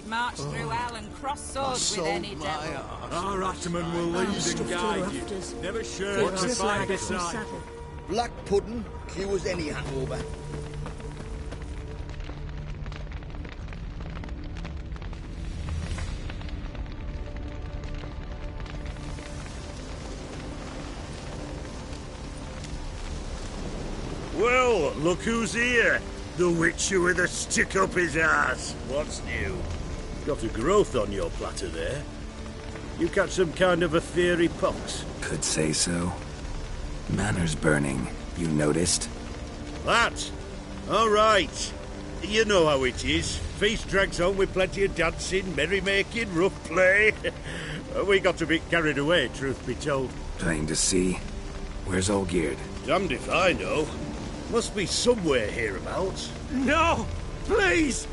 march through hell and cross swords with any devil. Our Ataman will lead and guide you. Never sure to find a side. Black pudding cures any hangover. Well, look who's here. The Witcher with a stick up his ass. What's new? Got a growth on your platter there. You catch some kind of a fiery pox? Could say so. Manor's burning. You noticed? That? All right. You know how it is. Feast drags on with plenty of dancing, merrymaking, rough play. We got a bit carried away, truth be told. Plain to see. Where's Olgierd? Damned if I know. Must be somewhere hereabouts. No! Please!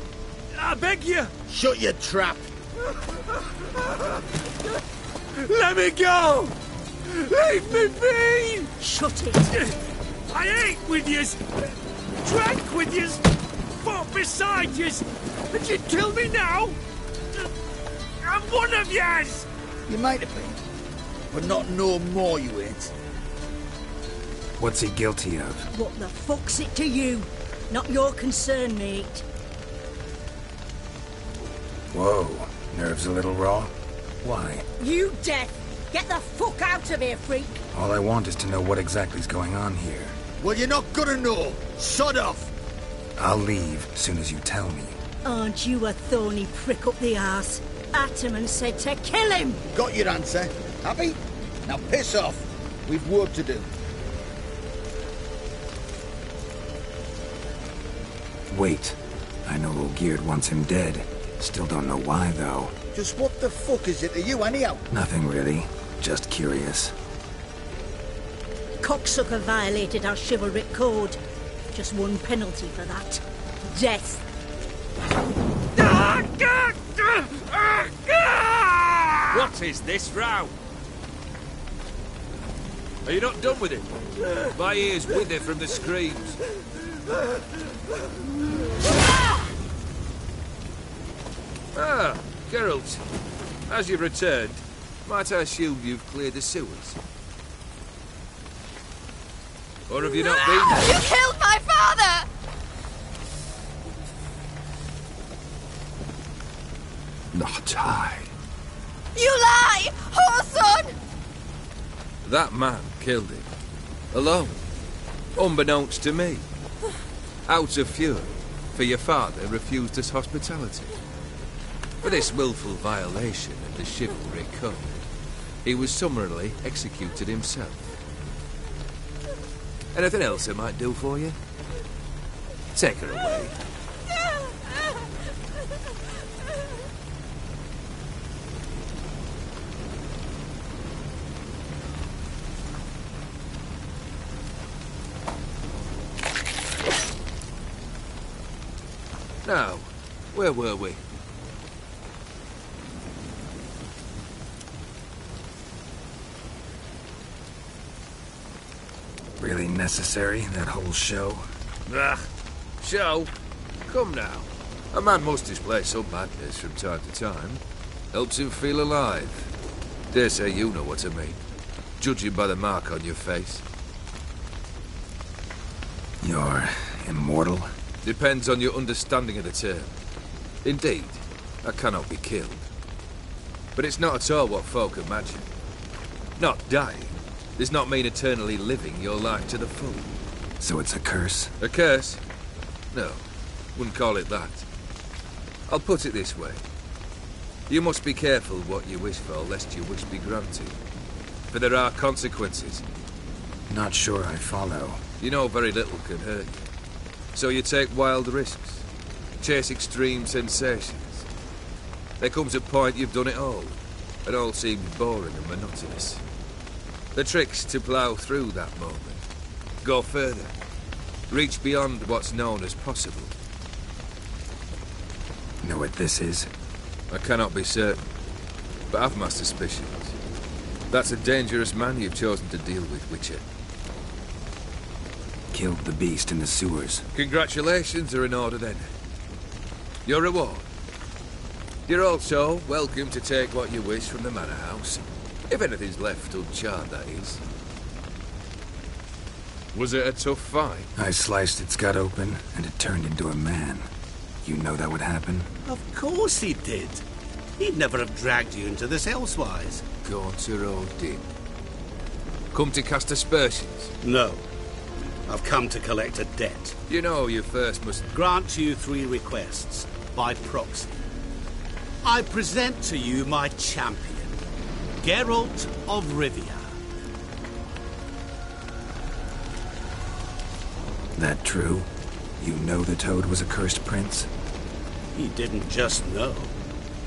I beg you! Shut your trap! Let me go! Leave me be! Shut it! I ate with yous! Drank with yous! Fought beside yous! And you'd kill me now? I'm one of yous! You might have been, but not no more you ain't. What's he guilty of? What the fuck's it to you? Not your concern, mate. Whoa. Nerves a little raw? Why? You deaf! Get the fuck out of here, freak! All I want is to know what exactly's going on here. Well, you're not gonna know. Sod off! I'll leave as soon as you tell me. Aren't you a thorny prick up the arse? Ataman said to kill him! Got your answer. Happy? Now piss off. We've work to do. Wait. I know Olgierd wants him dead. Still don't know why, though. Just what the fuck is it to you, anyhow? Nothing really. Just curious. Cocksucker violated our chivalric code. Just one penalty for that. Death. What is this row? Are you not done with it? My ears wither from the screams. Ah, Geralt. As you've returned, might I assume you've cleared the sewers? Or have you not been there? You killed my father! Not I. You lie! Whoreson! That man killed him. Alone. Unbeknownst to me. Out of fury, for your father refused us hospitality. For this willful violation of the chivalry code, he was summarily executed himself. Anything else I might do for you? Take her away. Now, where were we? Really necessary, that whole show? Ah, show? Come now. A man must display some madness from time to time. Helps him feel alive. Dare say you know what I mean. Judging by the mark on your face. You're immortal? Depends on your understanding of the term. Indeed, I cannot be killed. But it's not at all what folk imagine. Not dying does not mean eternally living your life to the full. So it's a curse? A curse? No, wouldn't call it that. I'll put it this way. You must be careful what you wish for, lest your wish be granted. For there are consequences. Not sure I follow. You know very little can hurt you. So you take wild risks. Chase extreme sensations. There comes a point you've done it all, and all seems boring and monotonous. The trick's to plough through that moment. Go further. Reach beyond what's known as possible. Know what this is? I cannot be certain, but I've my suspicions. That's a dangerous man you've chosen to deal with, Witcher. Killed the beast in the sewers. Congratulations are in order then. Your reward. You're also welcome to take what you wish from the manor house. If anything's left uncharred, that is. Was it a tough fight? I sliced its gut open, and it turned into a man. You know that would happen? Of course he did. He'd never have dragged you into this elsewise. Gaunter Odin. Come to cast aspersions? No. I've come to collect a debt. You know you first must... Grant you 3 requests, by proxy. I present to you my champion, Geralt of Rivia. That true? You know the Toad was a cursed prince? He didn't just know.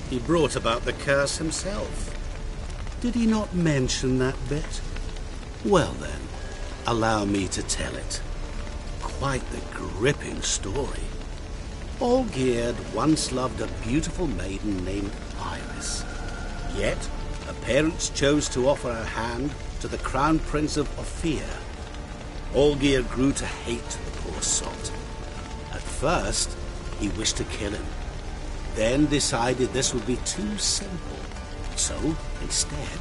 He brought about the curse himself. Did he not mention that bit? Well then, allow me to tell it. Quite the gripping story. Olgierd once loved a beautiful maiden named Iris. Yet, her parents chose to offer her hand to the Crown Prince of Ophir. Olgierd grew to hate the poor sot. At first, he wished to kill him. Then decided this would be too simple. So, instead,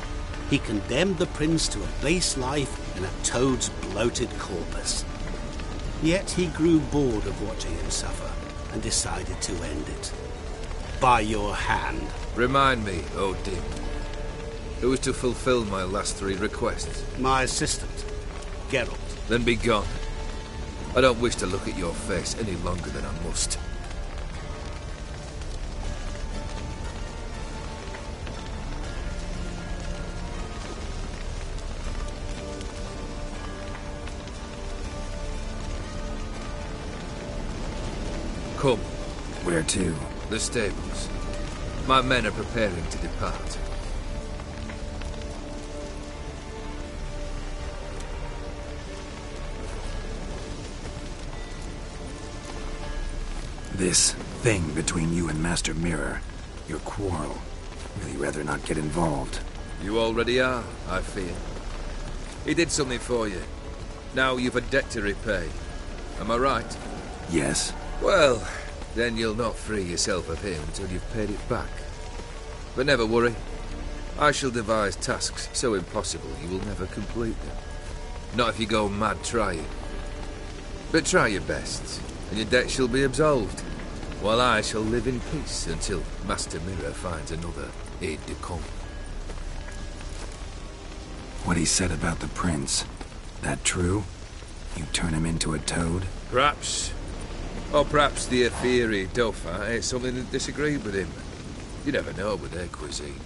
he condemned the prince to a base life in a toad's bloated corpus. Yet he grew bored of watching him suffer and decided to end it. By your hand. Remind me, Odin. Who was to fulfill my last 3 requests? My assistant, Geralt. Then be gone. I don't wish to look at your face any longer than I must. Come. Where to? The stables. My men are preparing to depart. This thing between you and Master Mirror, your quarrel. Really rather not get involved. You already are, I fear. He did something for you. Now you've a debt to repay. Am I right? Yes. Well, then you'll not free yourself of him until you've paid it back. But never worry. I shall devise tasks so impossible you will never complete them. Not if you go mad trying. But try your best, and your debt shall be absolved, while I shall live in peace until Master Mirror finds another aide-de-camp. What he said about the prince, that true? You turn him into a toad? Perhaps. Or perhaps the Aetheri Dauphin ate something that disagreed with him. You never know with their cuisine.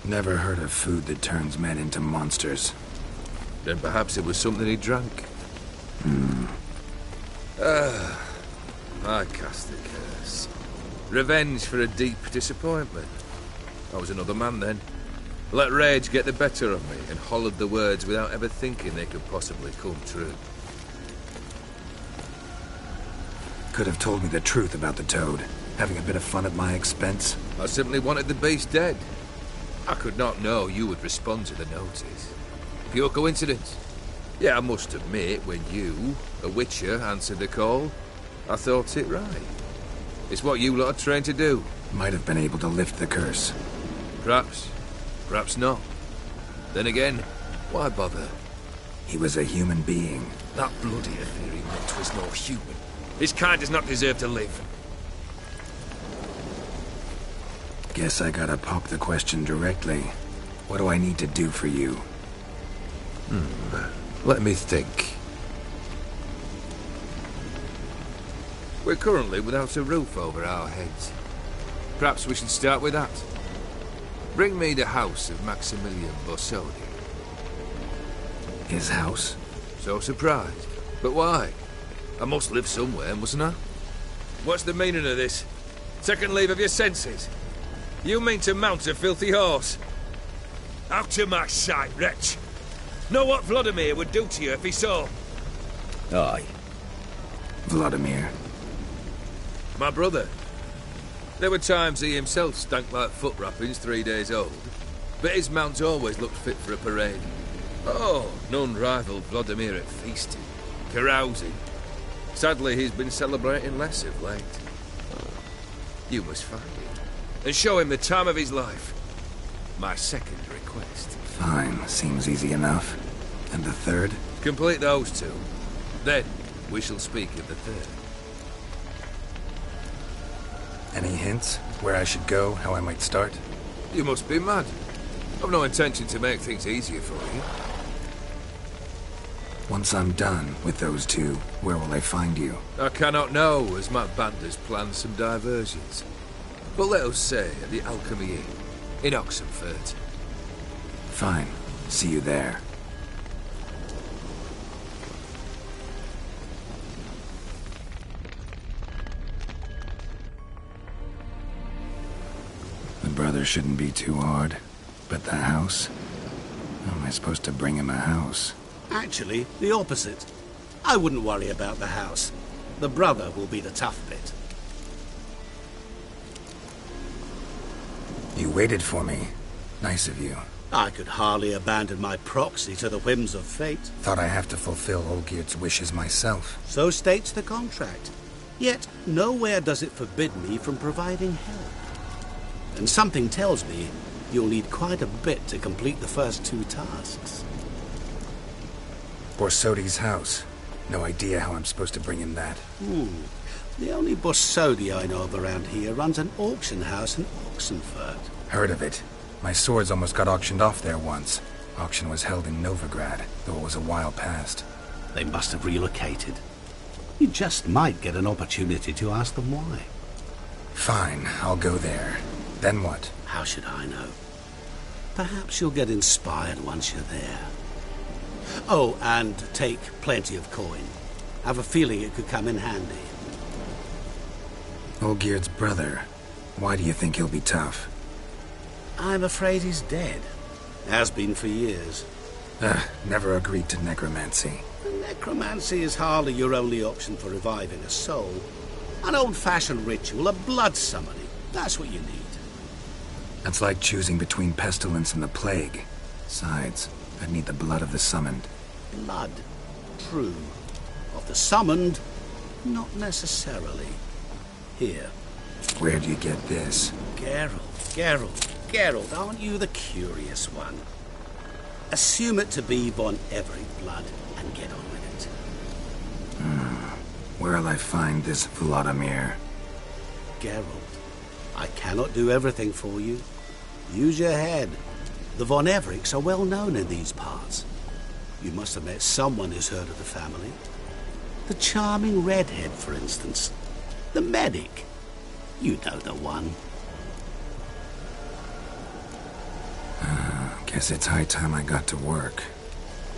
Never heard of food that turns men into monsters. Then perhaps it was something he drank. I cast the curse. Revenge for a deep disappointment. I was another man then. Let rage get the better of me and hollered the words without ever thinking they could possibly come true. Could have told me the truth about the toad, having a bit of fun at my expense. I simply wanted the beast dead. I could not know you would respond to the notice. Pure coincidence. Yeah, I must admit, when you, a witcher, answered the call, I thought it right. It's what you lot are trained to do. Might have been able to lift the curse. Perhaps. Perhaps not. Then again, why bother? He was a human being. That bloody Aetheri mutt was no human. His kind does not deserve to live. Guess I gotta pop the question directly. What do I need to do for you? Let me think. We're currently without a roof over our heads. Perhaps we should start with that. Bring me the house of Maximilian Borsodi. His house? So surprised. But why? I must live somewhere, mustn't I? What's the meaning of this? Second leave of your senses? You mean to mount a filthy horse? Out of my sight, wretch! Know what Vladimir would do to you if he saw? Aye. Vladimir. My brother. There were times he himself stank like foot wrappings 3 days old, but his mount always looked fit for a parade. Oh, none rivaled Vladimir at feasting, carousing. Sadly, he's been celebrating less of late. You must find it. and show him the time of his life. My second request. Fine, seems easy enough. And the third? Complete those two. Then, we shall speak of the third. Any hints? Where I should go, how I might start? You must be mad. I've no intention to make things easier for you. Once I'm done with those two, where will I find you? I cannot know, as my band has planned some diversions. But let us say at the Alchemy Inn, in Oxenfurt. Fine. See you there. The brother shouldn't be too hard. But the house? How am I supposed to bring him a house? Actually, the opposite. I wouldn't worry about the house. The brother will be the tough bit. You waited for me. Nice of you. I could hardly abandon my proxy to the whims of fate. Thought I have to fulfill Olgierd's wishes myself. So states the contract. Yet, nowhere does it forbid me from providing help. And something tells me you'll need quite a bit to complete the first two tasks. Borsodi's house. No idea how I'm supposed to bring him that. The only Borsodi I know of around here runs an auction house in Oxenfurt. Heard of it. My swords almost got auctioned off there once. Auction was held in Novigrad, though it was a while past. They must have relocated. You just might get an opportunity to ask them why. Fine, I'll go there. Then what? How should I know? Perhaps you'll get inspired once you're there. Oh, and take plenty of coin. Have a feeling it could come in handy. Olgierd's brother. Why do you think he'll be tough? I'm afraid he's dead. Has been for years. Never agreed to necromancy. Necromancy is hardly your only option for reviving a soul. An old-fashioned ritual, a blood summoning. That's what you need. That's like choosing between pestilence and the plague. Besides, I'd need the blood of the summoned. Blood. True. Of the summoned, not necessarily. Here. Where'd you get this? Geralt, aren't you the curious one? Assume it to be von Everett blood and get on with it. Where'll I find this Vladimir? Geralt, I cannot do everything for you. Use your head. The von Evericks are well known in these parts. You must have met someone who's heard of the family. The charming redhead, for instance. The medic. You know the one. Guess it's high time I got to work.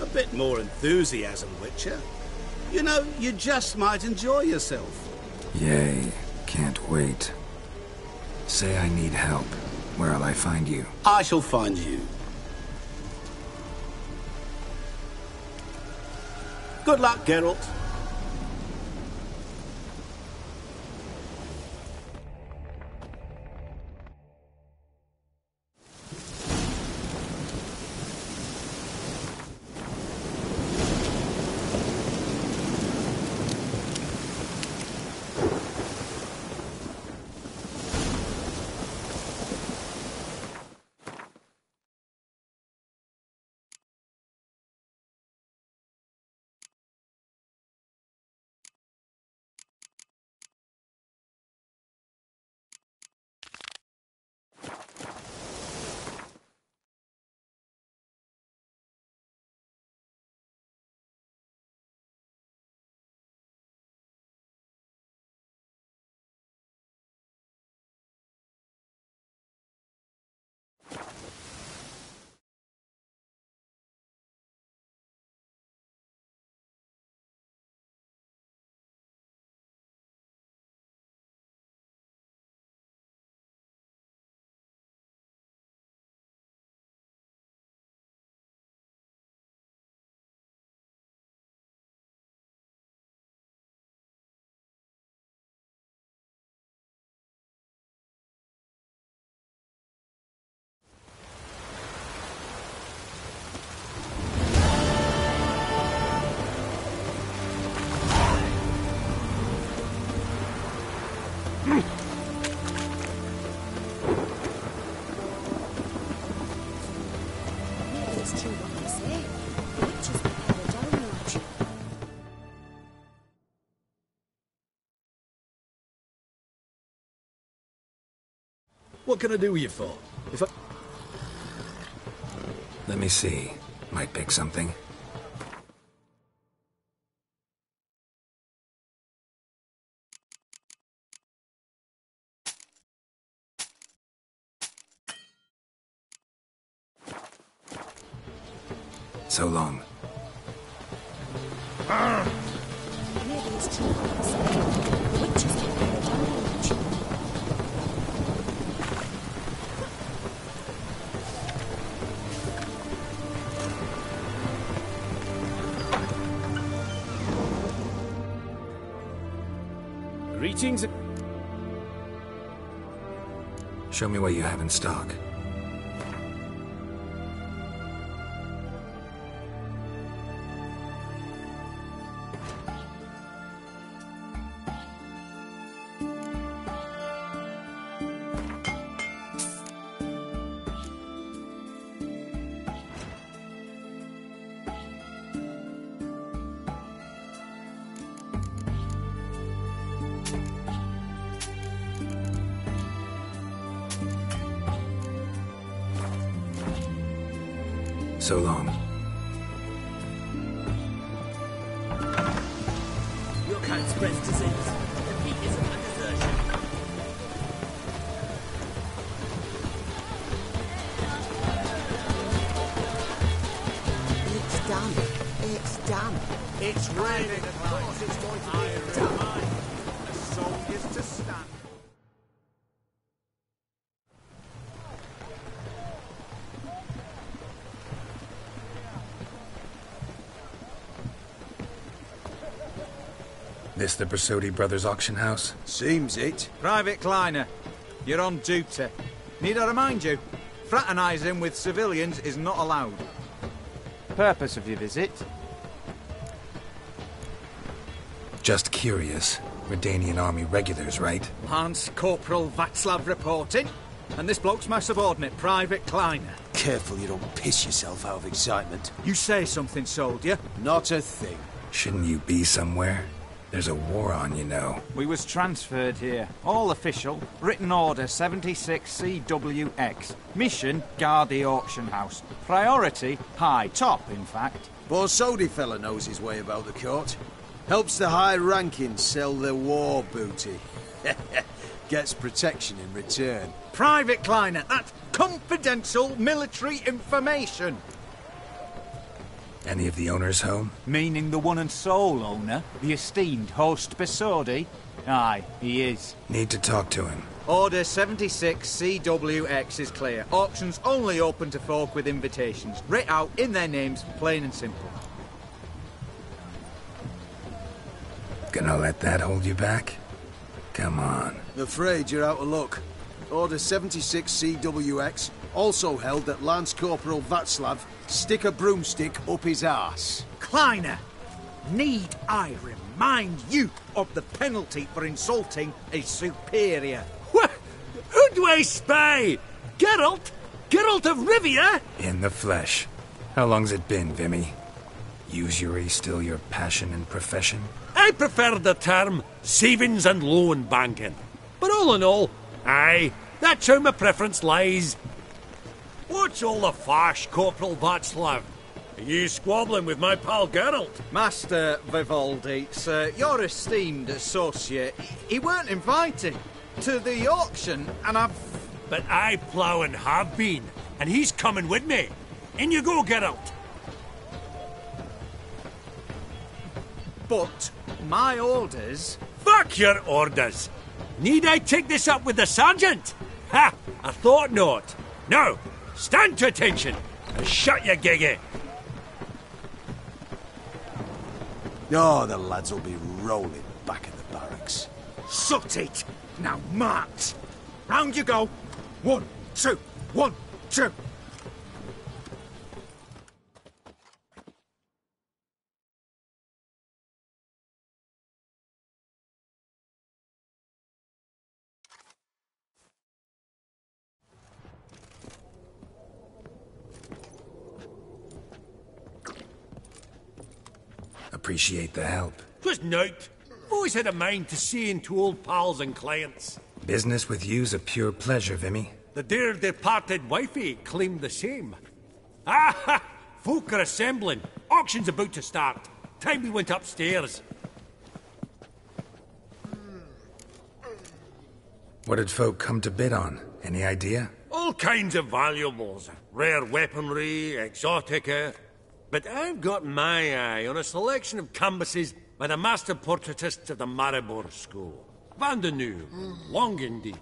A bit more enthusiasm, Witcher. You know, you just might enjoy yourself. Yay. Can't wait. Say I need help. Where'll I find you? I shall find you. Good luck, Geralt. What can I do you for? If I... Let me see. Might pick something. So long. Greetings. Show me what you have in stock. So long. Your kind spreads disease. Defeat isn't a desertion. It's done. It's done. It's raining. Of course it's going to be done. The soldiers to stand. This the Brasotti Brothers auction house? Seems it. Private Kleiner, you're on duty. Need I remind you? Fraternising with civilians is not allowed. Purpose of your visit? Just curious. Redanian army regulars, right? Lance Corporal Václav reporting. And this bloke's my subordinate, Private Kleiner. Careful you don't piss yourself out of excitement. You say something, soldier? Not a thing. Shouldn't you be somewhere? There's a war on, you know. We was transferred here. All official. Written order 76 CWX. Mission, guard the auction house. Priority, high. Top, in fact. Borsodi fella knows his way about the court. Helps the high rankings sell their war booty. Gets protection in return. Private Kleiner, that's confidential military information. Any of the owners home? Meaning the one and sole owner, the esteemed host Besodi? Aye, he is. Need to talk to him. Order 76 CWX is clear. Auctions only open to folk with invitations. Writ out in their names, plain and simple. Gonna let that hold you back? Come on. I'm afraid you're out of luck. Order 76 CWX also held that Lance Corporal Václav stick a broomstick up his arse. Kleiner, need I remind you of the penalty for insulting a superior? What? Who do I spy? Geralt? Geralt of Rivia? In the flesh. How long's it been, Vimy? Usury still your passion and profession? I prefer the term savings and loan banking. But all in all, aye, that's how my preference lies. What's all the fash, Corporal Václav? Are you squabbling with my pal Geralt? Master Vivaldi, sir, your esteemed associate, he weren't invited to the auction, and I've... But I plough and have been, and he's coming with me. In you go, Geralt. But my orders... Fuck your orders! Need I take this up with the sergeant? Ha! I thought not. Now, stand to attention and shut your giggy. Oh, the lads will be rolling back at the barracks. Sut it! Now march! Round you go! 1, 2, 1, 2! Appreciate the help. 'Twas nowt. Always had a mind to see into old pals and clients. Business with you's a pure pleasure, Vimy. The dear departed wifey claimed the same. Ah! Folk are assembling. Auction's about to start. Time we went upstairs. What did folk come to bid on? Any idea? All kinds of valuables. Rare weaponry, exotica. But I've got my eye on a selection of canvases by the master portraitists of the Maribor School. Van de Nieuw, Longendiek.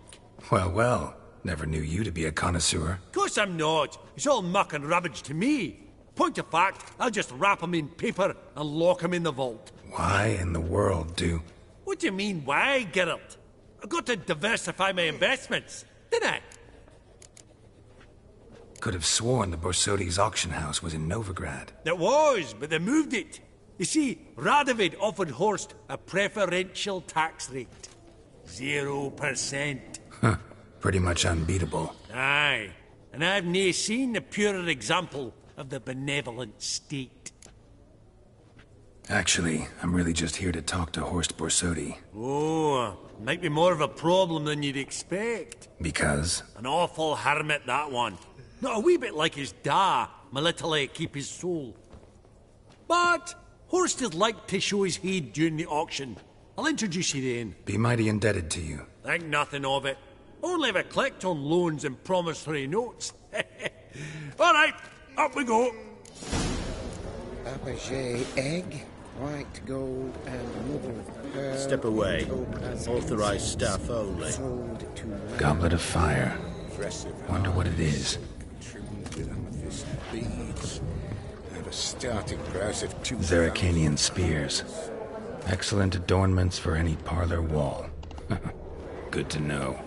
Well, well. Never knew you to be a connoisseur. Of course I'm not. It's all muck and rubbish to me. Point of fact, I'll just wrap 'em in paper and lock 'em in the vault. Why in the world do... What do you mean, why, Geralt? I've got to diversify my investments, didn't I? Could have sworn the Borsodi's auction house was in Novigrad. It was, but they moved it. You see, Radovid offered Horst a preferential tax rate. 0%. Huh. Pretty much unbeatable. Aye, and I've nae seen a purer example of the benevolent state. Actually, I'm really just here to talk to Horst Borsodi. Oh, might be more of a problem than you'd expect. Because? An awful hermit, that one. Not a wee bit like his da, my little keep his soul. But Horst is like to show his heed during the auction. I'll introduce you then. Be mighty indebted to you. Think nothing of it. Only if I collect on loans and promissory notes. All right, up we go. Apogee egg, white gold, and mother of pearl. Step away. Authorized staff only. Goblet of fire. Wonder what it is. Zerrikanian spears. Excellent adornments for any parlor wall. Good to know.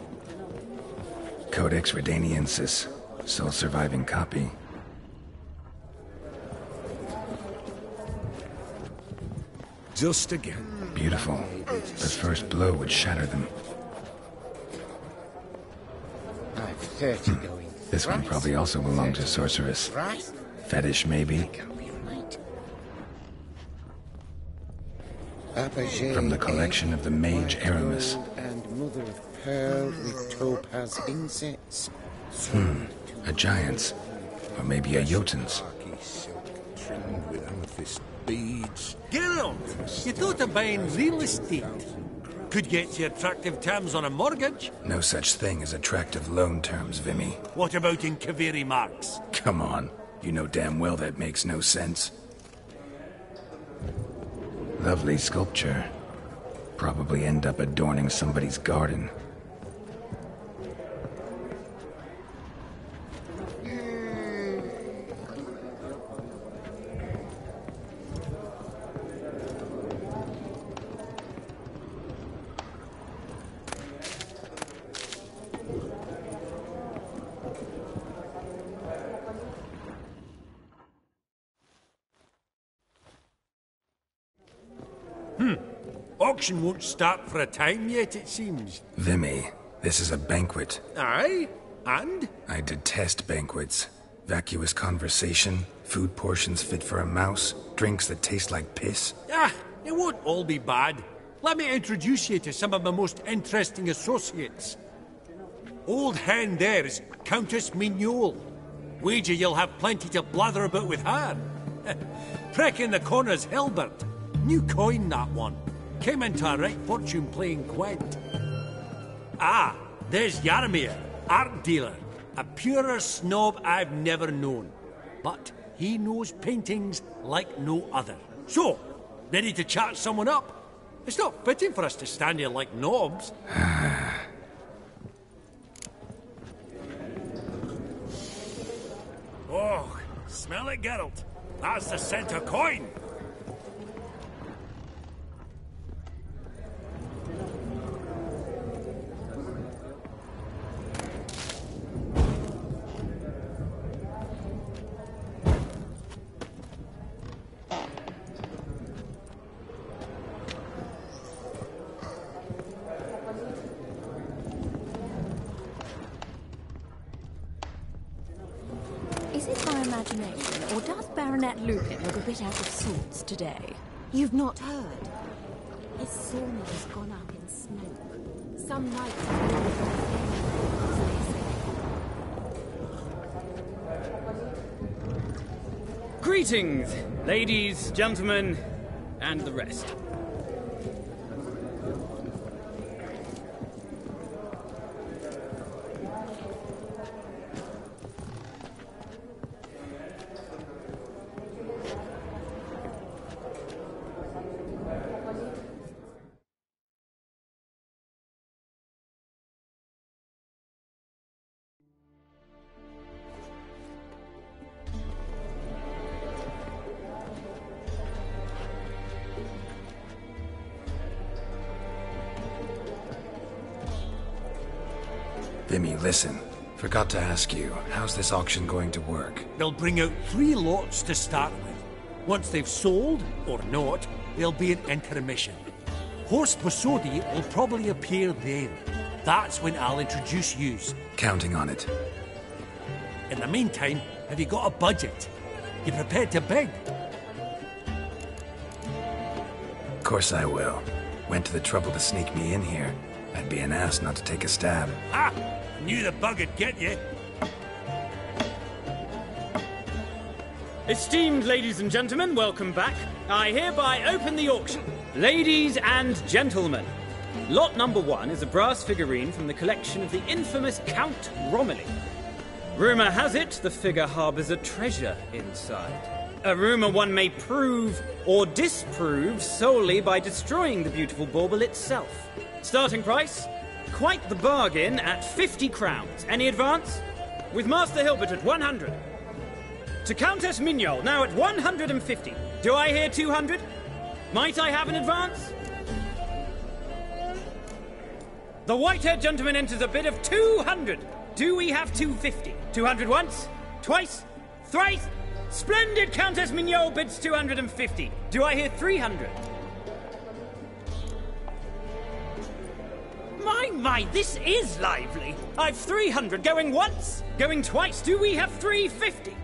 Codex Redaniensis, sole surviving copy. Just again. Beautiful. The first blow would shatter them. I've 30 going. This one probably also belonged to Sorceress. Fetish, maybe? From the collection of the Mage Aramis. And mother of pearl with topaz insets. A giant's. Or maybe a Jotun's. Geralt, you thought of buying real estate. Could get you attractive terms on a mortgage. No such thing as attractive loan terms, Vimy. What about in Kaviri marks? Come on. You know damn well that makes no sense. Lovely sculpture. Probably end up adorning somebody's garden. Auction won't start for a time yet, it seems. Vimy, this is a banquet. Aye? And? I detest banquets. Vacuous conversation, food portions fit for a mouse, drinks that taste like piss. Ah, it won't all be bad. Let me introduce you to some of my most interesting associates. Old hen there is Countess Mignol. Wager you'll have plenty to blather about with her. Prick in the corner's Hilbert. New coin, that one. Came into a right fortune playing Gwent. Ah, there's Yarmir, art dealer. A purer snob I've never known. But he knows paintings like no other. So, ready to chat someone up? It's not fitting for us to stand here like knobs. Oh, smell it, Geralt. That's the scent of coin. Is it my imagination, or does Baronet Lupin look a bit out of sorts today? You've not heard? His soul has gone up in smoke. Some nights are more than Greetings, ladies, gentlemen, and the rest. Vimy, listen. Forgot to ask you, how's this auction going to work? They'll bring out 3 lots to start with. Once they've sold, or not, there'll be an intermission. Horst Bosodi will probably appear then. That's when I'll introduce yous. Counting on it. In the meantime, have you got a budget? You prepared to bid? Of course I will. Went to the trouble to sneak me in here. I'd be an ass not to take a stab. Ha! I knew the bug would get you. Esteemed ladies and gentlemen, welcome back. I hereby open the auction. Ladies and gentlemen, lot number 1 is a brass figurine from the collection of the infamous Count Romilly. Rumour has it the figure harbours a treasure inside. A rumour one may prove or disprove solely by destroying the beautiful bauble itself. Starting price? Quite the bargain at 50 crowns. Any advance? With Master Hilbert at 100. To Countess Mignol, now at 150. Do I hear 200? Might I have an advance? The white-haired gentleman enters a bid of 200. Do we have 250? 200 once? Twice? Thrice? Splendid! Countess Mignol bids 250. Do I hear 300? My, this is lively. I've 300 going once, going twice. Do we have 350?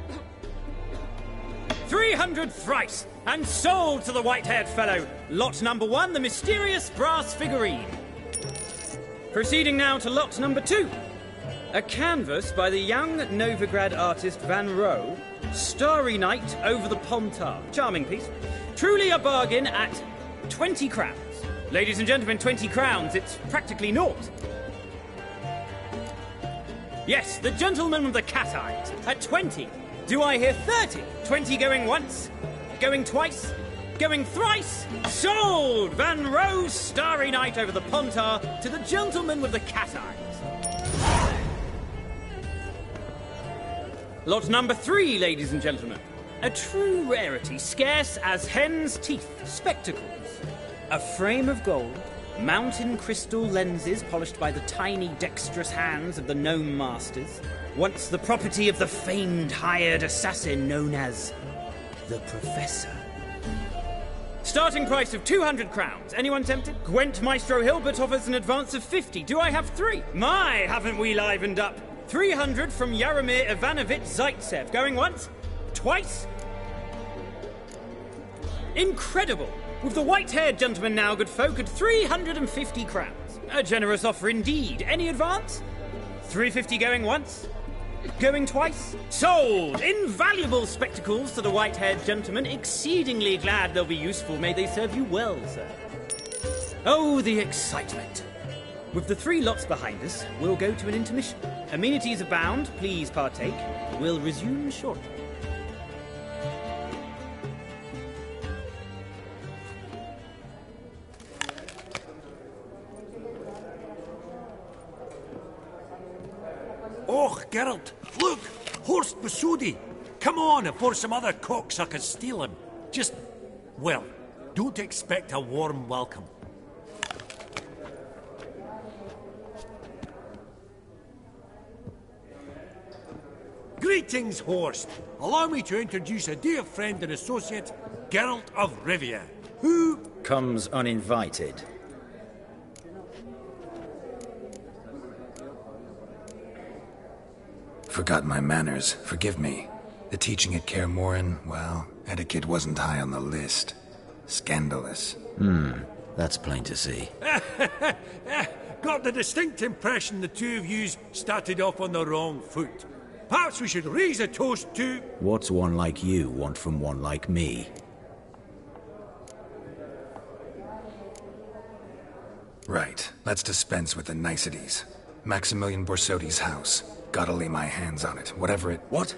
300 thrice, and sold to the white-haired fellow. Lot number 1, the mysterious brass figurine. Proceeding now to lot number 2. A canvas by the young Novigrad artist Van Rohe, Starry Night over the Pontar. Charming piece. Truly a bargain at 20 crowns. Ladies and gentlemen, 20 crowns, it's practically naught. Yes, the gentleman with the cat eyes, at 20. Do I hear 30? 20 going once, going twice, going thrice. Sold! Van Rohe's Starry Night over the Pontar to the gentleman with the cat eyes. Lot number 3, ladies and gentlemen. A true rarity, scarce as hen's teeth, spectacles. A frame of gold, mountain crystal lenses polished by the tiny dexterous hands of the gnome masters, once the property of the famed hired assassin known as the Professor. Starting price of 200 crowns. Anyone tempted? Gwent Maestro Hilbert offers an advance of 50. Do I have 3? My, haven't we livened up? 300 from Yaromir Ivanovich Zaitsev. Going once? Twice? Incredible! With the white-haired gentleman now, good folk, at 350 crowns. A generous offer indeed. Any advance? 350 going once? Going twice? Sold! Invaluable spectacles to the white-haired gentleman. Exceedingly glad they'll be useful. May they serve you well, sir. Oh, the excitement. With the 3 lots behind us, we'll go to an intermission. Amenities abound. Please partake. We'll resume shortly. Oh, Geralt, look! Horst Bosodi! Come on before some other cocksuckers steal him. Just, well, don't expect a warm welcome. Greetings, Horst. Allow me to introduce a dear friend and associate, Geralt of Rivia, who comes uninvited. Forgot my manners. Forgive me. The teaching at Kaer Morhen, well, etiquette wasn't high on the list. Scandalous. That's plain to see. Got the distinct impression the two of yous started off on the wrong foot. Perhaps we should raise a toast to... What's one like you want from one like me? Right. Let's dispense with the niceties. Maximilian Borsodi's house. Gotta lay my hands on it, whatever it... What?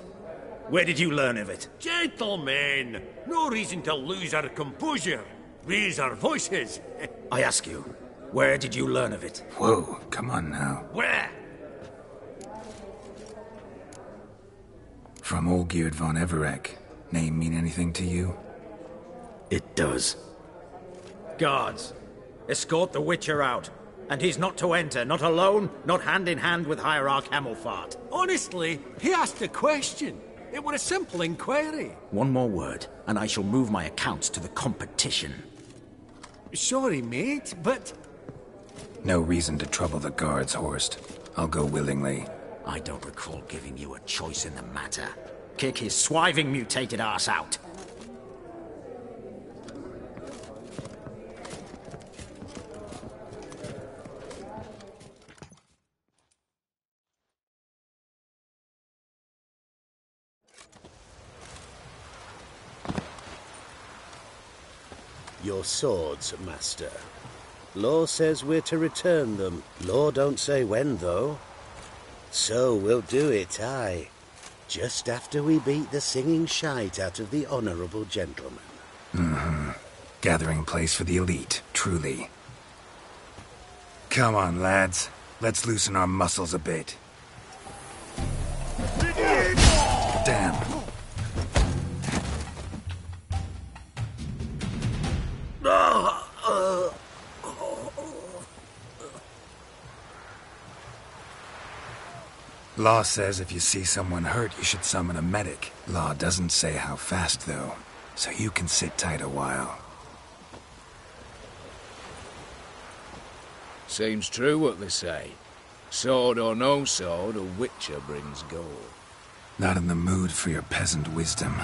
Where did you learn of it? Gentlemen, no reason to lose our composure. Raise our voices. I ask you, where did you learn of it? Whoa, come on now. Where? From Olgierd von Everek. Name mean anything to you? It does. Guards, escort the Witcher out. And he's not to enter, not alone, not hand in hand with Hierarch Hamelfart. Honestly, he asked a question. It were a simple inquiry. One more word, and I shall move my accounts to the competition. Sorry, mate, but... No reason to trouble the guards, Horst. I'll go willingly. I don't recall giving you a choice in the matter. Kick his swiving mutated ass out. Your swords, Master. Law says we're to return them. Law don't say when, though. So we'll do it, aye. Just after we beat the singing shite out of the honourable gentleman. Mm-hmm. Gathering place for the elite, truly. Come on, lads. Let's loosen our muscles a bit. Damn. Law says if you see someone hurt, you should summon a medic. Law doesn't say how fast, though, so you can sit tight a while. Seems true what they say. Sword or no sword, a witcher brings gold. Not in the mood for your peasant wisdom.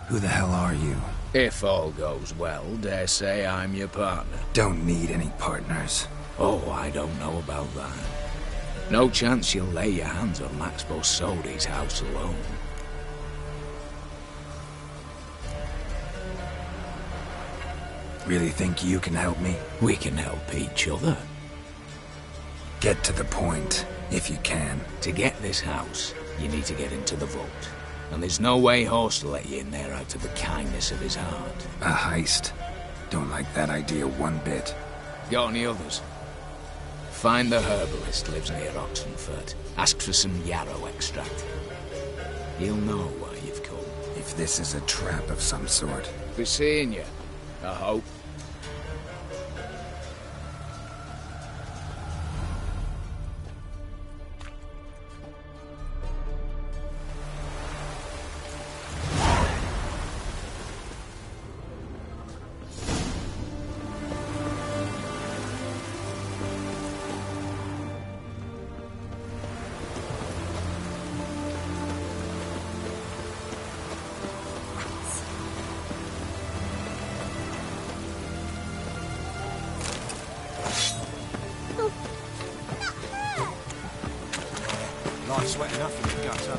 Who the hell are you? If all goes well, dare say I'm your partner. Don't need any partners. Oh, I don't know about that. No chance you'll lay your hands on Max Borsodi's house alone. Really think you can help me? We can help each other. Get to the point, if you can. To get this house, you need to get into the vault. And there's no way Horst will let you in there out of the kindness of his heart. A heist? Don't like that idea one bit. Got any others? Find the herbalist lives near Oxenfurt. Ask for some yarrow extract. He'll know why you've come. If this is a trap of some sort. Be seeing you, I hope. Life's wet enough in the gutter.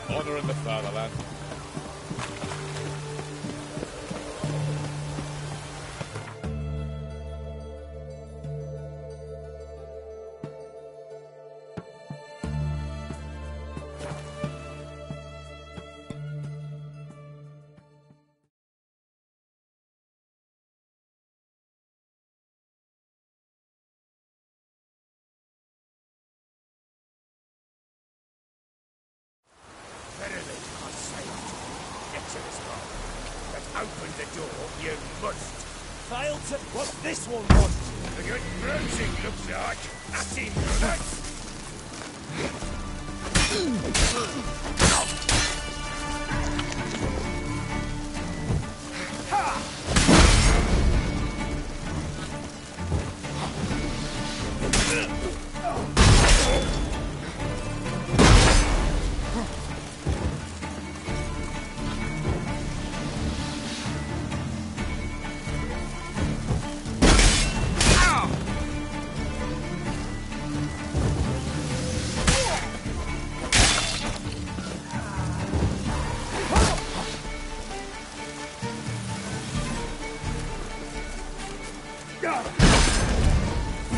Honor in the fatherland. Open the door, you must. Failed to put this one on. A good bruising looks like. That's him,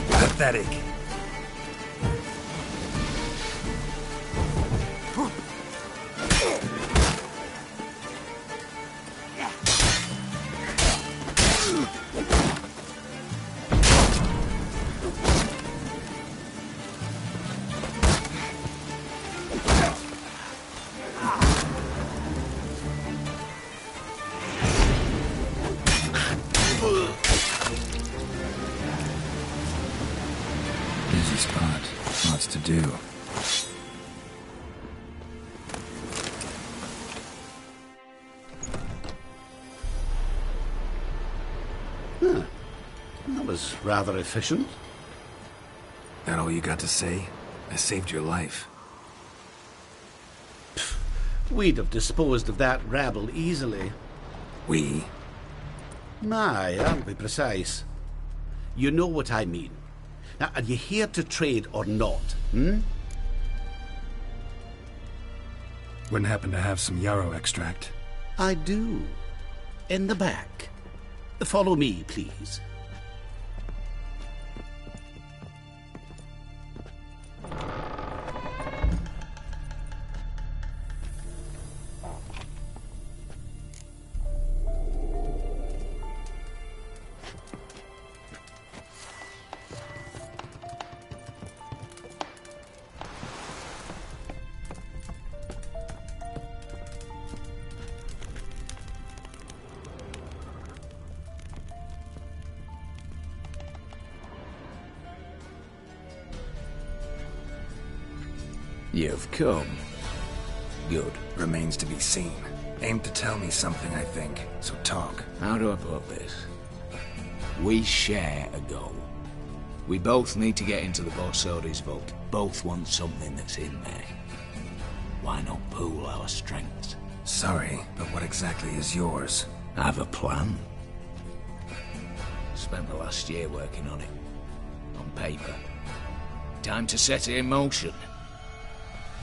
Pathetic. Busy spot. Lots to do. Huh. That was rather efficient. That all you got to say? I saved your life. We'd have disposed of that rabble easily. We? My, aren't we precise? You know what I mean. Now, are you here to trade or not, hmm? Wouldn't happen to have some yarrow extract. I do. In the back. Follow me, please. You've come. Good. Remains to be seen. Aim to tell me something, I think. So talk. How do I put this? We share a goal. We both need to get into the Borsodi's vault. Both want something that's in there. Why not pool our strengths? Sorry, but what exactly is yours? I have a plan. Spent the last year working on it. On paper. Time to set it in motion.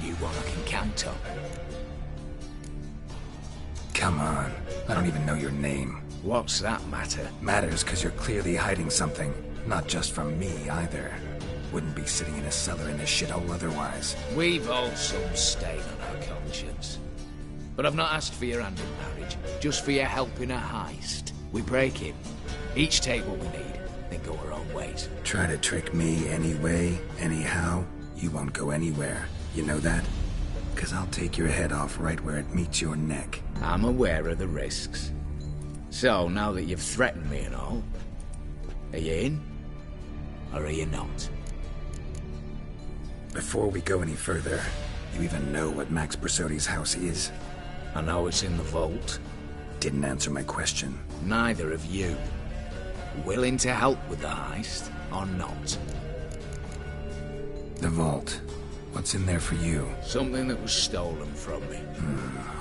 You one I can count on. Come on. I don't even know your name. What's that matter? Matters because you're clearly hiding something. Not just from me, either. Wouldn't be sitting in a cellar in this shithole otherwise. We've all some stain on our conscience. But I've not asked for your hand in marriage, just for your help in a heist. We break it. Each take what we need, then go our own ways. Try to trick me anyway, anyhow, you won't go anywhere. You know that? Because I'll take your head off right where it meets your neck. I'm aware of the risks. So, now that you've threatened me and all, are you in? Or are you not? Before we go any further, you even know what Max Borsodi's house is? I know it's in the vault. Didn't answer my question. Neither of you. Willing to help with the heist, or not? The vault. What's in there for you? Something that was stolen from me.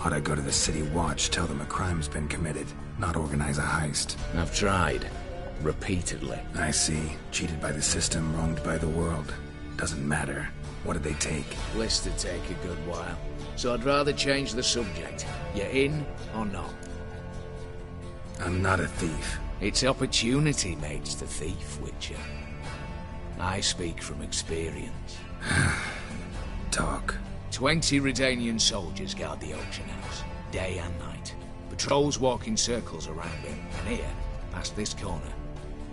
Ought I go to the City Watch, tell them a crime's been committed, not organize a heist? I've tried. Repeatedly. I see. Cheated by the system, wronged by the world. Doesn't matter. What did they take? List'd take a good while. So I'd rather change the subject. You in or not? I'm not a thief. It's opportunity makes the thief, Witcher. I speak from experience. Talk. 20 Redanian soldiers guard the auction house, day and night. Patrols walk in circles around it, and here, past this corner,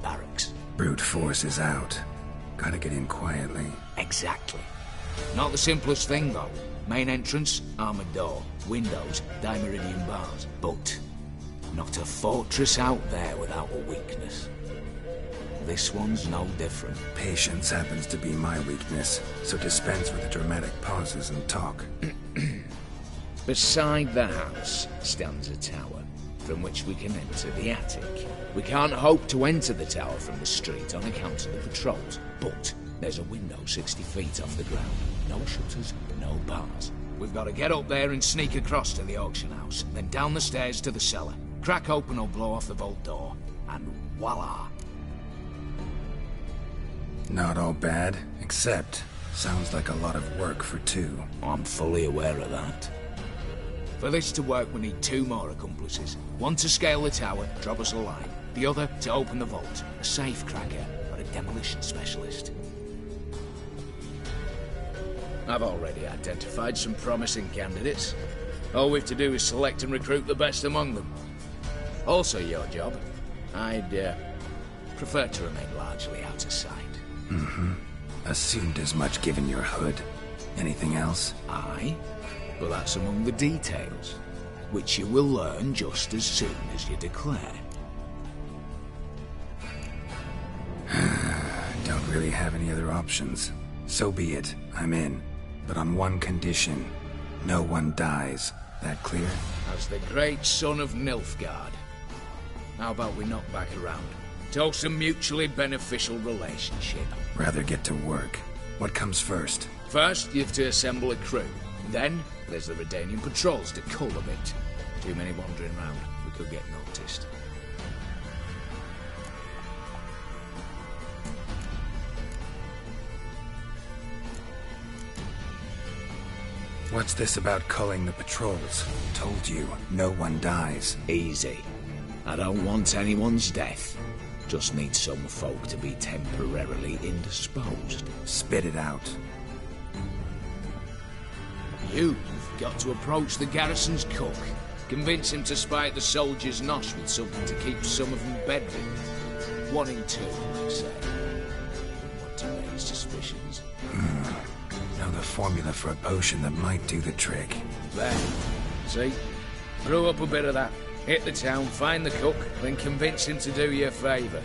barracks. Brute force is out. Gotta get in quietly. Exactly. Not the simplest thing, though. Main entrance, armored door, windows, dimeridian bars. But not a fortress out there without a weakness. This one's no different. Patience happens to be my weakness, so dispense with the dramatic pauses and talk. Beside the house stands a tower, from which we can enter the attic. We can't hope to enter the tower from the street on account of the patrols, but there's a window 60 feet off the ground. No shutters, no bars. We've got to get up there and sneak across to the auction house, then down the stairs to the cellar. Crack open or blow off the vault door, and voila! Not all bad, except sounds like a lot of work for two. I'm fully aware of that. For this to work, we need 2 more accomplices. One to scale the tower, drop us a line. The other to open the vault, a safe cracker or a demolition specialist. I've already identified some promising candidates. All we've to do is select and recruit the best among them. Also your job. I'd prefer to remain largely out of sight. Mm-hmm. Assumed as much given your hood. Anything else? Aye, but that's among the details, which you will learn just as soon as you declare. Don't really have any other options. So be it. I'm in. But on one condition. No one dies. That clear? As the great son of Nilfgaard. How about we knock back around? Toast a mutually beneficial relationship. Rather get to work. What comes first? First, you have to assemble a crew. Then, there's the Redanian patrols to cull a bit. Too many wandering round. We could get noticed. What's this about culling the patrols? Told you, no one dies. Easy. I don't want anyone's death. Just need some folk to be temporarily indisposed. Spit it out. You've got to approach the garrison's cook. Convince him to spike the soldiers' nosh with something to keep some of them bedridden. 1 in 2, let's say. Wouldn't want to raise suspicions. Know the formula for a potion that might do the trick. There. See? Brew up a bit of that. Hit the town, find the cook, then convince him to do you a favour.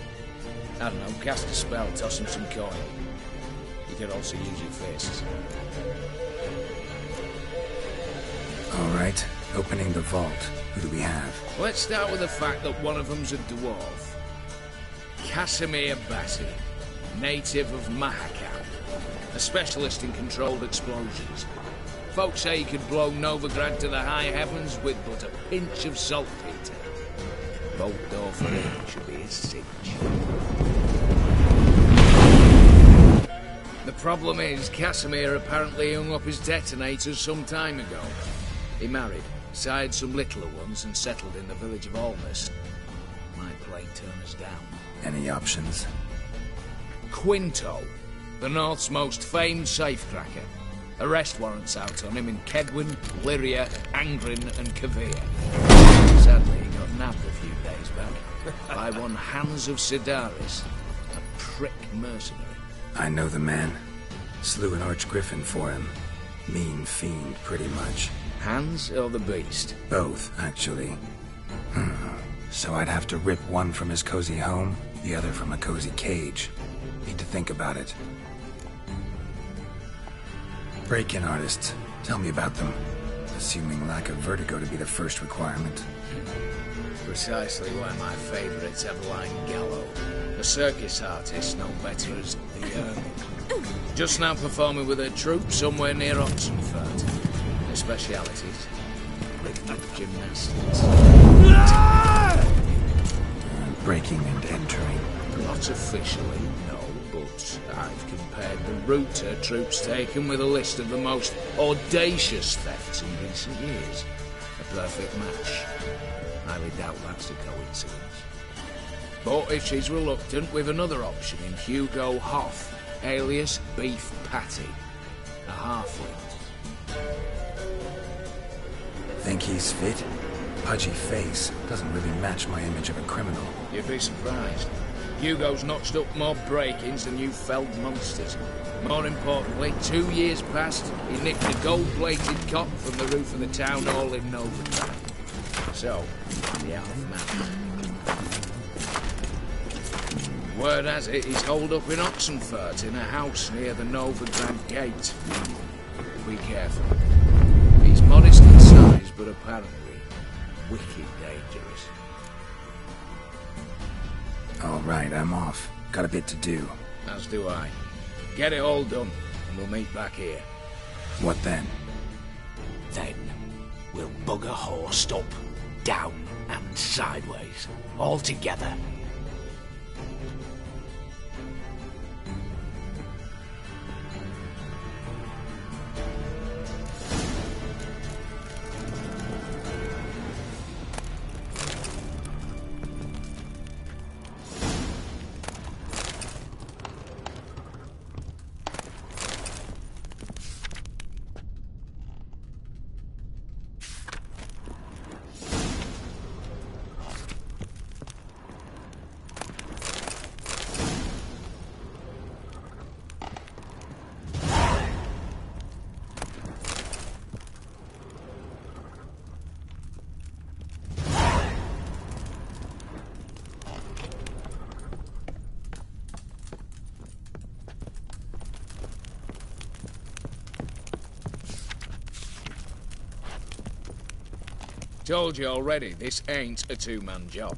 I don't know, cast a spell, toss him some coin. You could also use your fists. Alright, opening the vault. Who do we have? Let's start with the fact that one of them's a dwarf. Casimir Batty, native of Mahakam, a specialist in controlled explosions. Folks say he could blow Novigrad to the high heavens with but a pinch of saltpeter. Bolt door for him should be a cinch. The problem is, Casimir apparently hung up his detonators some time ago. He married, sired some littler ones, and settled in the village of Almas. Might plain turn us down. Any options? Quinto, the North's most famed safecracker. Arrest warrants out on him in Kedwin, Lyria, Angrin, and Kavir. Sadly, he got nabbed a few days back by one Hans of Sidaris, a prick mercenary. I know the man. Slew an archgriffin for him. Mean fiend, pretty much. Hans or the beast? Both, actually. So I'd have to rip one from his cozy home, the other from a cozy cage. Need to think about it. Break-in artists. Tell me about them. Assuming lack of vertigo to be the first requirement. Precisely why my favourite's Eveline Gallo, a circus artist known better as the Ermine. Just now performing with her troupe somewhere near Oxenfurt. Their specialities: rhythmic gymnastics. Breaking and entering. Not officially, no, but I've compared the route her troops taken with a list of the most audacious thefts in recent years. A perfect match. Highly doubt that's a coincidence. But if she's reluctant, we've another option in Hugo Hoff, alias Beef Patty, a halfling. Think he's fit? Pudgy face doesn't really match my image of a criminal. You'd be surprised. Hugo's notched up more break-ins than you felled monsters. More importantly, 2 years past, he nicked a gold-plated cot from the roof of the town hall in Novigrad. So, the half-man. Word has it, he's holed up in Oxenfurt in a house near the Novigrad gate. Be careful. He's modest in size, but apparently wicked dangerous. All right, I'm off. Got a bit to do. As do I. Get it all done, and we'll meet back here. What then? Then we'll bugger horsed up, down and sideways, all together. Told you already, this ain't a two-man job.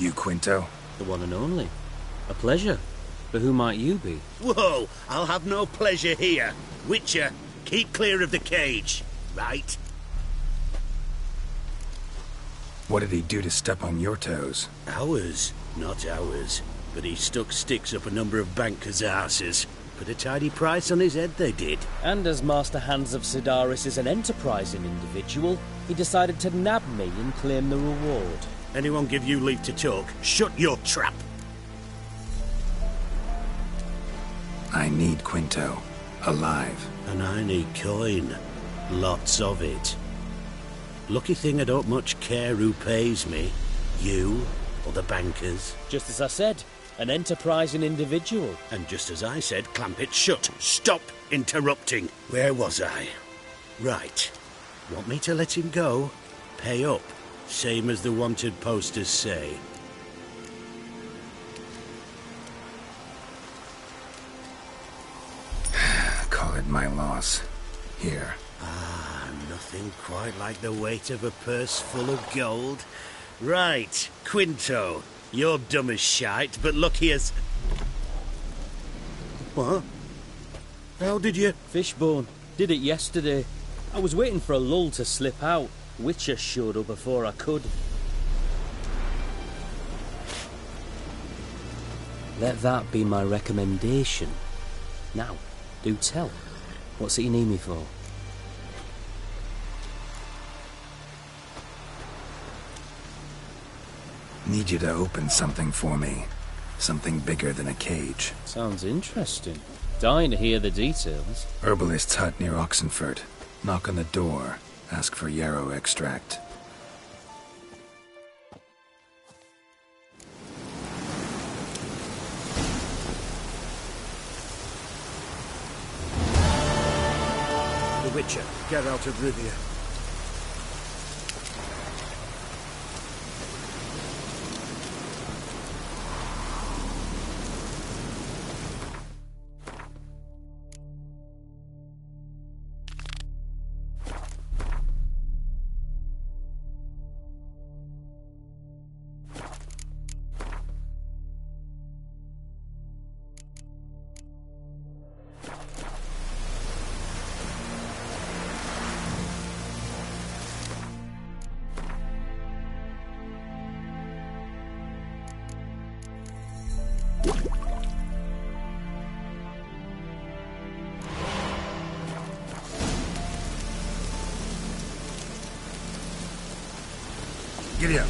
You Quinto? The one and only. A pleasure. But who might you be? Whoa! I'll have no pleasure here. Witcher, keep clear of the cage. Right? What did he do to step on your toes? Ours, not ours. But he stuck sticks up a number of bankers' arses. Put a tidy price on his head, they did. And as Master Hans of Sidaris is an enterprising individual, he decided to nab me and claim the reward. Anyone give you leave to talk? Shut your trap! I need Quinto. Alive. And I need coin. Lots of it. Lucky thing I don't much care who pays me. You or the bankers. Just as I said, an enterprising individual. And just as I said, clamp it shut. Stop interrupting. Where was I? Right. Want me to let him go? Pay up. Same as the wanted posters say. Call it my loss. Here. Ah, nothing quite like the weight of a purse full of gold. Right, Quinto, you're dumb as shite, but lucky as... What? How did you... Fishbone. Did it yesterday. I was waiting for a lull to slip out. Witcher showed up before I could. Let that be my recommendation. Now, do tell. What's it you need me for? Need you to open something for me. Something bigger than a cage. Sounds interesting. Dying to hear the details. Herbalist's hut near Oxenford. Knock on the door. Ask for yarrow extract. The Witcher, get out of Rivia. Giddy up.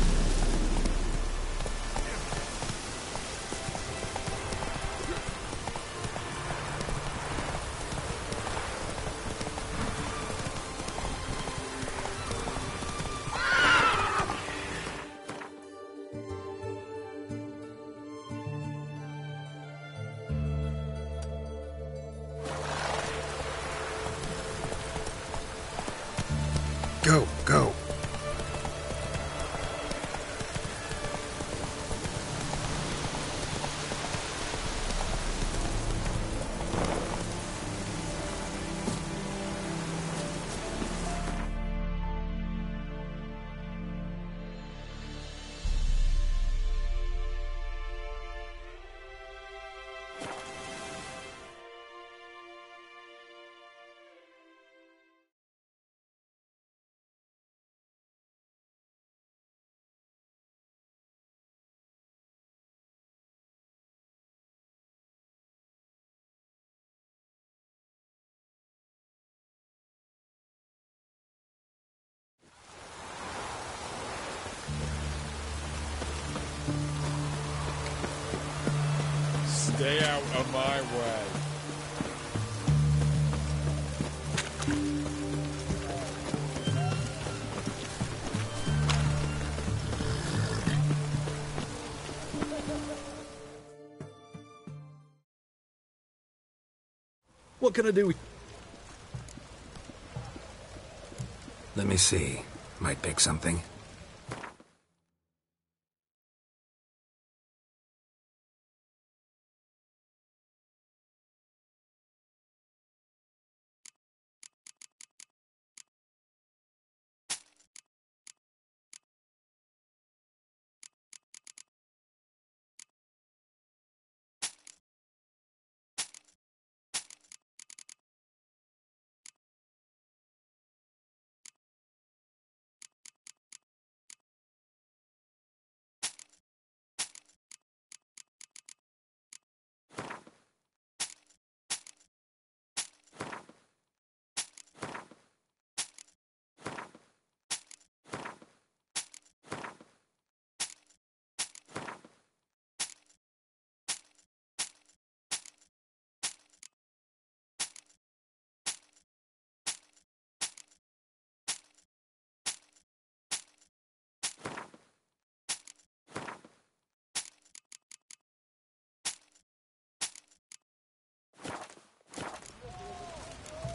Go, go. Stay out of my way. What can I do with... Let me see. Might pick something.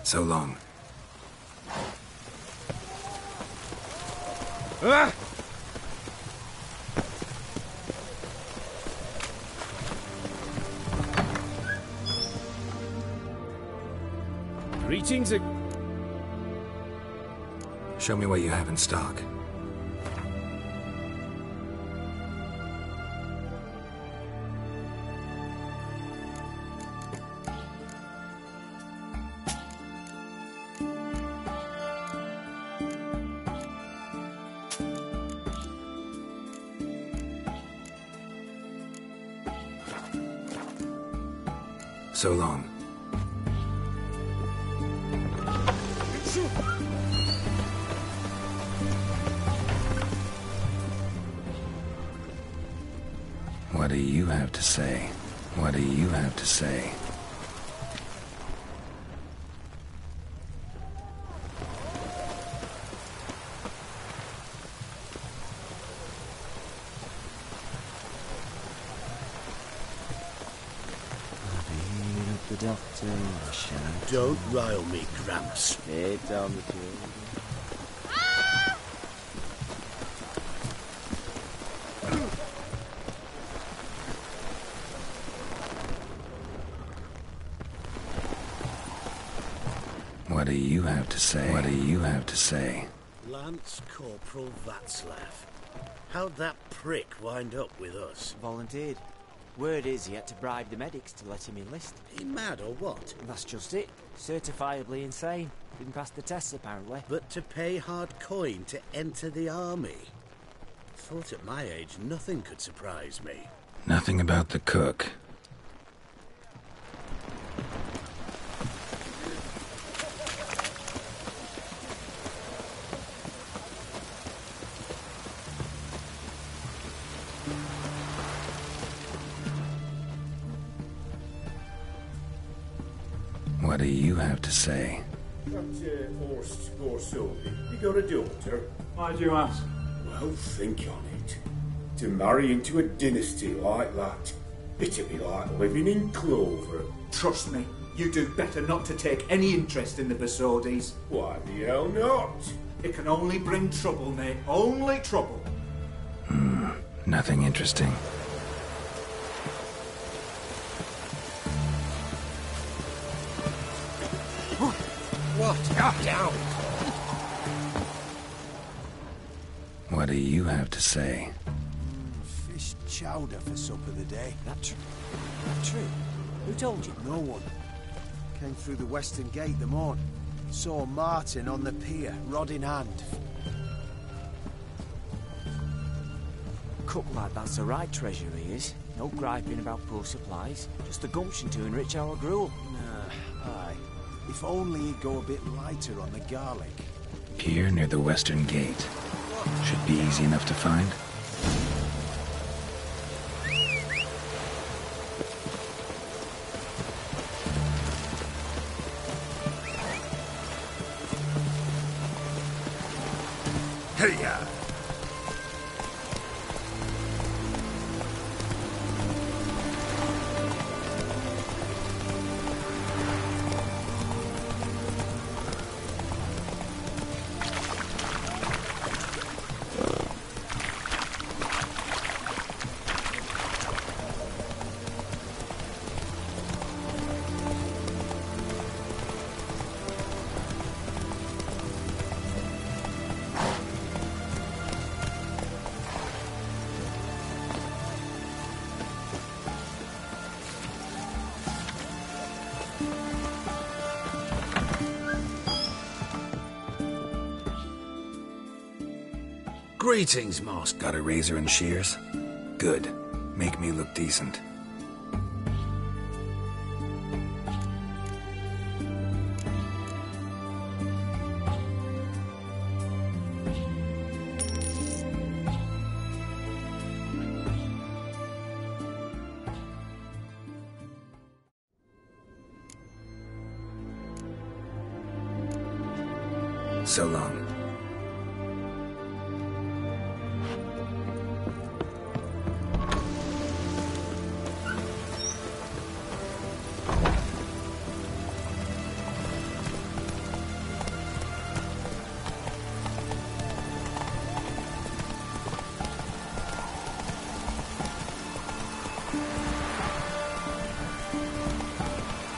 So long. Ah! Greetings. Show me what you have in stock. So long. What do you have to say? What do you have to say? The doctor, Don't rile me, Gramps. Head down the field. What do you have to say? What do you have to say? Lance Corporal Václav. How'd that prick wind up with us? Volunteered. Word is he had to bribe the medics to let him enlist. He mad or what? That's just it. Certifiably insane. Didn't pass the tests, apparently. But to pay hard coin to enter the army? Thought at my age nothing could surprise me. Nothing about the cook. What do you have to say? That Horst Borsodi, you got a daughter? Why'd you ask? Well, think on it. To marry into a dynasty like that, it'd be like living in clover. Trust me, you do better not to take any interest in the Borsodis. Why the hell not? It can only bring trouble, Nate. Only trouble. Nothing interesting. What? Down! What do you have to say? Fish chowder for supper the day. That true? Who told you? No one. Came through the western gate the morn. Saw Martin on the pier, rod in hand. Cook like that's the right treasure he is. No griping about poor supplies. Just the gumption to enrich our gruel. Nah, aye. If only he'd go a bit lighter on the garlic. Pier near the western gate. Should be easy enough to find. Hey-ya! Greetings, Master. Got a razor and shears? Good. Make me look decent. So long.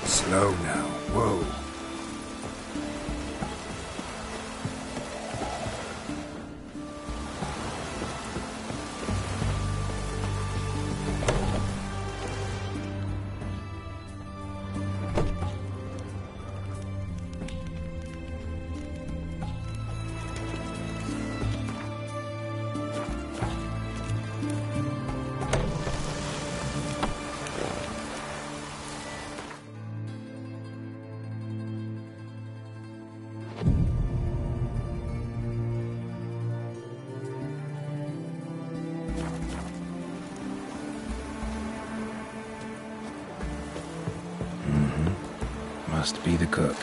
Slow now. Whoa. Must be the cook.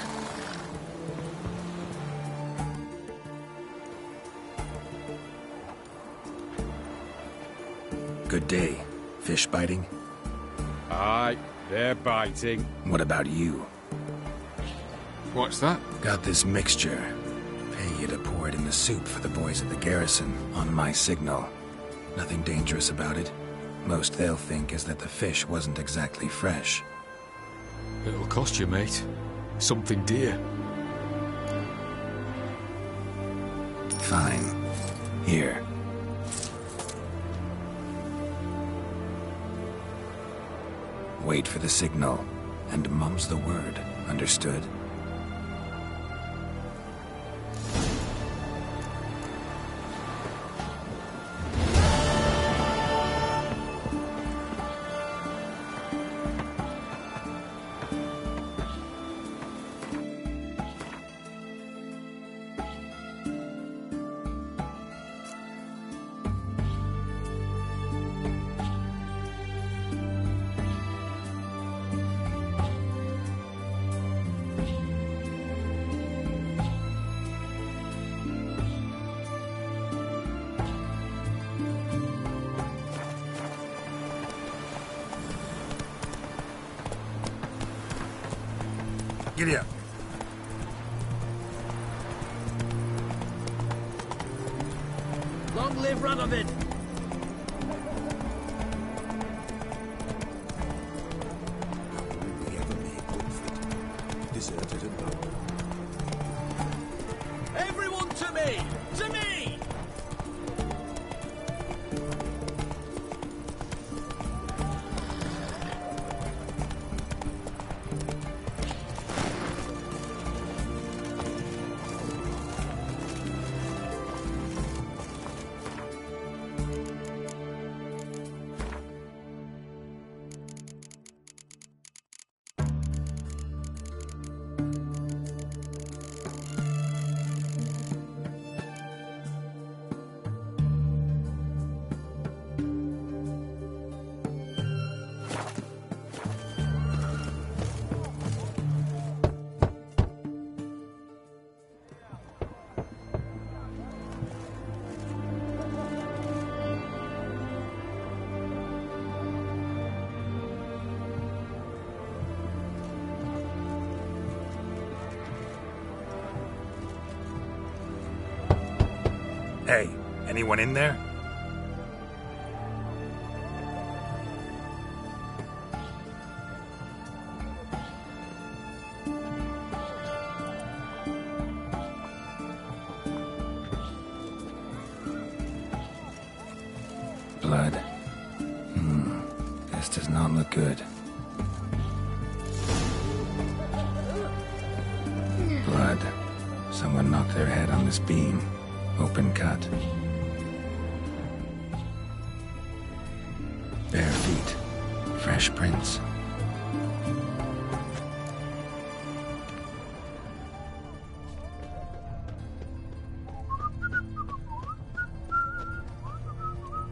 Good day. Fish biting? Aye, they're biting. What about you? What's that? Got this mixture. Pay you to pour it in the soup for the boys at the garrison, on my signal. Nothing dangerous about it. Most they'll think is that the fish wasn't exactly fresh. It'll cost you, mate. Something dear. Fine. Here. Wait for the signal, and mum's the word. Understood? Giddy up. Long live Radovid! Deserted and gone. Everyone to me! To me! Hey, anyone in there? Blood. This does not look good. Blood. Someone knocked their head on this beam. Open cut. Bare feet. Fresh prints.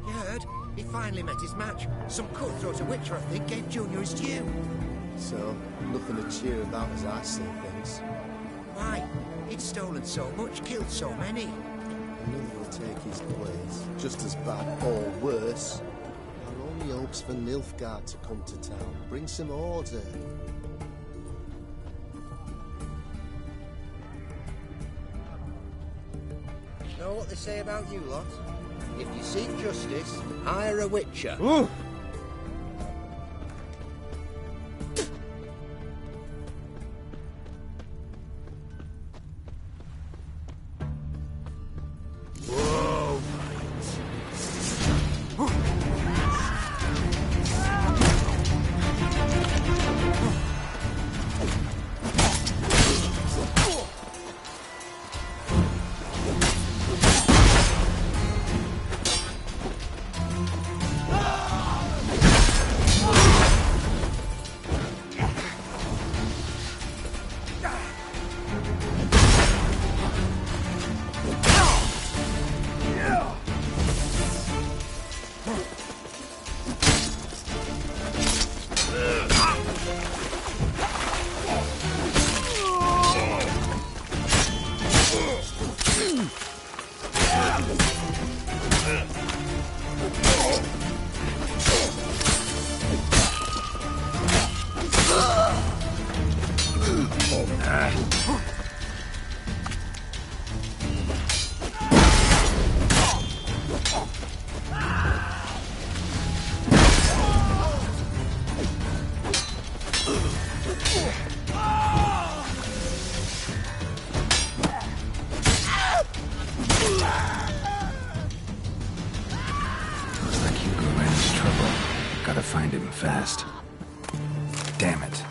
You heard? He finally met his match. Some cutthroat a witcher, I think, gave Junior his due. So, nothing to cheer about as I see things. Why? He'd stolen so much, killed so many. Another will take his place, just as bad or worse. Our only hope's for Nilfgaard to come to town, bring some order. Know what they say about you lot? If you seek justice, hire a witcher. Ooh. Find him fast. Damn it.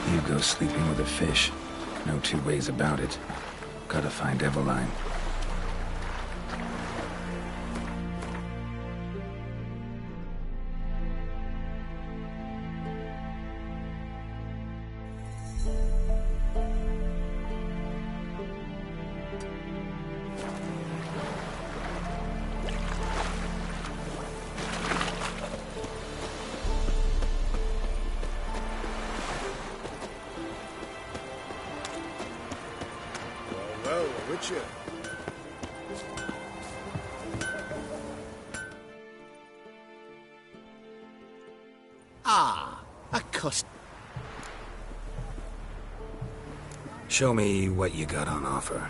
Hugo sleeping with a fish. No two ways about it. Gotta find Eveline. Witcher. Ah, a cost. Show me what you got on offer.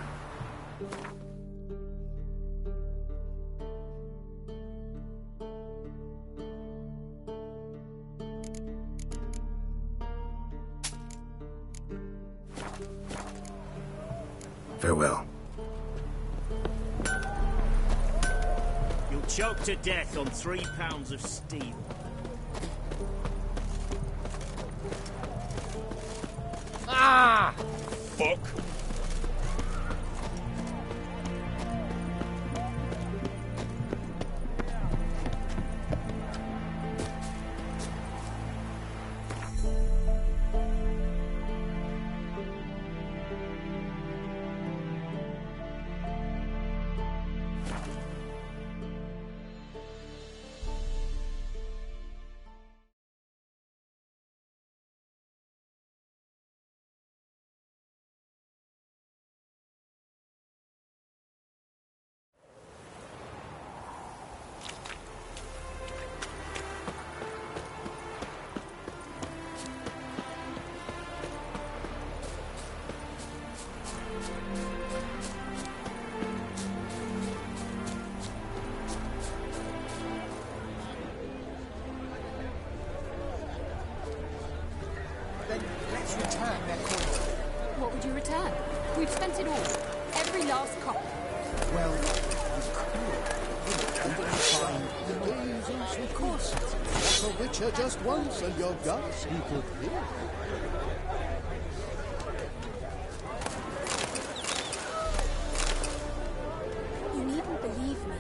Farewell. You'll choke to death on 3 pounds of steel. Ah! Fuck. Then let's return their coin. What would you return? We've spent it all. Every last copper. Well, you could find the of course. That's a Witcher just once, and your guts equal clear. You needn't believe me,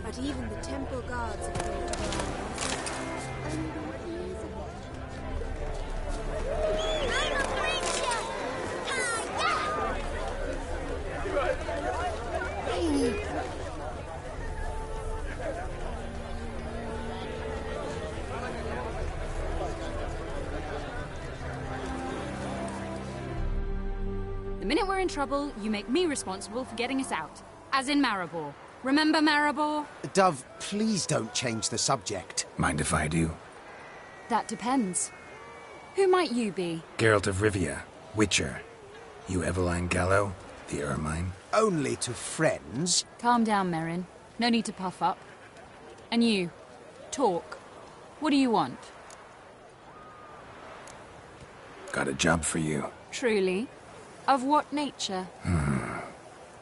but even the temple guards agreed to my The minute we're in trouble, you make me responsible for getting us out. As in Maribor. Remember Maribor? Dove, please don't change the subject. Mind if I do? That depends. Who might you be? Geralt of Rivia, Witcher. You Eveline Gallo, the Ermine? Only to friends. Calm down, Merrin. No need to puff up. And you, talk. What do you want? Got a job for you. Truly? Of what nature?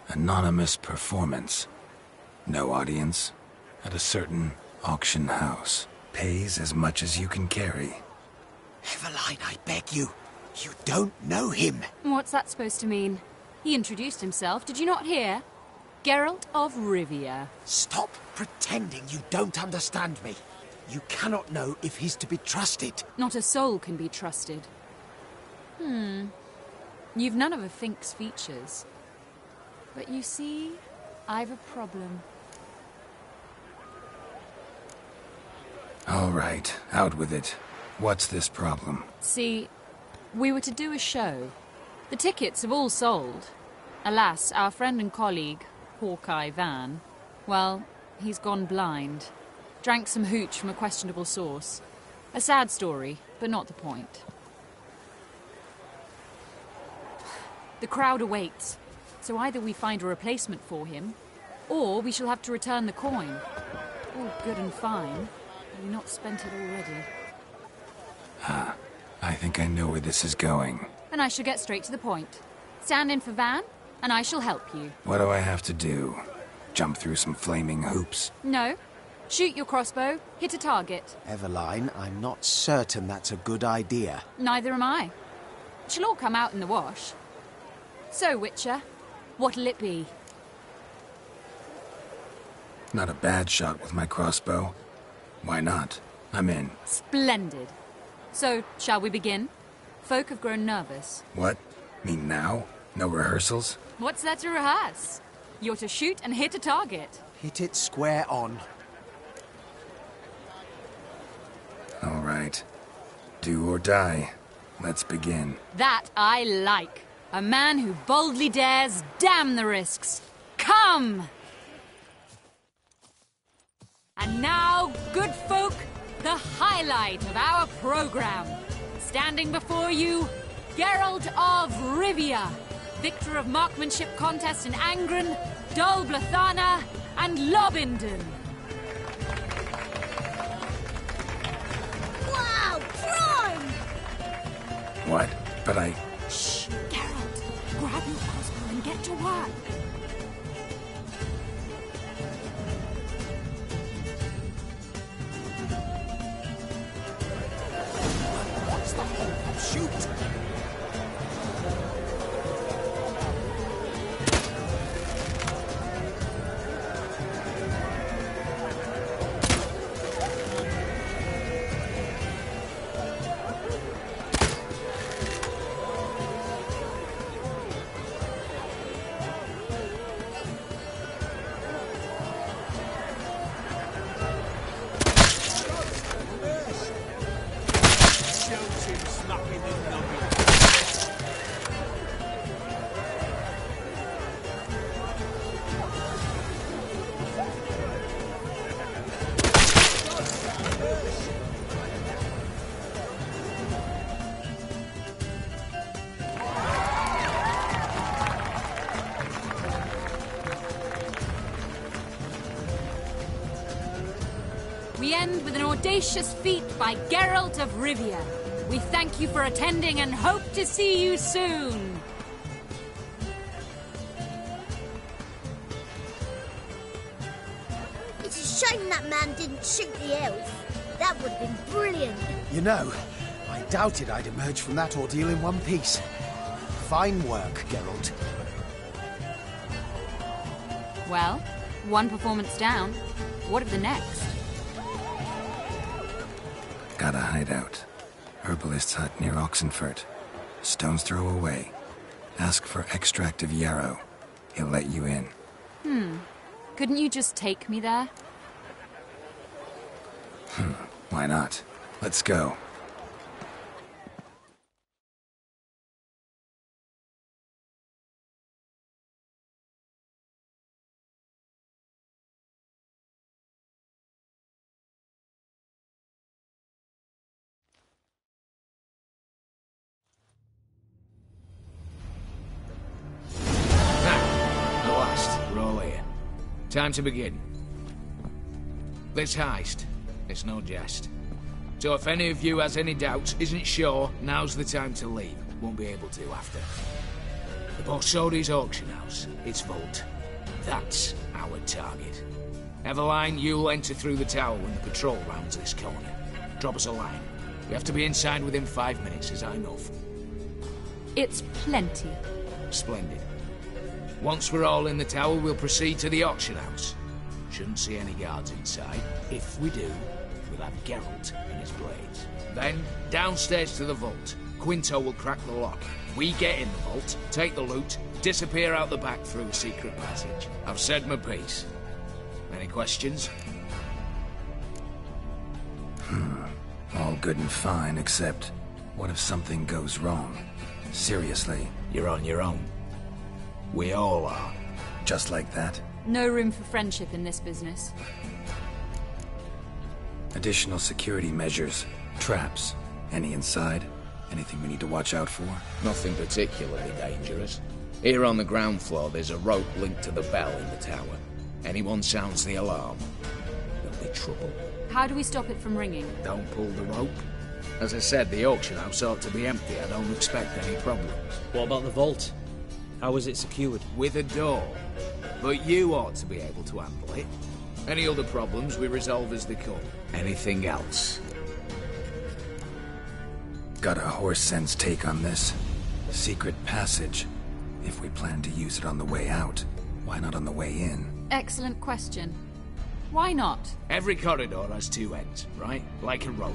Anonymous performance. No audience. At a certain auction house. Pays as much as you can carry. Eveline, I beg you. You don't know him. What's that supposed to mean? He introduced himself, did you not hear? Geralt of Rivia. Stop pretending you don't understand me. You cannot know if he's to be trusted. Not a soul can be trusted. You've none of a Fink's features. But you see, I've a problem. All right, out with it. What's this problem? See, we were to do a show. The tickets have all sold. Alas, our friend and colleague, Hawkeye Van, well, he's gone blind. Drank some hooch from a questionable source. A sad story, but not the point. The crowd awaits, so either we find a replacement for him, or we shall have to return the coin. All good and fine, but we've not spent it already. I think I know where this is going. Then I shall get straight to the point. Stand in for Van, and I shall help you. What do I have to do? Jump through some flaming hoops? No. Shoot your crossbow, hit a target. Eveline, I'm not certain that's a good idea. Neither am I. It shall all come out in the wash. So, Witcher, what'll it be? Not a bad shot with my crossbow. Why not? I'm in. Splendid. So, shall we begin? Folk have grown nervous. What? Mean now? No rehearsals? What's there to rehearse? You're to shoot and hit a target. Hit it square on. All right. Do or die. Let's begin. That I like. A man who boldly dares, damn the risks. Come! And now, good folk, the highlight of our program. Standing before you, Geralt of Rivia, victor of marksmanship contest in Angren, Dol Blathana, and Lobindon. Wow, prime! What? But I... Shh, Geralt. Grab your crossbow and get to work. What's the whole shoot? We end with an audacious feat by Geralt of Rivia. We thank you for attending and hope to see you soon. It's a shame that man didn't shoot the elf. That would have been brilliant. You know, I doubted I'd emerge from that ordeal in one piece. Fine work, Geralt. Well, one performance down. What of the next? Got a hideout. Herbalist's hut near Oxenfurt. Stone's throw away. Ask for extract of yarrow. He'll let you in. Couldn't you just take me there? Why not? Let's go. Time to begin. This heist, it's no jest. So if any of you has any doubts, isn't sure, now's the time to leave. Won't be able to after. The Borsodi's auction house, its vault. That's our target. Eveline, you'll enter through the tower when the patrol rounds this corner. Drop us a line. We have to be inside within 5 minutes, is that enough? It's plenty. Splendid. Once we're all in the tower, we'll proceed to the auction house. Shouldn't see any guards inside. If we do, we'll have Geralt and his blades. Then, downstairs to the vault. Quinto will crack the lock. We get in the vault, take the loot, disappear out the back through a secret passage. I've said my piece. Any questions? All good and fine, except what if something goes wrong? Seriously. You're on your own. We all are. Just like that? No room for friendship in this business. Additional security measures. Traps. Any inside? Anything we need to watch out for? Nothing particularly dangerous. Here on the ground floor, there's a rope linked to the bell in the tower. Anyone sounds the alarm, there'll be trouble. How do we stop it from ringing? Don't pull the rope. As I said, the auction house ought to be empty. I don't expect any problems. What about the vault? How is it secured? With a door. But you ought to be able to handle it. Any other problems we resolve as they come. Anything else? Got a horse sense take on this. Secret passage. If we plan to use it on the way out, why not on the way in? Excellent question. Why not? Every corridor has two ends, right? Like a rope.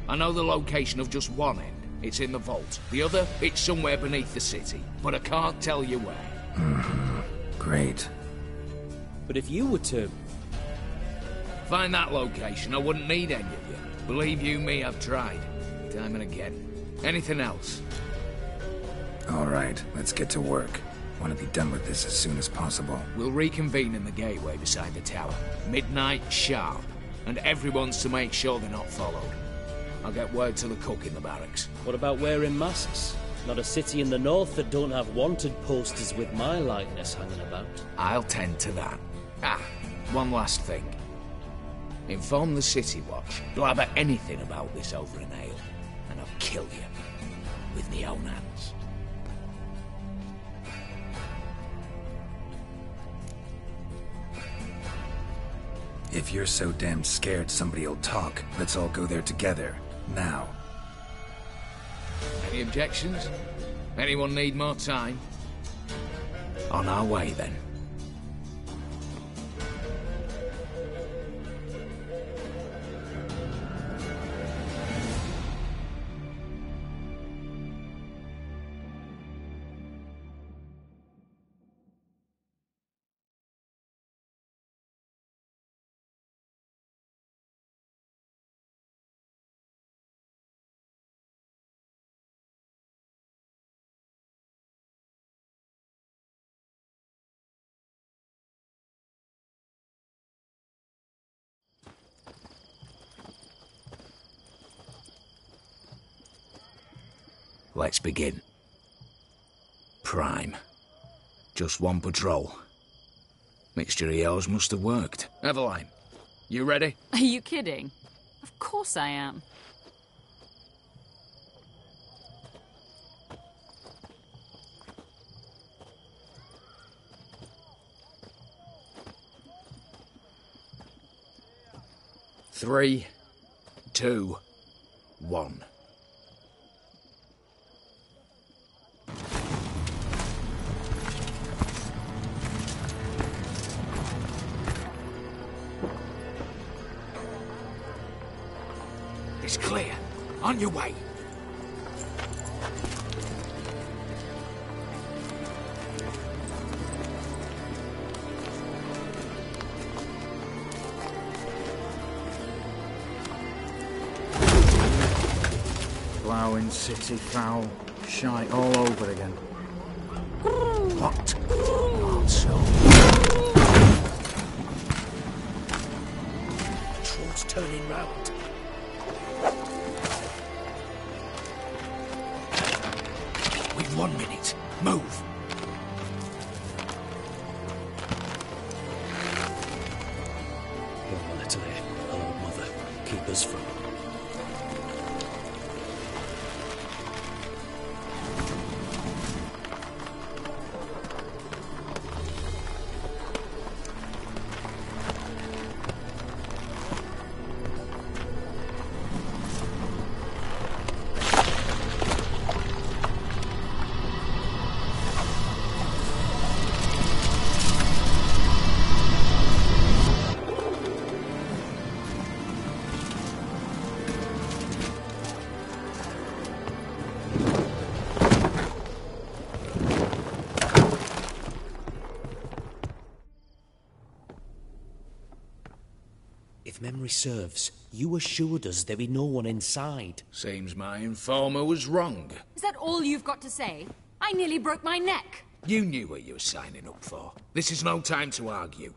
I know the location of just one end. It's in the vault. The other, it's somewhere beneath the city. But I can't tell you where. Great. But if you were to... find that location, I wouldn't need any of you. Believe you me, I've tried. Time and again. Anything else? All right, let's get to work. Want to be done with this as soon as possible. We'll reconvene in the gateway beside the tower. Midnight sharp. And everyone's to make sure they're not followed. I'll get word to the cook in the barracks. What about wearing masks? Not a city in the north that don't have wanted posters with my likeness hanging about. I'll tend to that. One last thing. Inform the City Watch. Blabber anything about this over an ale, and I'll kill you. With my own hands. If you're so damn scared somebody'll talk, let's all go there together. Now. Any objections? Anyone need more time? On our way, then. Let's begin. Prime. Just one patrol. Mixture of yours must have worked. Eveline, you ready? Are you kidding? Of course I am. Three, 2, 1. It's clear. On your way. Ploughing city foul. Shite all over again. What? Not so. Troll's turning round. We've 1 minute. Move. One little here. Hello, mother. Keep us from... If memory serves, you assured us there be no one inside. Seems my informer was wrong. Is that all you've got to say? I nearly broke my neck. You knew what you were signing up for. This is no time to argue.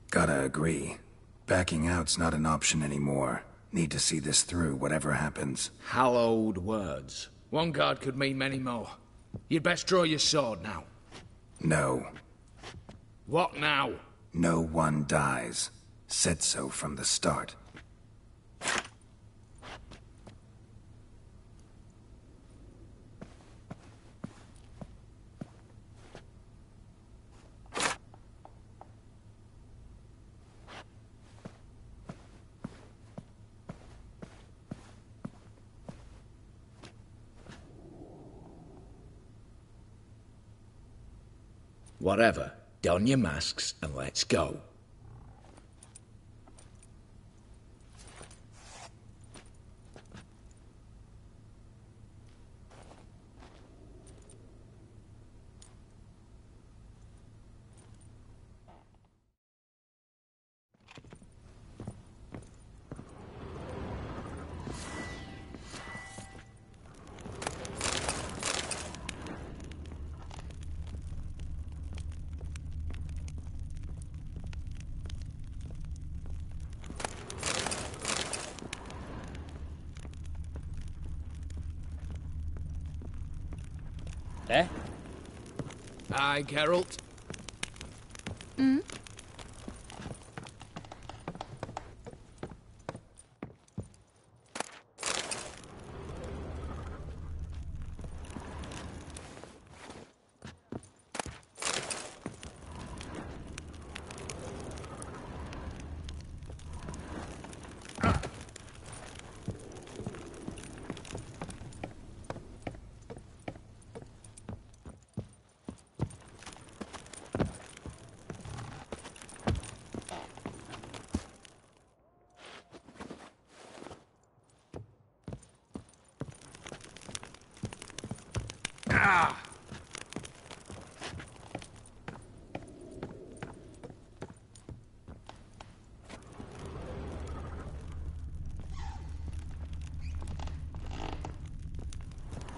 Gotta agree. Backing out's not an option anymore. Need to see this through, whatever happens. Hallowed words. One guard could mean many more. You'd best draw your sword now. No. What now? No one dies. Said so from the start. Whatever. Don your masks and let's go. Eh? Aye, Geralt.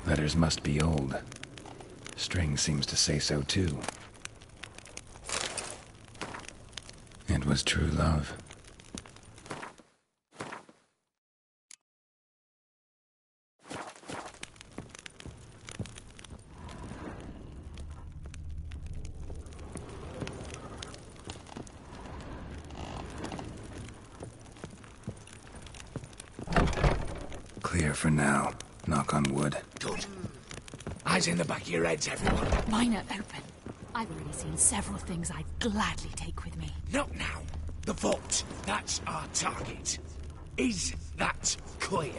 Letters must be old. String seems to say so too. It was true love. Clear for now. Knock on wood. Good. Eyes in the back of your heads, everyone. Mine are open. I've already seen several things I'd gladly take with me. Not now. The vault. That's our target. Is that clear?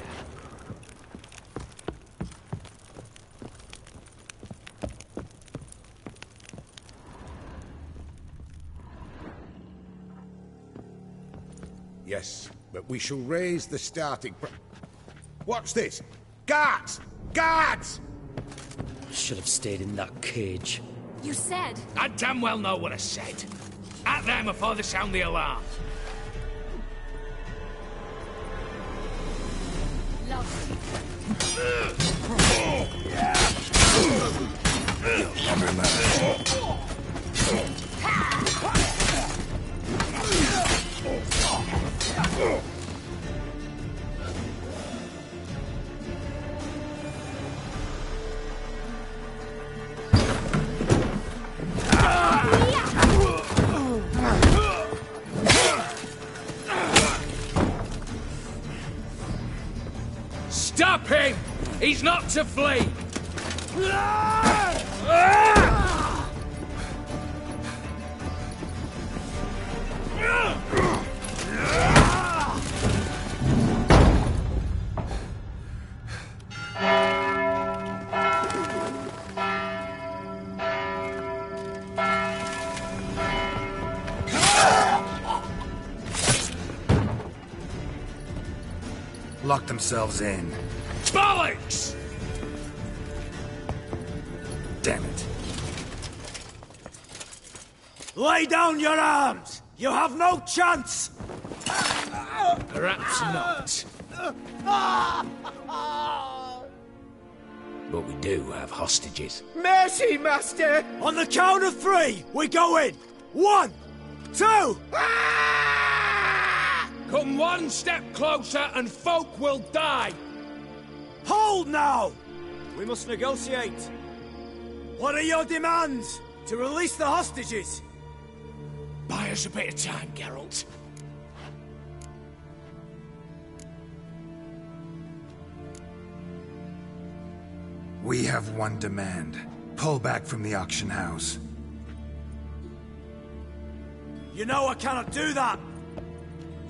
Yes, but we shall raise the starting What's this? Guards! Guards! Should have stayed in that cage. You said... I damn well know what I said. At them before they sound the alarm. Stop him! He's not to flee! Lock themselves in. Bollocks! damn it. Lay down your arms! You have no chance! Perhaps not. But we do have hostages. Mercy, Master! On the count of 3, we go in! 1, 2... Come one step closer and folk will die! Hold now! We must negotiate. What are your demands? To release the hostages? Buy us a bit of time, Geralt. We have one demand. Pull back from the auction house. You know I cannot do that!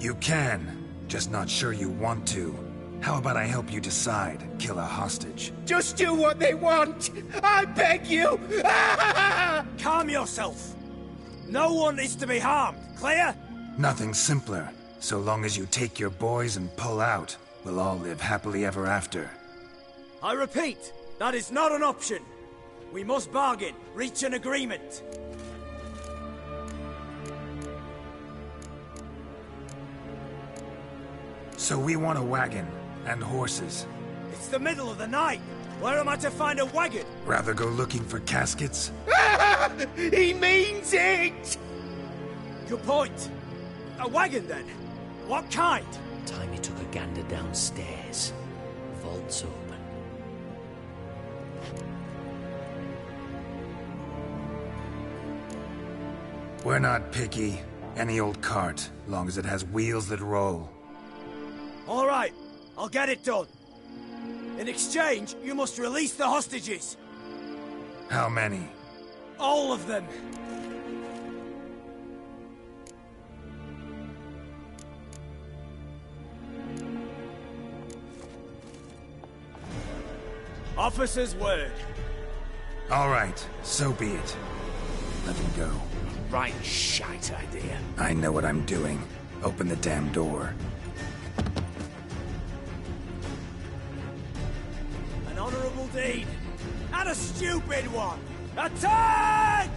You can, just not sure you want to. How about I help you decide? Kill a hostage. Just do what they want! I beg you! Calm yourself! No one is to be harmed, clear? Nothing simpler. So long as you take your boys and pull out, we'll all live happily ever after. I repeat, that is not an option. We must bargain, reach an agreement. So we want a wagon, and horses. It's the middle of the night. Where am I to find a wagon? Rather go looking for caskets? He means it! Good point. A wagon, then? What kind? Timey took a gander downstairs. Vault's open. We're not picky. Any old cart, long as it has wheels that roll. All right, I'll get it done. In exchange, you must release the hostages. How many? All of them. Officer's word. All right, so be it. Let him go. Right shite idea. I know what I'm doing. Open the damn door. An honorable deed. And a stupid one. Attack!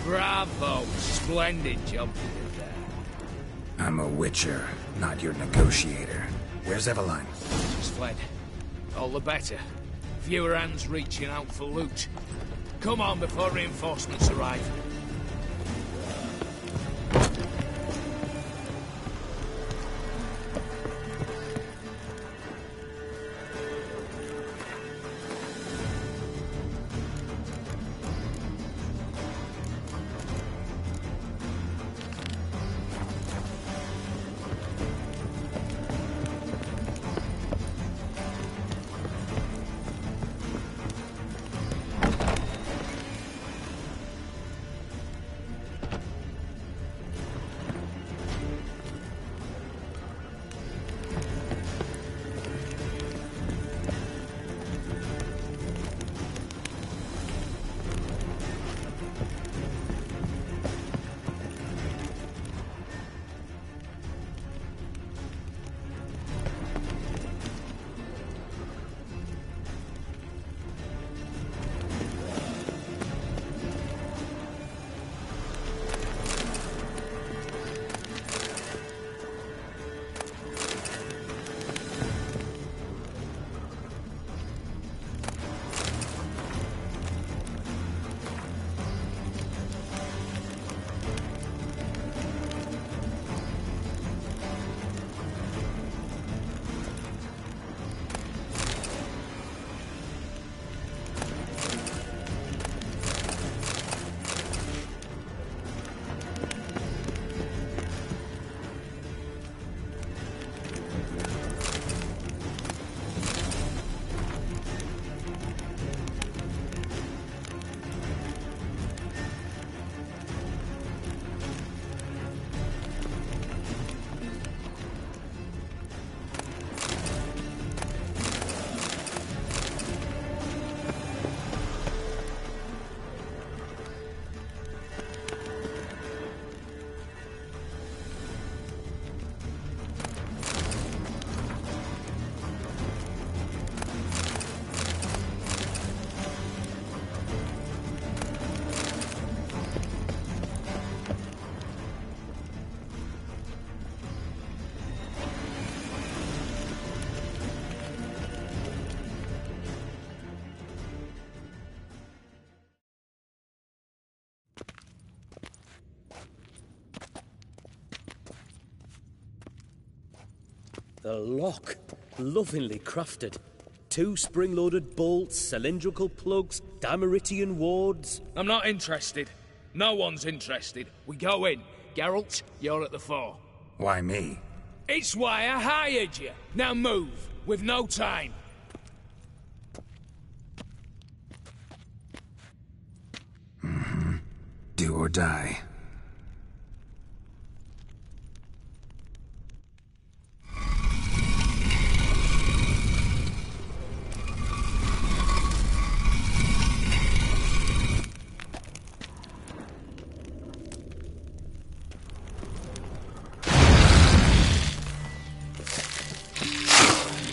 Bravo! Splendid job you did there. I'm a witcher, not your negotiator. Where's Eveline? She's fled. All the better. Fewer hands reaching out for loot. Come on before reinforcements arrive. The lock. Lovingly crafted. 2 spring-loaded bolts, cylindrical plugs, Dimeritian wards. I'm not interested. No one's interested. We go in. Geralt, you're at the fore. Why me? It's why I hired you. Now move. We've no time. Do or die.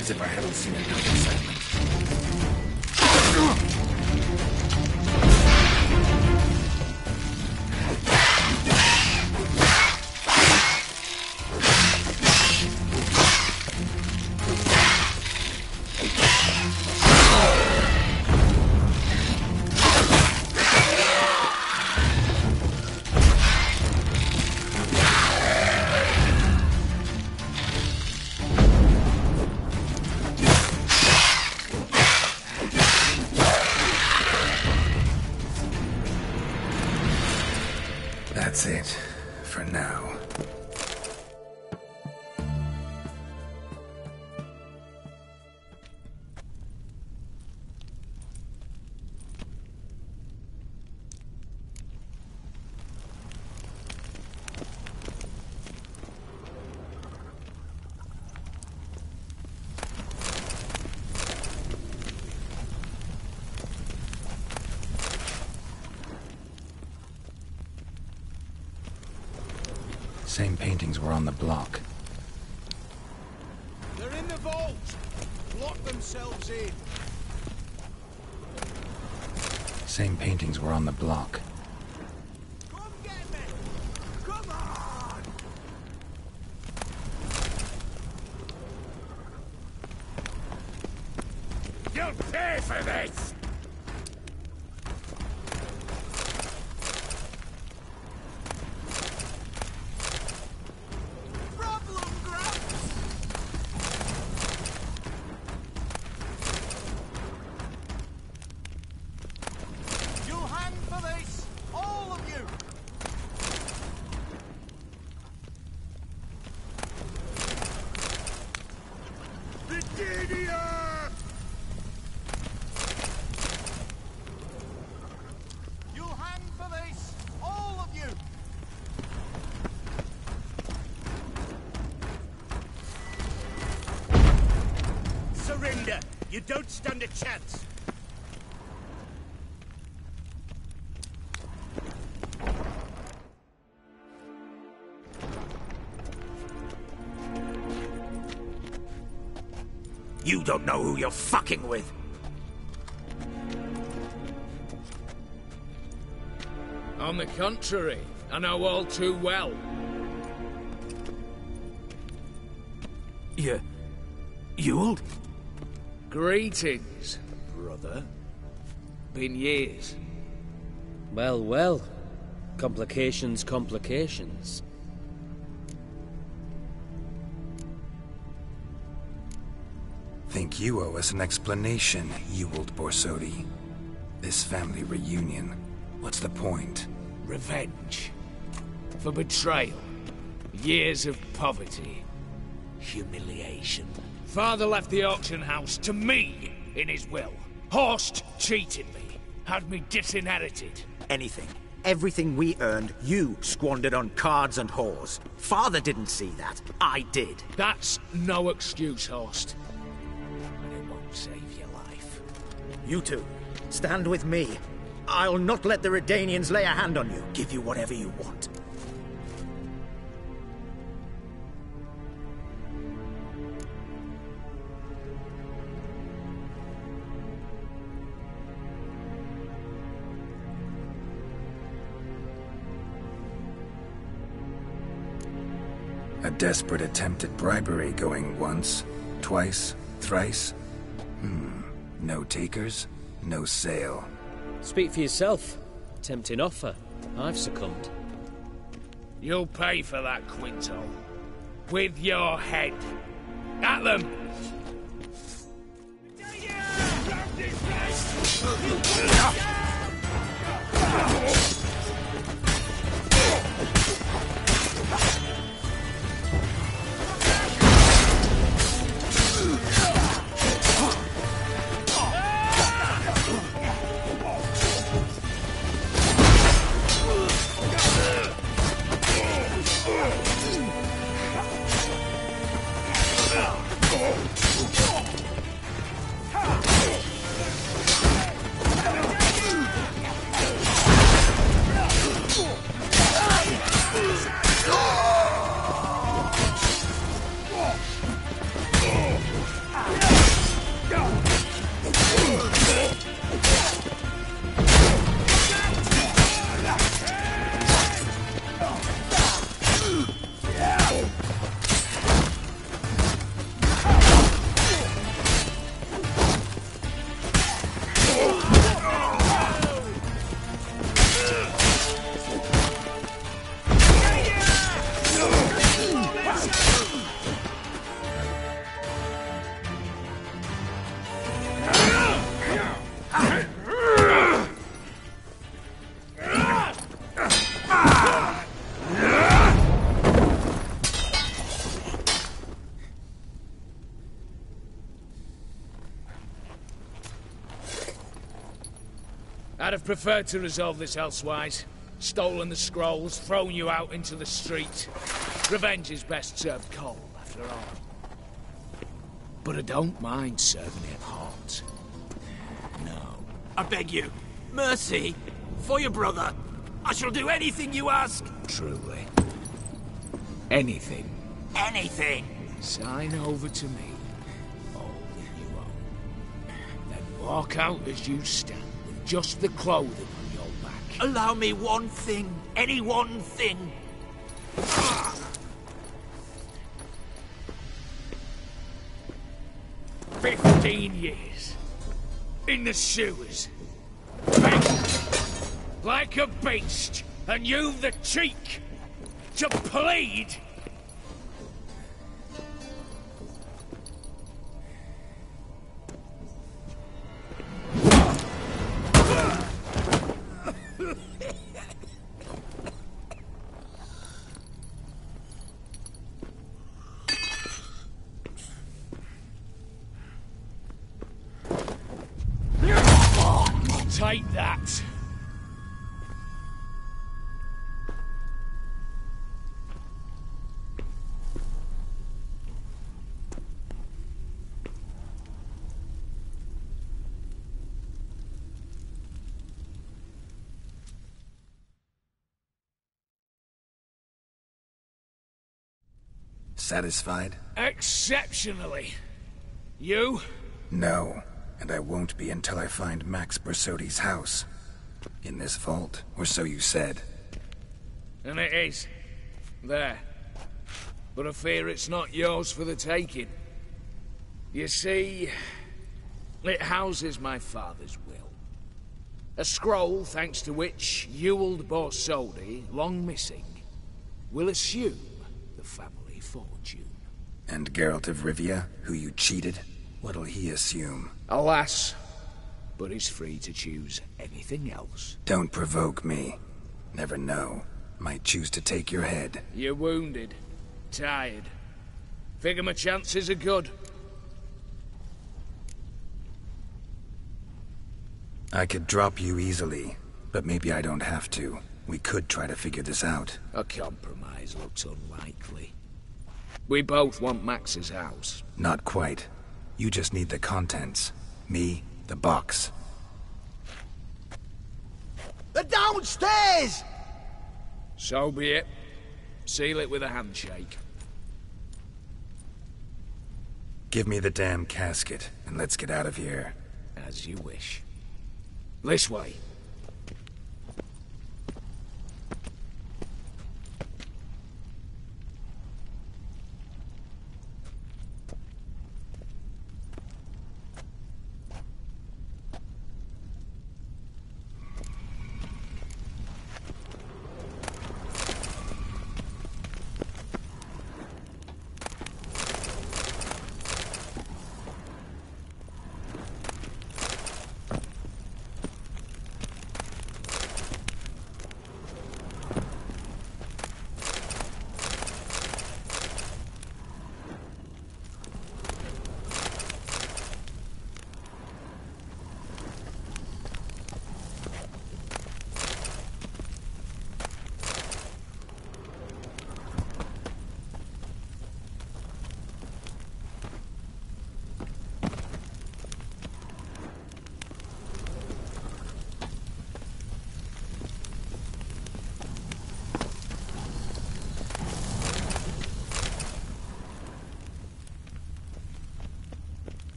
As if I haven't seen enough excitement. That's it, for now. Same paintings were on the block. They're in the vault! Lock themselves in! Same paintings were on the block. Come get me! Come on! You'll pay for this! Surrender! You don't stand a chance! You don't know who you're fucking with. On the contrary, I know all too well. You old? Greetings, brother. Been years. Well, well. Complications, complications. Think you owe us an explanation, you old Borsodi. This family reunion, what's the point? Revenge. For betrayal. Years of poverty. Humiliation. Father left the auction house to me in his will. Horst cheated me. Had me disinherited. Anything. Everything we earned, you squandered on cards and whores. Father didn't see that. I did. That's no excuse, Horst. And it won't save your life. You two, stand with me. I'll not let the Redanians lay a hand on you. Give you whatever you want. A desperate attempt at bribery going once, twice, thrice. No takers, no sale. Speak for yourself. Tempting offer. I've succumbed. You'll pay for that, Quinto. With your head. At them! I'd have preferred to resolve this elsewise. Stolen the scrolls, thrown you out into the street. Revenge is best served cold, after all. But I don't mind serving it hot. No. I beg you, mercy, for your brother. I shall do anything you ask. Truly. Anything. Anything. Sign over to me. All that you own. Then walk out as you stand, with just the clothing on your back. Allow me one thing. Any one thing. 15 years. In the sewers. Begging. Like a beast. And you've the cheek to plead. Take that. Satisfied? Exceptionally. You? No, and I won't be until I find Max Bersodi's house. In this vault, or so you said. And it is. There. But I fear it's not yours for the taking. You see, it houses my father's will. A scroll thanks to which Ewald Borsodi, long missing, will assume the family fortune. And Geralt of Rivia, who you cheated? What'll he assume? Alas, but he's free to choose anything else. Don't provoke me. Never know. Might choose to take your head. You're wounded. Tired. Figure my chances are good. I could drop you easily, but maybe I don't have to. We could try to figure this out. A compromise looks unlikely. We both want Max's house. Not quite. You just need the contents. Me, the box. They're downstairs! So be it. Seal it with a handshake. Give me the damn casket, and let's get out of here. As you wish. This way.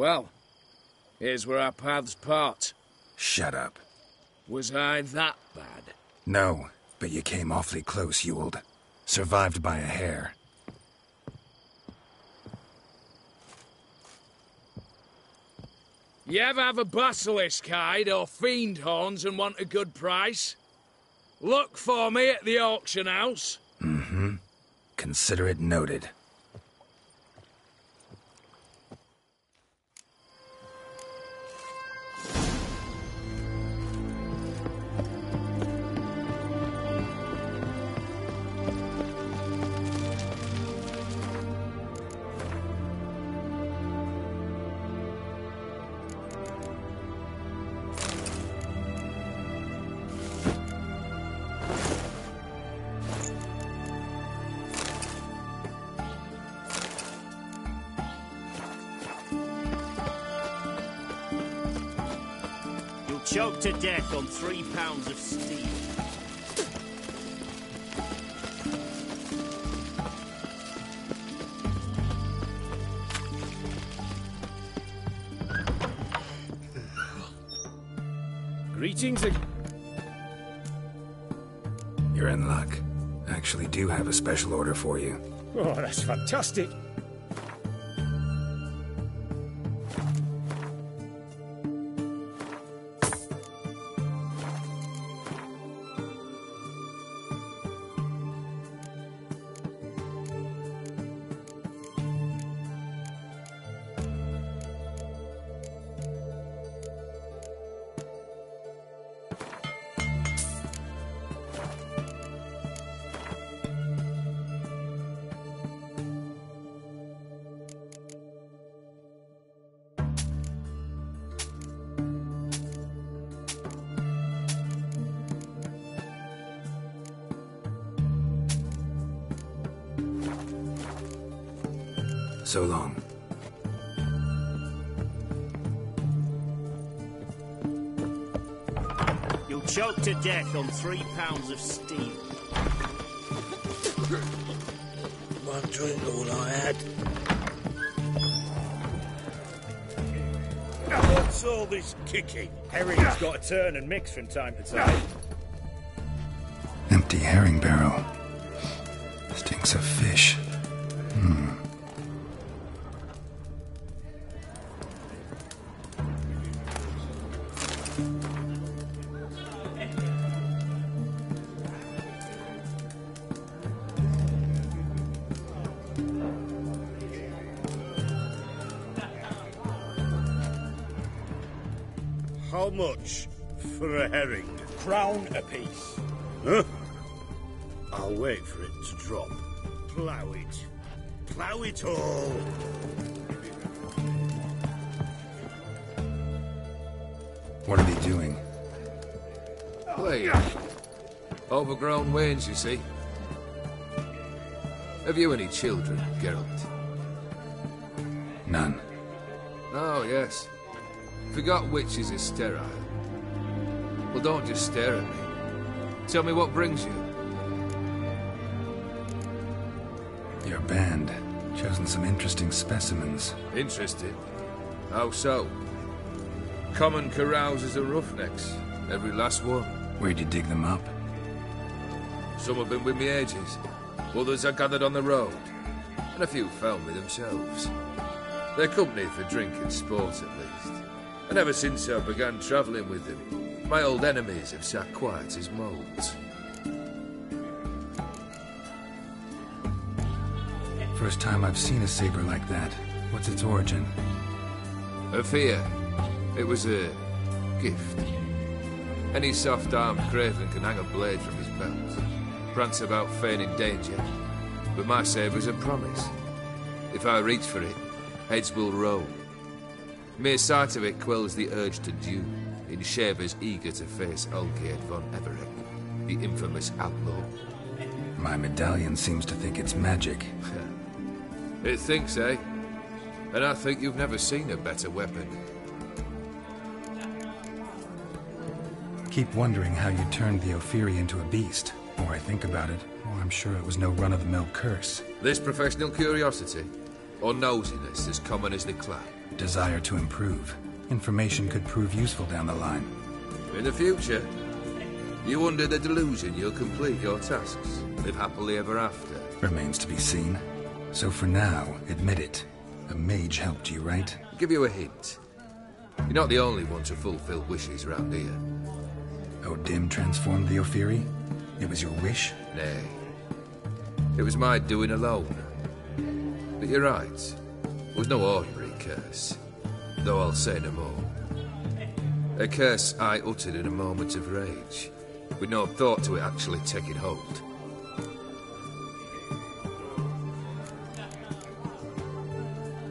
Well, here's where our paths part. Shut up. Was I that bad? No, but you came awfully close, Ewald. Survived by a hair. You ever have a basilisk hide or fiend horns and want a good price? Look for me at the auction house. Mm-hmm. Consider it noted. Choked to death on 3 pounds of steel. Greetings. You're in luck. I actually do have a special order for you. Oh, that's fantastic. So long. You'll choke to death on 3 pounds of steel. One drink all I had. What's all this kicking? Herring's got to turn and mix from time to time. Empty herring barrel. Stinks of fish. How much for a herring? Crown apiece. Huh? I'll wait for it to drop. Plough it. Plough it all! What are they doing? Playing. Overgrown wains, you see. Have you any children, Geralt? None. Oh, yes. Forgot witches is sterile. Well, don't just stare at me. Tell me what brings you. Your band. Chosen some interesting specimens. Interested? How so? Common carousers and roughnecks. Every last one. Where'd you dig them up? Some have been with me ages. Others I gathered on the road. And a few found me themselves. They're company for drink and sport, at least. And ever since I began travelling with them, my old enemies have sat quiet as moles. First time I've seen a saber like that. What's its origin? A fear. It was a gift. Any soft-armed craven can hang a blade from his belt, prance about feigning danger, but my saber's a promise. If I reach for it, heads will roll. Mere sight of it quells the urge to duel in shavers eager to face Olgierd von Everett, the infamous outlaw. My medallion seems to think it's magic. It thinks, eh? And I think you've never seen a better weapon. Keep wondering how you turned the Ophiri into a beast. The more I think about it, the more I'm sure it was no run-of-the-mill curse. This professional curiosity, or nosiness as common as the clap? desire to improve. Information could prove useful down the line. In the future, you under the delusion you'll complete your tasks, live happily ever after. Remains to be seen. So for now, admit it. A mage helped you, right? I'll give you a hint. You're not the only one to fulfill wishes round here. O'Dim transformed the Ophiri? It was your wish? Nay. It was my doing alone. But you're right. It was no ordinary curse. Though I'll say no more. A curse I uttered in a moment of rage, with no thought to it actually taking hold.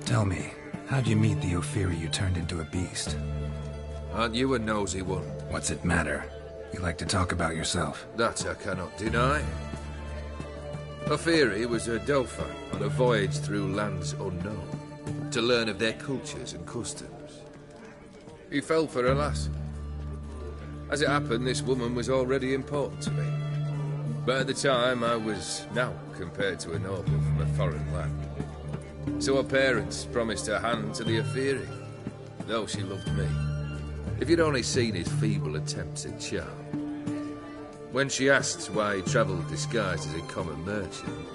Tell me, how'd you meet the Ophiri you turned into a beast? Aren't you a nosy one? What's it matter? You like to talk about yourself. That I cannot deny. Ophiri was a dauphin on a voyage through lands unknown, to learn of their cultures and customs. He fell for a lass. As it happened, this woman was already important to me. But at the time, I was now compared to a noble from a foreign land. So her parents promised her hand to the Ophiri, though she loved me. If you'd only seen his feeble attempts at charm. When she asked why he travelled disguised as a common merchant,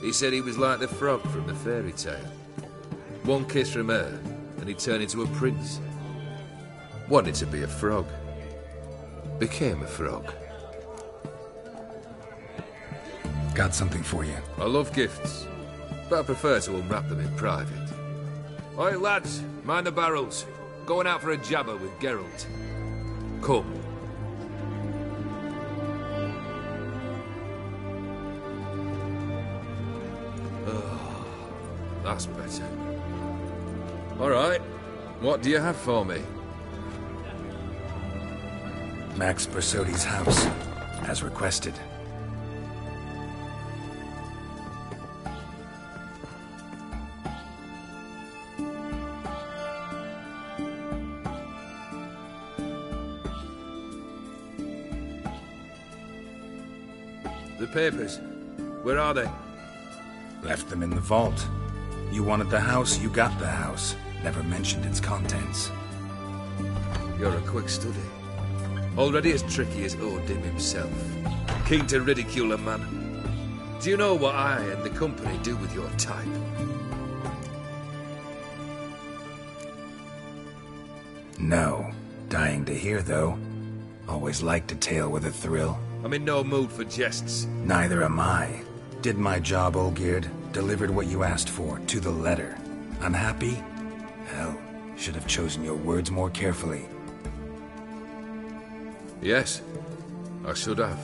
he said he was like the frog from the fairy tale. One kiss from her, and he turned into a prince. Wanted to be a frog. Became a frog. Got something for you. I love gifts, but I prefer to unwrap them in private. Oi, lads, mind the barrels. Going out for a jabber with Geralt. Come. Oh, that's better. All right, what do you have for me? Max Bersodi's house, as requested. The papers, where are they? Left them in the vault. You wanted the house, you got the house. Never mentioned its contents. You're a quick study. Already as tricky as O'Dim himself. Keen to ridicule a man. Do you know what I and the company do with your type? No. Dying to hear, though. Always liked a tale with a thrill. I'm in no mood for jests. Neither am I. Did my job, Olgierd. Delivered what you asked for, to the letter. Unhappy? Hell, should have chosen your words more carefully. Yes, I should have.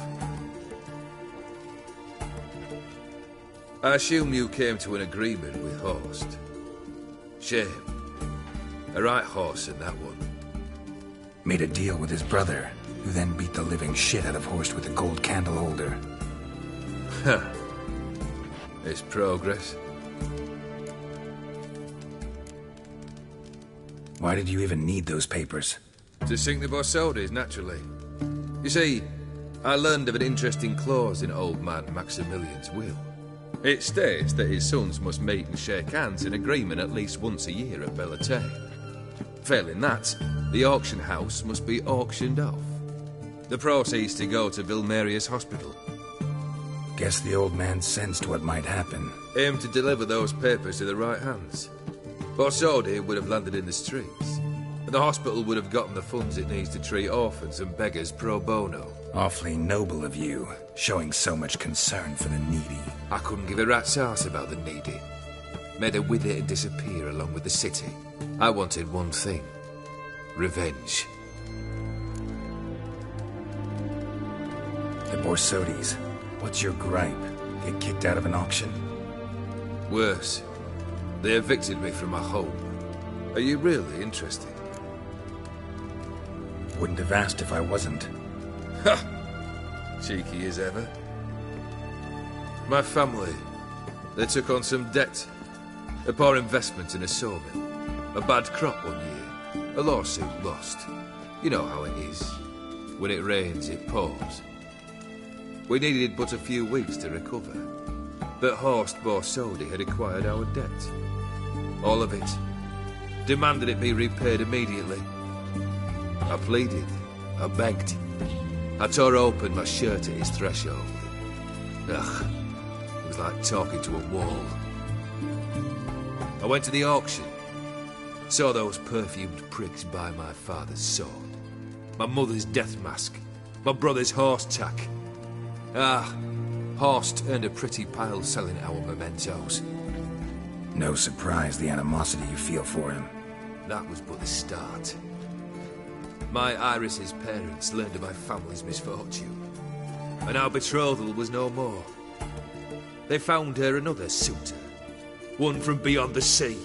I assume you came to an agreement with Horst. Shame. A right horse in that one. Made a deal with his brother, who then beat the living shit out of Horst with a gold candle holder. Huh. It's progress. Why did you even need those papers? To sink the Borsodis, naturally. You see, I learned of an interesting clause in old man Maximilian's will. It states that his sons must meet and shake hands in agreement at least once a year at Bellatane. Failing that, the auction house must be auctioned off. The proceeds to go to Vilmeria's hospital. Guess the old man sensed what might happen. Aimed to deliver those papers to the right hands. Borsodi would have landed in the streets. The hospital would have gotten the funds it needs to treat orphans and beggars pro bono. Awfully noble of you, showing so much concern for the needy. I couldn't give a rat's ass about the needy. Made her wither and disappear along with the city. I wanted one thing. Revenge. The Borsodis. What's your gripe? Get kicked out of an auction? Worse. They evicted me from my home. Are you really interested? Wouldn't have asked if I wasn't. Ha! Cheeky as ever. My family, they took on some debt. A poor investment in a sawmill. A bad crop one year. A lawsuit lost. You know how it is. When it rains, it pours. We needed but a few weeks to recover. But Horst Borsodi had acquired our debt. All of it. demanded it be repaid immediately. I pleaded, I begged. I tore open my shirt at his threshold. Ugh, it was like talking to a wall. I went to the auction, saw those perfumed pricks buy my father's sword, my mother's death mask, my brother's horse tack. Ah, Horst earned a pretty pile selling our mementos. No surprise the animosity you feel for him. That was but the start. My Iris's parents learned of my family's misfortune, and our betrothal was no more. They found her another suitor, one from beyond the sea.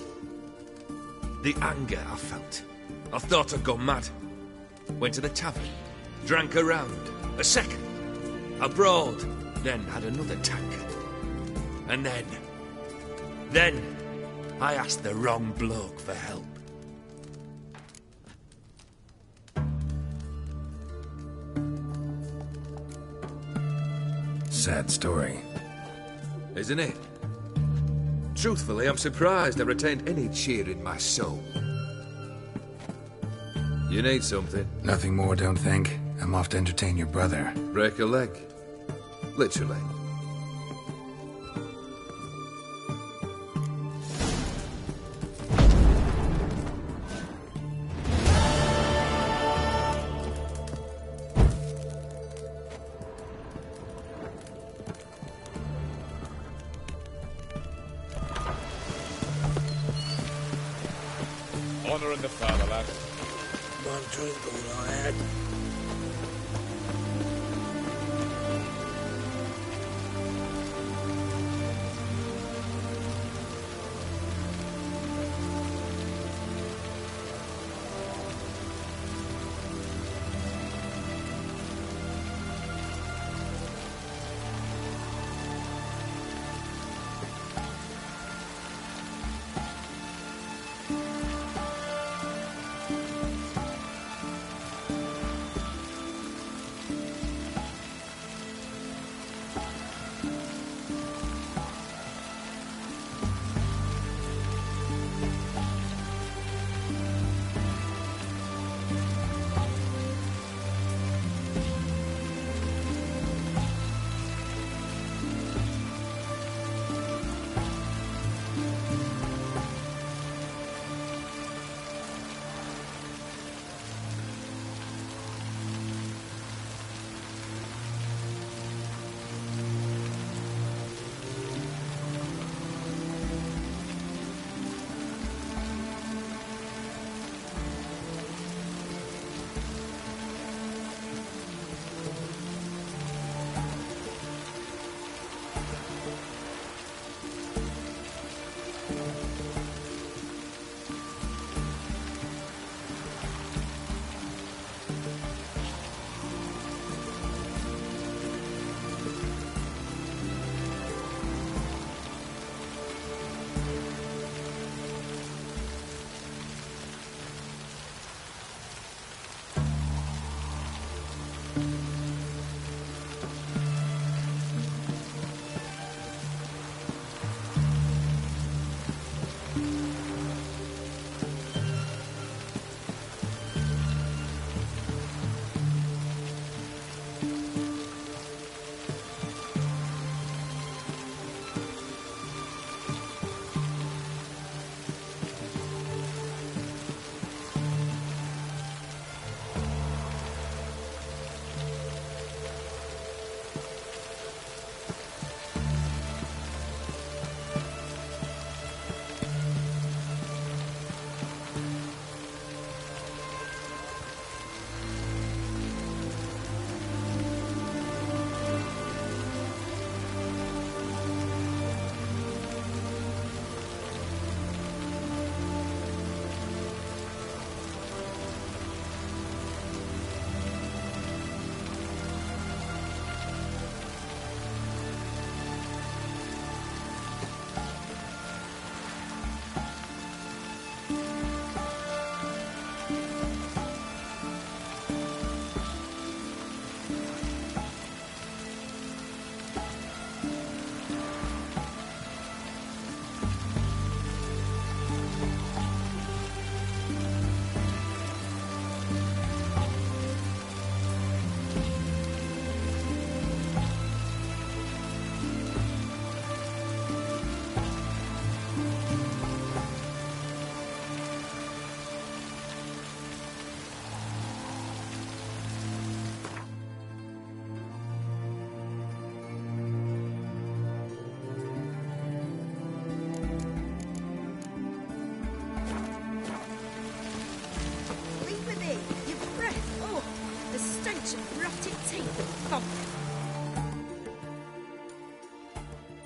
The anger I felt, I thought I'd gone mad. Went to the tavern, drank a round, a second, abroad, then had another tankard. And then, I asked the wrong bloke for help. Sad story. Isn't it? Truthfully, I'm surprised I retained any cheer in my soul. You need something? Nothing more, don't think. I'm off to entertain your brother. Break a leg. Literally. Honour in the fatherland. One drink all I had.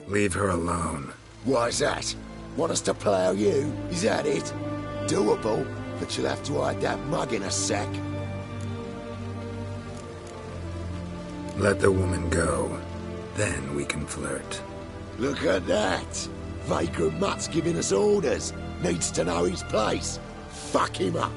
Leave her alone. Why's that? Want us to plough you? Is that it? Doable, but you'll have to hide that mug in a sec. Let the woman go. Then we can flirt. Look at that! Vagrant Mutt's giving us orders. Needs to know his place. Fuck him up.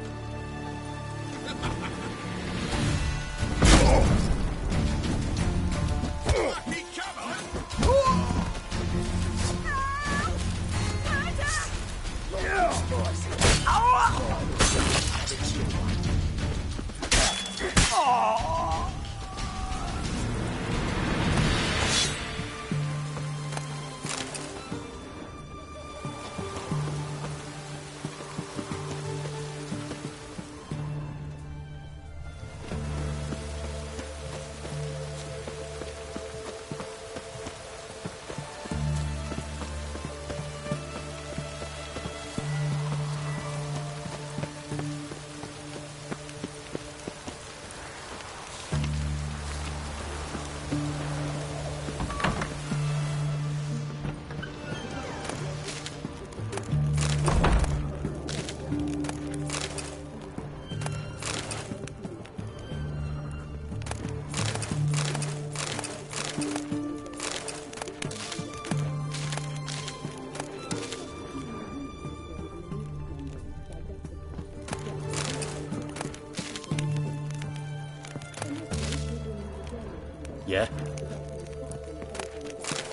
Yeah?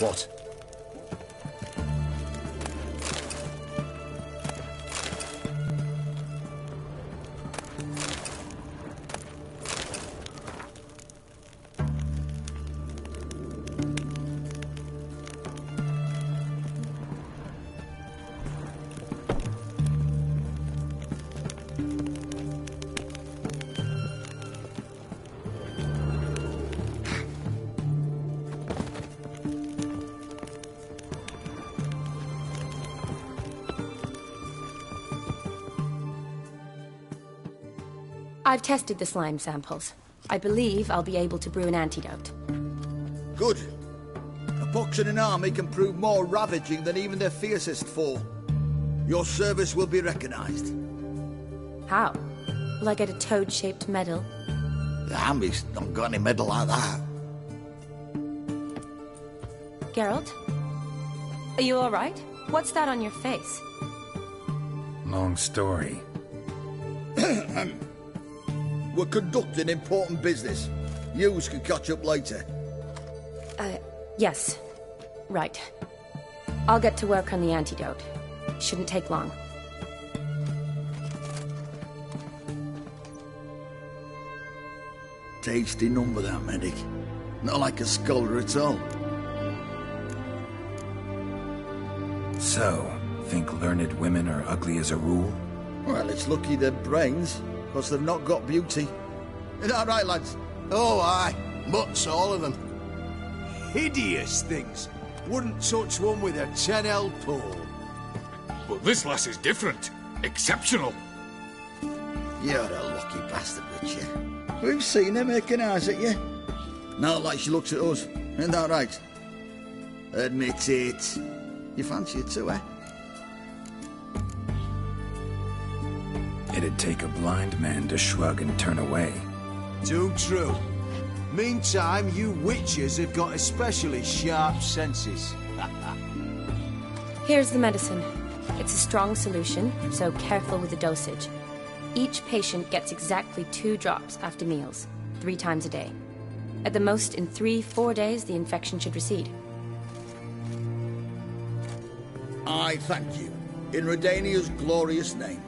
What? I've tested the slime samples. I believe I'll be able to brew an antidote. Good. A pox in an army can prove more ravaging than even their fiercest foe. Your service will be recognized. How? Will I get a toad-shaped medal? The army's not got any medal like that. Geralt? Are you alright? What's that on your face? Long story. We're conducting important business. Yous can catch up later. Yes. Right. I'll get to work on the antidote. Shouldn't take long. Tasty number, that medic. Not like a scholar at all. So, think learned women are ugly as a rule? Well, it's lucky they're brains, because they've not got beauty. Is that right, lads? Oh, aye. Mutts, all of them. Hideous things. Wouldn't touch one with a 10L pole. But this lass is different. Exceptional. You're a lucky bastard, Richard. We've seen her making eyes at you. Not like she looks at us. Isn't that right? Admit it. You fancy it too, eh? It'd take a blind man to shrug and turn away. Too true. Meantime, you witches have got especially sharp senses. Here's the medicine. It's a strong solution, so careful with the dosage. Each patient gets exactly 2 drops after meals, 3 times a day. At the most, in 3-4 days, the infection should recede. I thank you. In Redania's glorious name.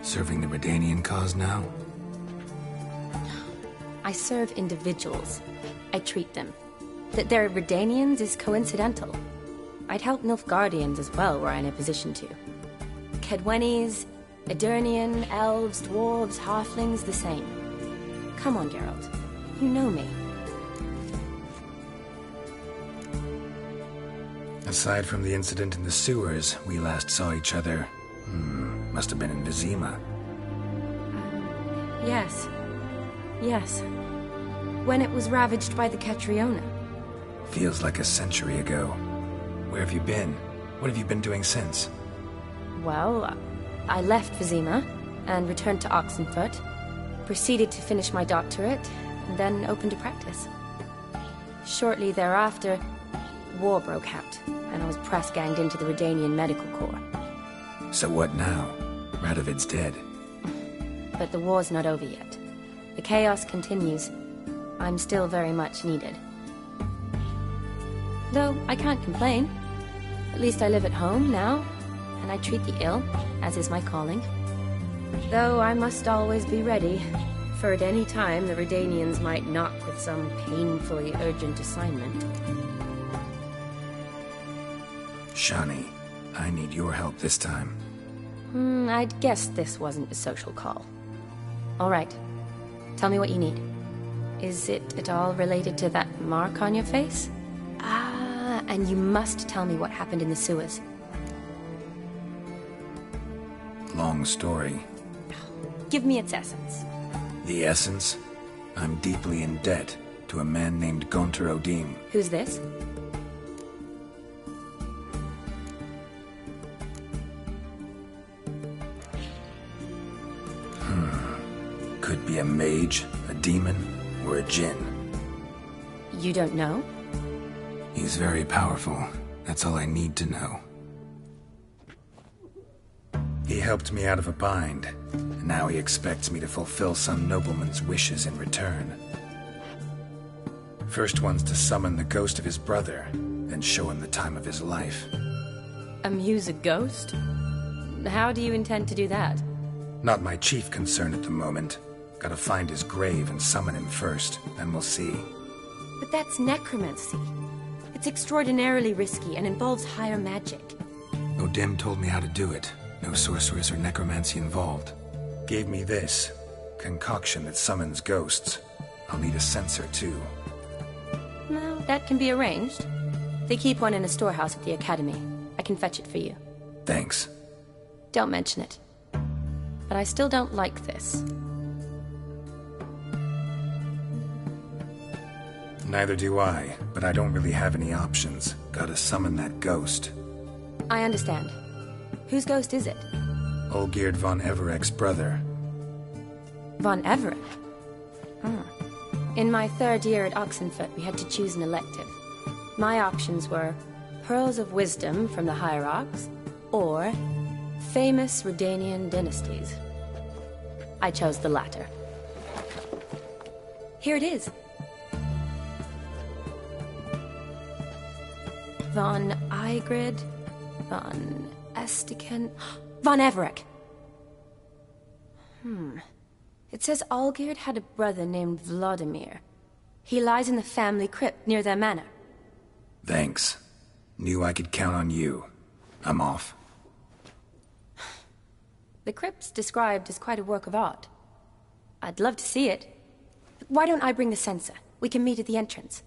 Serving the Redanian cause now? I serve individuals. I treat them. That they're Redanians is coincidental. I'd help Nilfgaardians as well, were I in a position to. Kedwenis, Edirnian, elves, dwarves, halflings, the same. Come on, Geralt. You know me. Aside from the incident in the sewers, we last saw each other... must have been in Vizima. Yes. Yes. When it was ravaged by the Catriona. Feels like a century ago. Where have you been? What have you been doing since? Well, I left Vizima and returned to Oxenfurt, proceeded to finish my doctorate, and then opened a practice. Shortly thereafter, war broke out, and I was press-ganged into the Redanian Medical Corps. So what now? Radovid's dead. But the war's not over yet. The chaos continues. I'm still very much needed. Though I can't complain. At least I live at home now, and I treat the ill, as is my calling. Though I must always be ready, for at any time the Redanians might knock with some painfully urgent assignment. Shani, I need your help this time. I'd guessed this wasn't a social call. All right. Tell me what you need. Is it at all related to that mark on your face? Ah, and you must tell me what happened in the sewers. Long story. Give me its essence. The essence? I'm deeply in debt to a man named Gonter Odim. Who's this? Could be a mage, a demon, or a djinn. You don't know? He's very powerful. That's all I need to know. He helped me out of a bind, and now he expects me to fulfill some nobleman's wishes in return. First one's to summon the ghost of his brother, then show him the time of his life. Amuse a ghost? How do you intend to do that? Not my chief concern at the moment. Gotta find his grave and summon him first, then we'll see. But that's necromancy. It's extraordinarily risky and involves higher magic. Odim told me how to do it. No sorceress or necromancy involved. Gave me this concoction that summons ghosts. I'll need a censer too. Well, that can be arranged. They keep one in a storehouse at the academy. I can fetch it for you. Thanks. Don't mention it. But I still don't like this. Neither do I, but I don't really have any options. Gotta summon that ghost. I understand. Whose ghost is it? Olgierd von Everek's brother. Von Everek? In my third year at Oxenfurt, we had to choose an elective. My options were Pearls of Wisdom from the Hierarchs, or famous Redanian dynasties. I chose the latter. Here it is. Von Igrid, Von Estiken, Von Everek. It says Olgierd had a brother named Vladimir. He lies in the family crypt near their manor. Thanks. Knew I could count on you. I'm off. The crypt's described as quite a work of art. I'd love to see it. Why don't I bring the censer? We can meet at the entrance.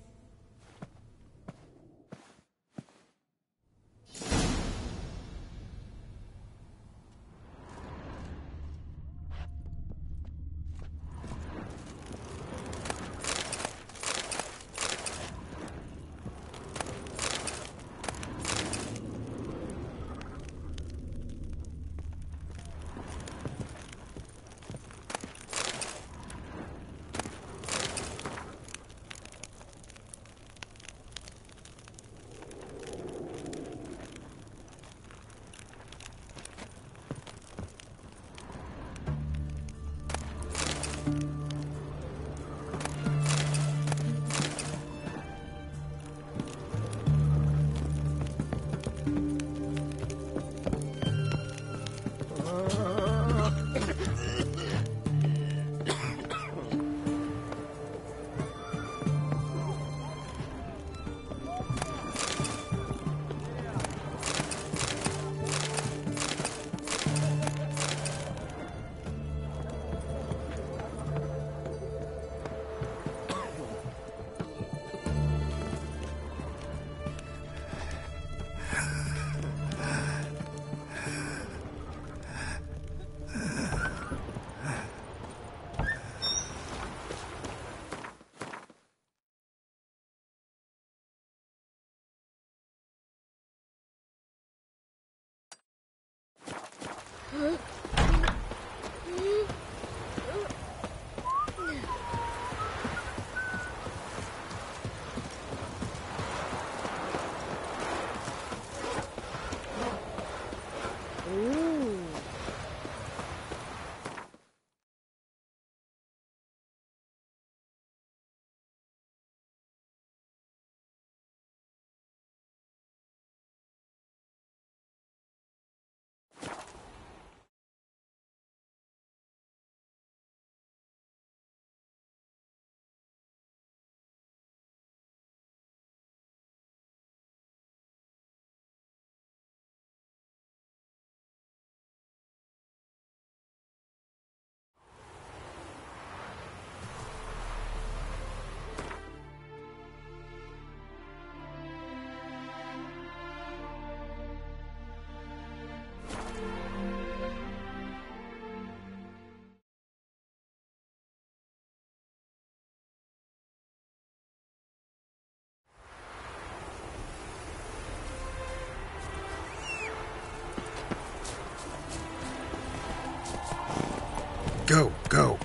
Go, go.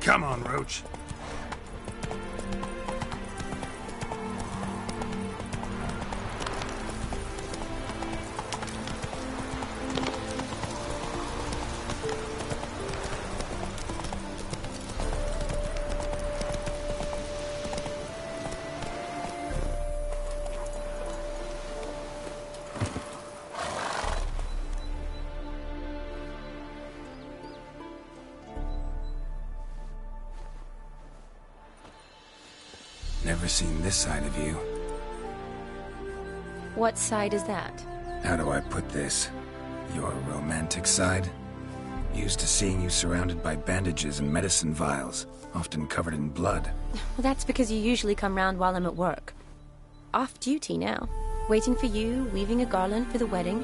Come on, Roach. Never seen this side of you. What side is that? How do I put this? Your romantic side? Used to seeing you surrounded by bandages and medicine vials, often covered in blood. Well, that's because you usually come round while I'm at work. Off duty now. Waiting for you, weaving a garland for the wedding.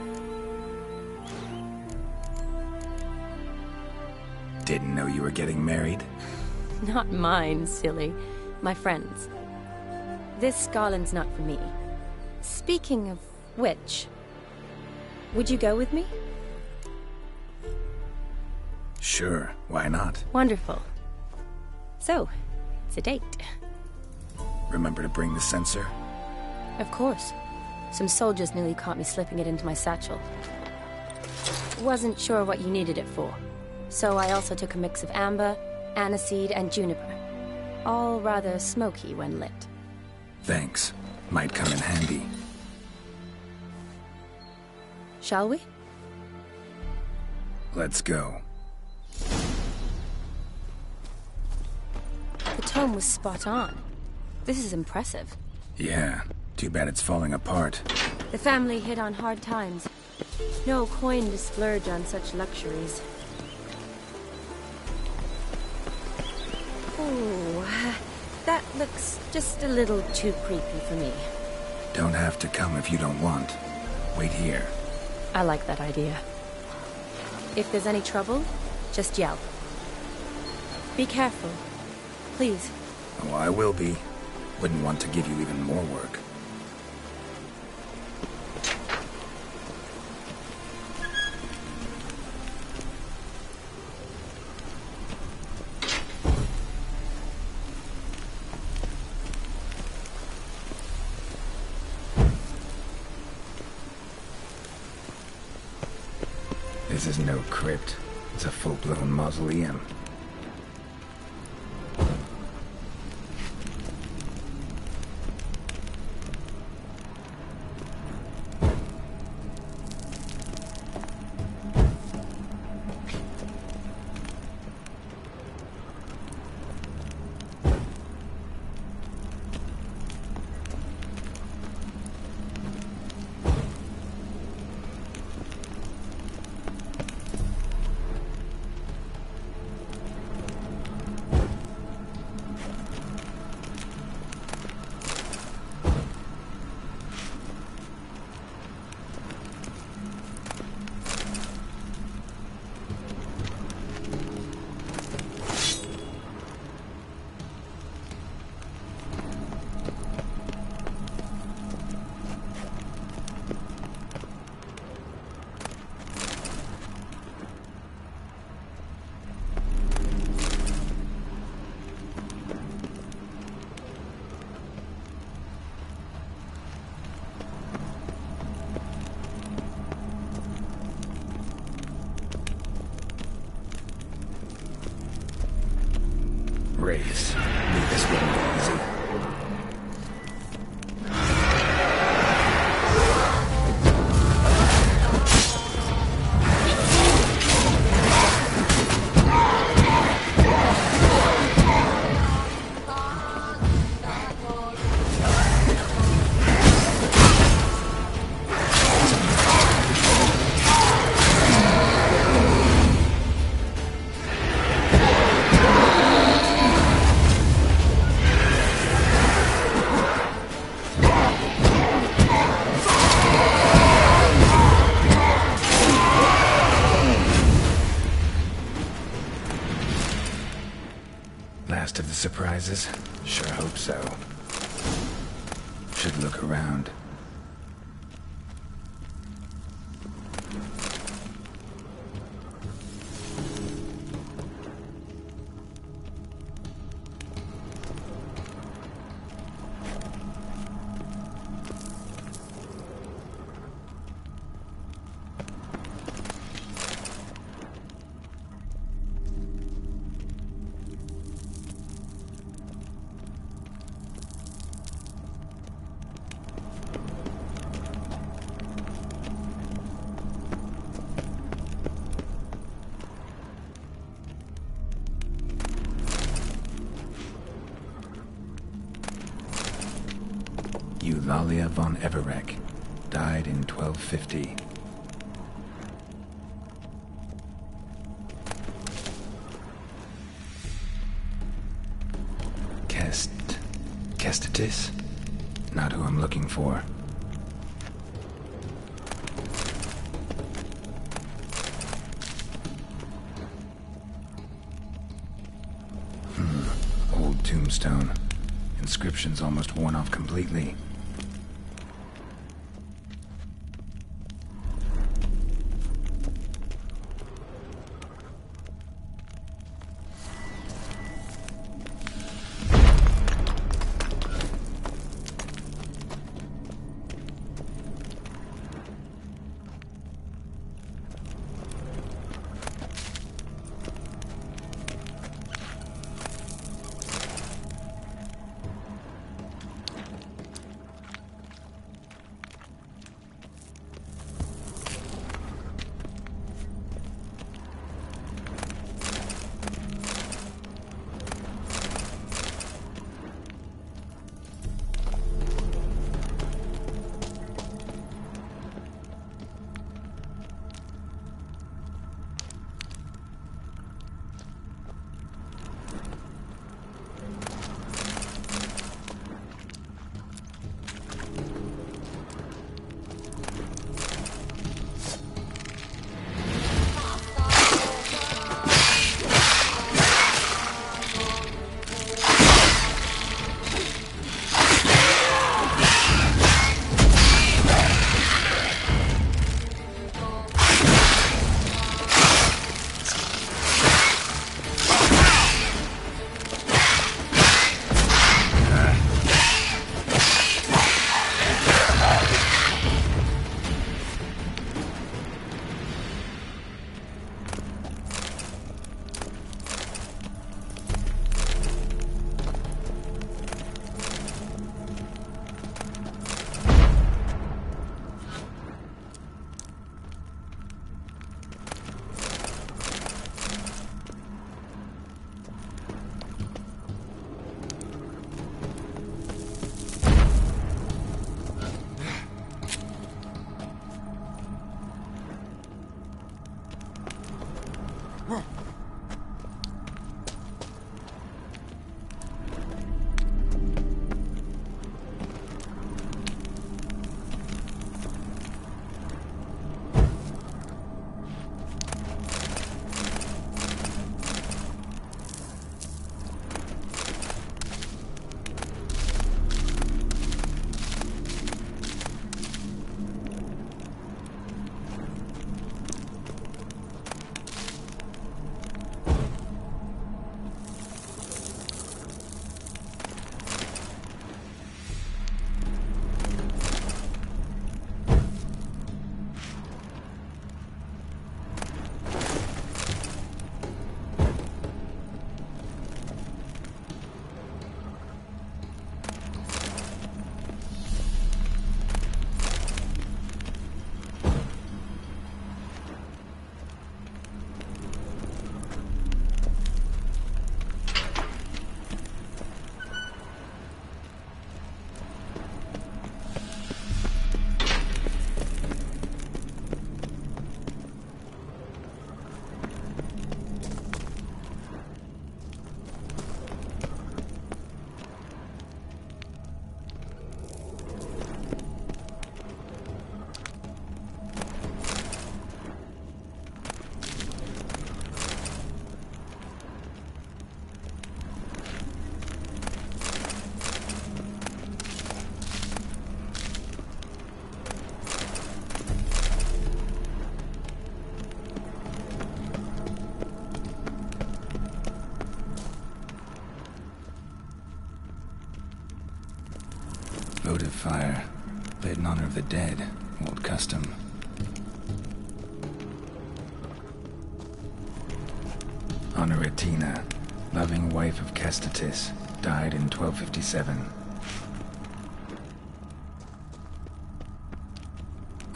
Didn't know you were getting married? Not mine, silly. My friend's. This garland's not for me. Speaking of which, would you go with me? Sure, why not? Wonderful. So, it's a date. Remember to bring the censer? Of course. Some soldiers nearly caught me slipping it into my satchel. Wasn't sure what you needed it for, so I also took a mix of amber, aniseed, and juniper. All rather smoky when lit. Thanks. Might come in handy. Shall we? Let's go. The tome was spot on. This is impressive. Yeah, too bad it's falling apart. The family hit on hard times. No coin to splurge on such luxuries. Oh, that looks just a little too creepy for me. Don't have to come if you don't want. Wait here. I like that idea. If there's any trouble, just yell. Be careful. Please. Oh, I will be. Wouldn't want to give you even more work. This is no crypt. It's a full-blown mausoleum. Wraiths. Knew this wouldn't be easy. surprises? Sure hope so. Should look around. Eulalia von Everek, died in 1250. Kestitis? Not who I'm looking for. Old tombstone. Inscription's almost worn off completely. fire. Lit in honor of the dead. Old custom. Honoratina, loving wife of Castatis, died in 1257.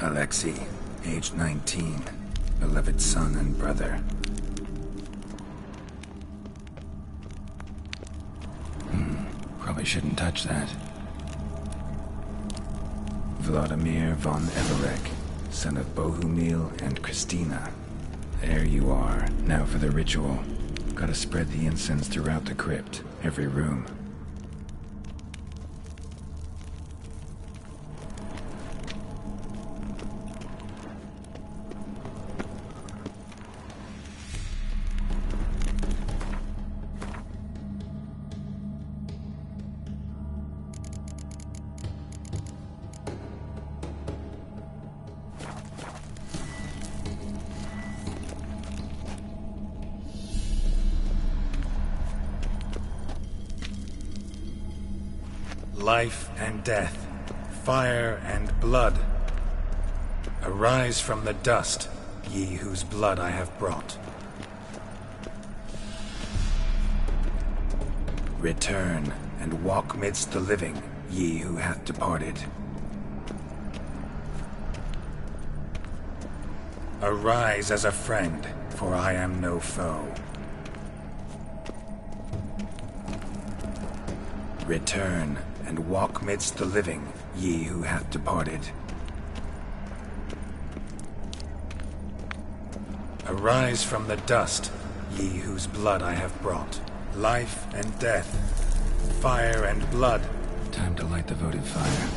Alexei, aged 19, beloved son and brother. Probably shouldn't touch that. Vladimir von Everek, son of Bohumil and Christina. There you are. Now for the ritual. Gotta spread the incense throughout the crypt, every room. Life and death, fire and blood. Arise from the dust, ye whose blood I have brought. Return and walk midst the living, ye who hath departed. Arise as a friend, for I am no foe. Return and walk midst the living, ye who hath departed. Arise from the dust, ye whose blood I have brought. Life and death, fire and blood. Time to light the votive fire.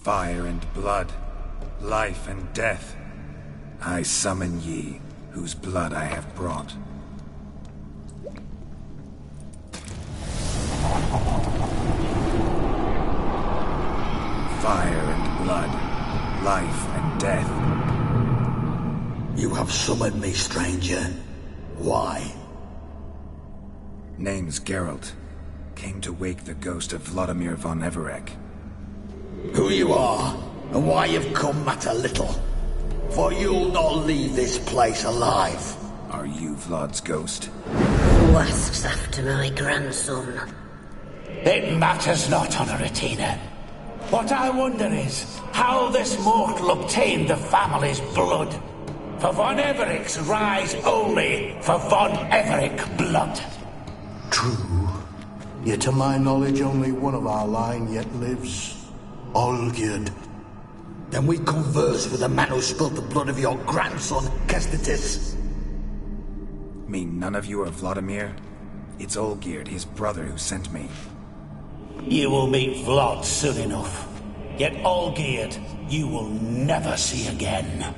Fire and blood, life and death, I summon ye, whose blood I have brought. Fire and blood, life and death. You have summoned me, stranger. Why? Name's Geralt. Came to wake the ghost of Vladimir von Everek. Who you are, and why you've come matter little. For you'll not leave this place alive. Are you Vlad's ghost? Who asks after my grandson? It matters not, Honoratina. What I wonder is how this mortal obtained the family's blood. For von Everek's rise only for von Everek blood. True. Yet to my knowledge only one of our line yet lives. Olgierd. Then we converse with the man who spilled the blood of your grandson, Castatis. Mean none of you are Vladimir? It's Olgierd, his brother, who sent me. You will meet Vlad soon enough. Yet Olgierd, you will never see again.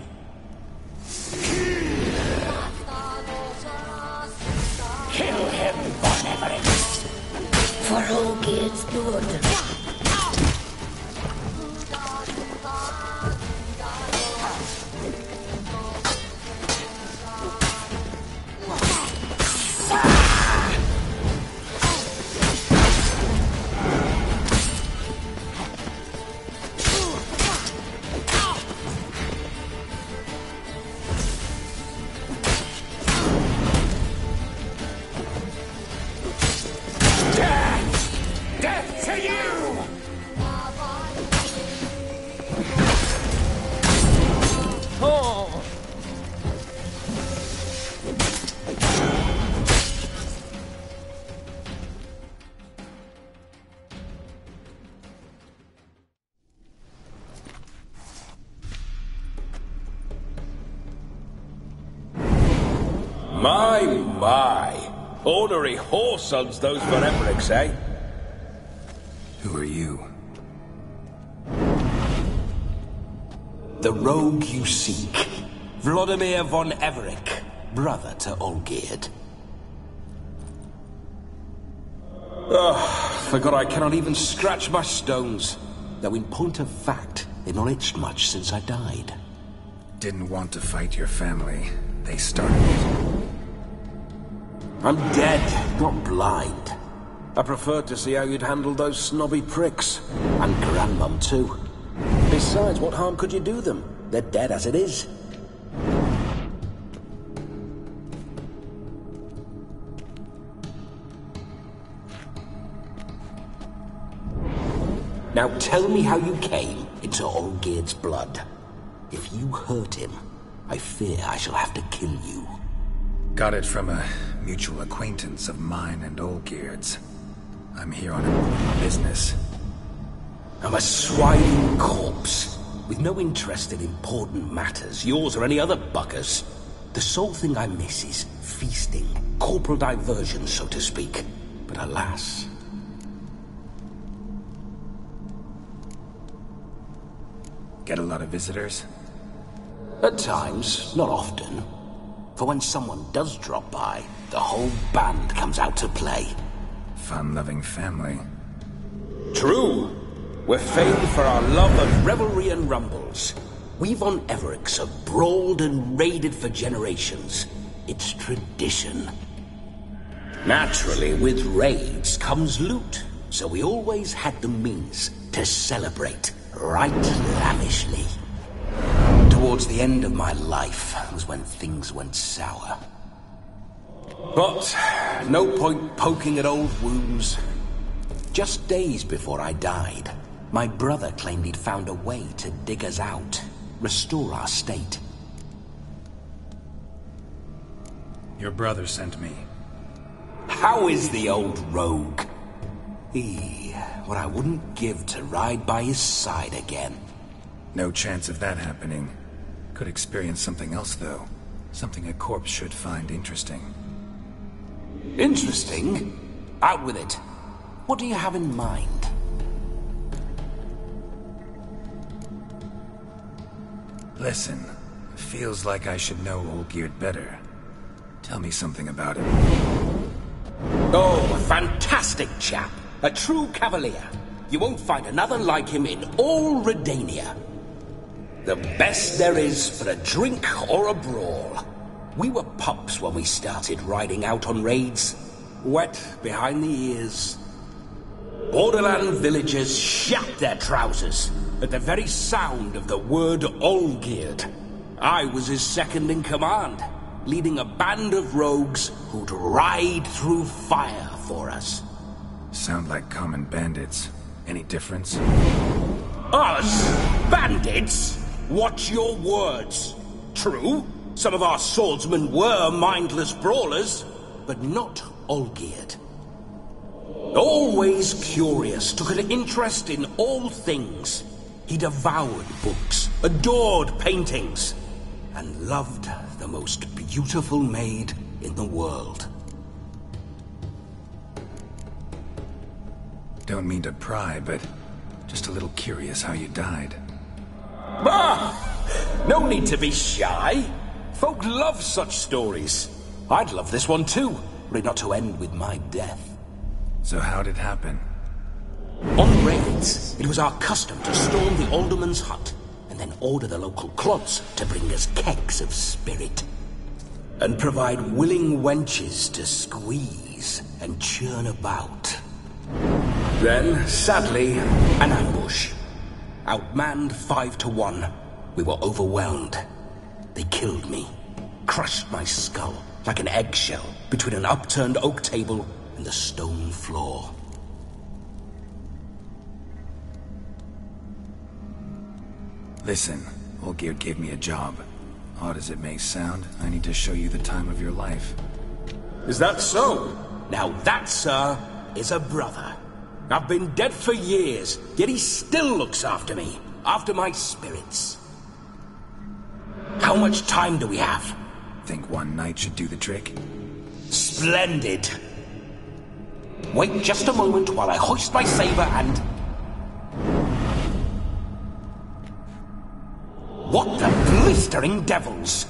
Kill him, von Everek. For Olgierd's blood. My. Ornery whoresons those von Evereks, eh? Who are you? The rogue you seek. Vladimir von Everek, brother to Olgierd. Forgot I cannot even scratch my stones. Though in point of fact, they've not itched much since I died. Didn't want to fight your family. They started it. I'm dead, not blind. I preferred to see how you'd handle those snobby pricks. And Grandmum, too. Besides, what harm could you do them? They're dead as it is. Now tell me how you came into Olgierd's blood. If you hurt him, I fear I shall have to kill you. Got it from a mutual acquaintance of mine and Olgierd's. I'm here on important business. I'm a swine corpse, with no interest in important matters, yours or any other buggers. The sole thing I miss is feasting, corporal diversion, so to speak. But alas... Get a lot of visitors? At times, not often. For when someone does drop by, the whole band comes out to play. Fun-loving family. True. We're famed for our love of revelry and rumbles. We've on Everix have brawled and raided for generations. It's tradition. Naturally, with raids comes loot, so we always had the means to celebrate right lavishly. Towards the end of my life was when things went sour. But no point poking at old wounds. Just days before I died, my brother claimed he'd found a way to dig us out, restore our state. Your brother sent me. How is the old rogue? What I wouldn't give to ride by his side again. No chance of that happening. Could experience something else, though. Something a corpse should find interesting. Interesting? Out with it. What do you have in mind? Listen, feels like I should know Olgierd better. Tell me something about him. Oh, a fantastic chap. A true cavalier. You won't find another like him in all Redania. The best there is for a drink or a brawl. We were pups when we started riding out on raids. Wet behind the ears. Borderland villagers shat their trousers at the very sound of the word Olgierd. I was his second in command, leading a band of rogues who'd ride through fire for us. Sound like common bandits. Any difference? Us? Bandits? Watch your words. True, some of our swordsmen were mindless brawlers, but not Olgierd. Always curious, took an interest in all things. He devoured books, adored paintings, and loved the most beautiful maid in the world. Don't mean to pry, but just a little curious how you died. No need to be shy. Folk love such stories. I'd love this one too, were it not to end with my death. So how'd it happen? On raids, it was our custom to storm the alderman's hut, and then order the local clods to bring us kegs of spirit. And provide willing wenches to squeeze and churn about. Then, sadly, an ambush. Outmanned 5-1, we were overwhelmed. They killed me, crushed my skull like an eggshell between an upturned oak table and the stone floor. Listen, Olgierd gave me a job. Odd as it may sound, I need to show you the time of your life. Is that so? Now that, sir, is a brother. I've been dead for years, yet he still looks after me, after my spirits. How much time do we have? Think one night should do the trick? Splendid. Wait just a moment while I hoist my saber and... What the blistering devils?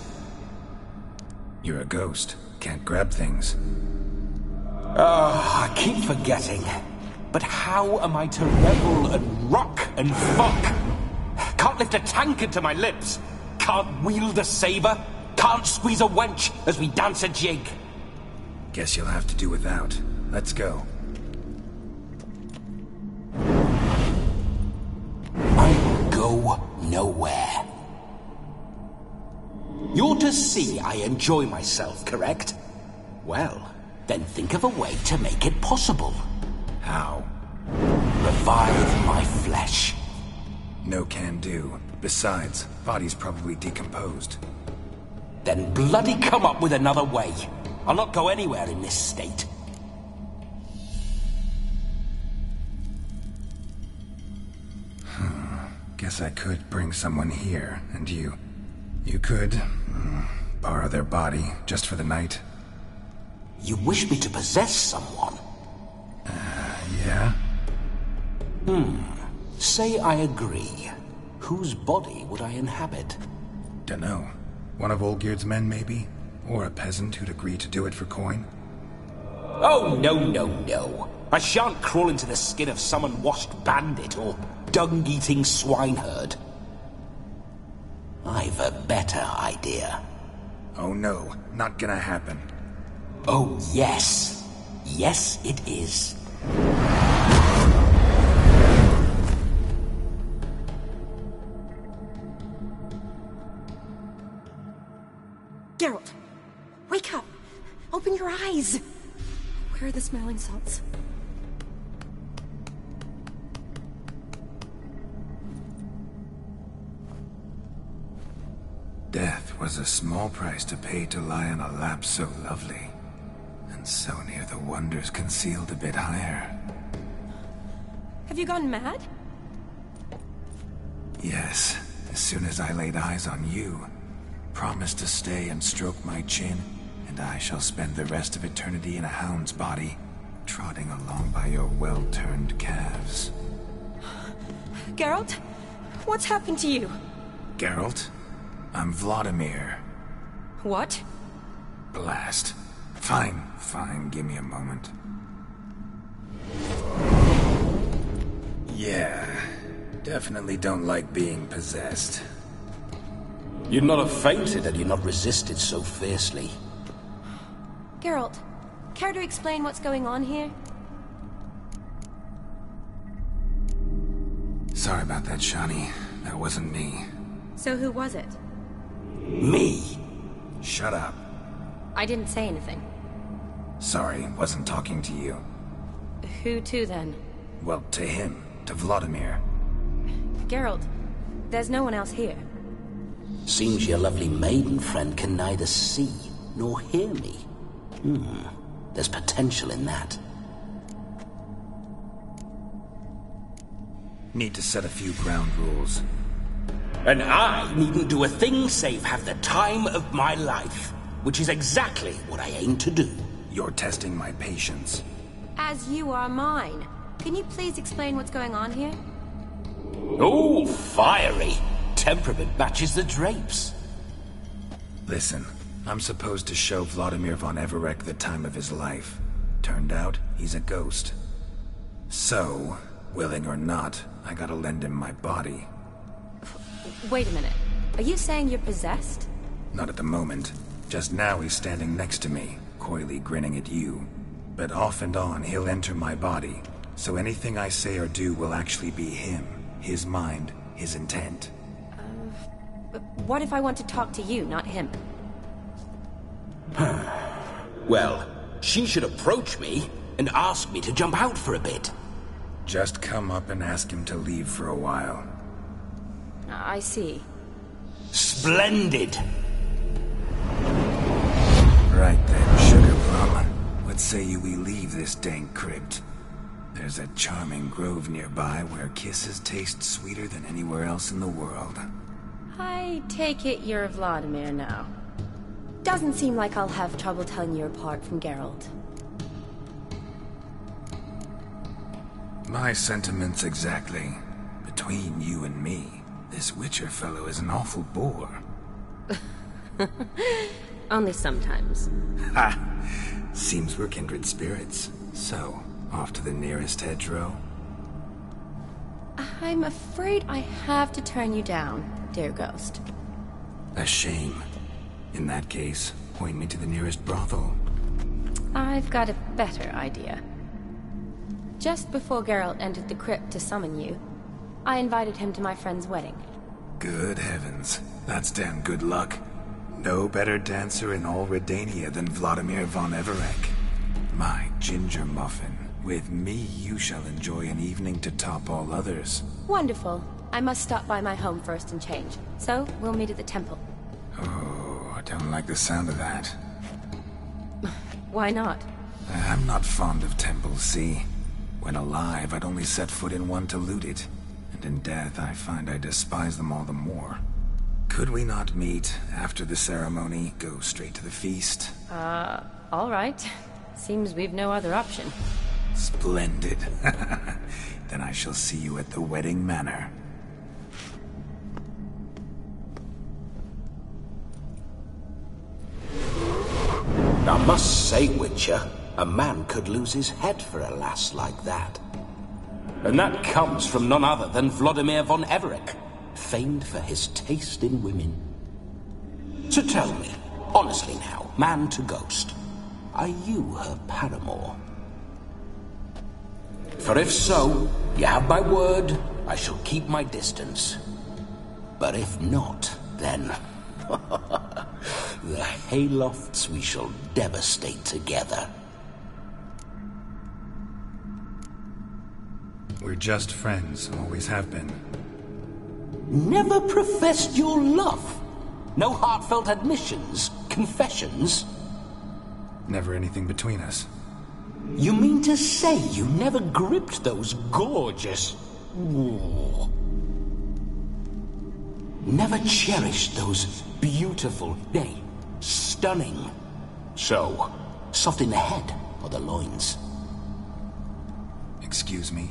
You're a ghost. Can't grab things. I keep forgetting. But how am I to revel and rock and fuck? Can't lift a tankard to my lips. Can't wield a saber. Can't squeeze a wench as we dance a jig. Guess you'll have to do without. Let's go. I will go nowhere. You're to see I enjoy myself, correct? Well, then think of a way to make it possible. How? Revive my flesh. No can do. Besides, body's probably decomposed. Then bloody come up with another way. I'll not go anywhere in this state. Guess I could bring someone here, and you could borrow their body just for the night. You wish me to possess someone? Yeah? Say I agree. Whose body would I inhabit? Dunno. One of Olgierd's men, maybe? Or a peasant who'd agree to do it for coin? Oh, no. I shan't crawl into the skin of some unwashed bandit or dung-eating swineherd. I've a better idea. Oh no, not gonna happen. Oh, yes. Yes, it is. Geralt, wake up! Open your eyes! Where are the smelling salts? Death was a small price to pay to lie on a lap so lovely, and so near the wonders concealed a bit higher. Have you gone mad? Yes, as soon as I laid eyes on you, promised to stay and stroke my chin, and I shall spend the rest of eternity in a hound's body, trotting along by your well-turned calves. Geralt? What's happened to you? Geralt? I'm Vladimir. What? Blast. Fine, give me a moment. Yeah, definitely don't like being possessed. You'd not have fainted had you not resisted so fiercely. Geralt, care to explain what's going on here? Sorry about that, Shani. That wasn't me. So who was it? Me. Shut up. I didn't say anything. Sorry, wasn't talking to you. Who to, then? Well, to him. To Vladimir. Geralt, there's no one else here. Seems your lovely maiden friend can neither see nor hear me. There's potential in that. Need to set a few ground rules. And I needn't do a thing save have the time of my life, which is exactly what I aim to do. You're testing my patience. As you are mine. Can you please explain what's going on here? Oh, fiery. Temperament matches the drapes. Listen, I'm supposed to show Vladimir von Everec the time of his life. Turned out, he's a ghost. So, willing or not, I gotta lend him my body. Wait a minute. Are you saying you're possessed? Not at the moment. Just now he's standing next to me, coyly grinning at you. But off and on, he'll enter my body. So anything I say or do will actually be him. His mind, his intent. What if I want to talk to you, not him? Well, she should approach me and ask me to jump out for a bit. Just come up and ask him to leave for a while. I see. Splendid! Right then, Sugar Plum. What say you we leave this dank crypt? There's a charming grove nearby where kisses taste sweeter than anywhere else in the world. I take it you're Vladimir now. Doesn't seem like I'll have trouble telling you apart from Geralt. My sentiments exactly. Between you and me, this Witcher fellow is an awful bore. Only sometimes. Ha! Seems we're kindred spirits. So, off to the nearest hedgerow? I'm afraid I have to turn you down, dear ghost. A shame. In that case, point me to the nearest brothel. I've got a better idea. Just before Geralt entered the crypt to summon you, I invited him to my friend's wedding. Good heavens. That's damn good luck. No better dancer in all Redania than Vladimir von Everec. My ginger muffin. With me, you shall enjoy an evening to top all others. Wonderful. I must stop by my home first and change. So, we'll meet at the temple. Oh, I don't like the sound of that. Why not? I'm not fond of temples, see? When alive, I'd only set foot in one to loot it. And in death, I find I despise them all the more. Could we not meet after the ceremony, go straight to the feast? All right. Seems we've no other option. Splendid. Then I shall see you at the wedding manor. I must say, Witcher, a man could lose his head for a lass like that. And that comes from none other than Vladimir von Everec, famed for his taste in women. So tell me, honestly now, man to ghost, are you her paramour? For if so, you have my word, I shall keep my distance. But if not, then... the haylofts we shall devastate together. We're just friends, always have been. Never professed your love? No heartfelt admissions, confessions? Never anything between us. You mean to say you never gripped those gorgeous... Ooh. Never cherished those beautiful, nay, stunning... So, soft in the head or the loins? Excuse me?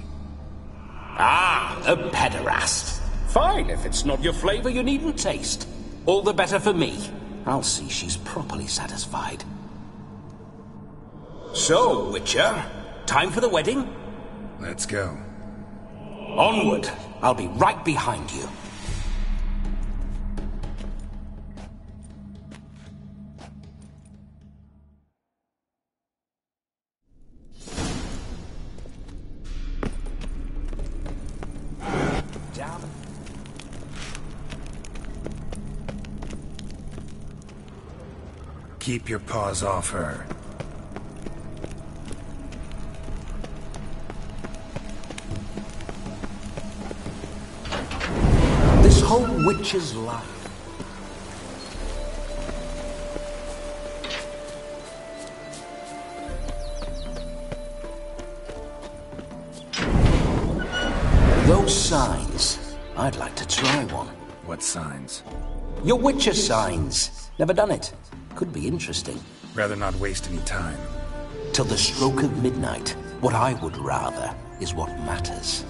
Ah, a pederast. Fine, if it's not your flavor, you needn't taste. All the better for me. I'll see she's properly satisfied. So, Witcher, time for the wedding? Let's go. Onward. I'll be right behind you. Keep your paws off her. This whole witch's life. Those signs. I'd like to try one. What signs? Your witcher signs. Never done it. Could be interesting. Rather not waste any time. Till the stroke of midnight, what I would rather is what matters.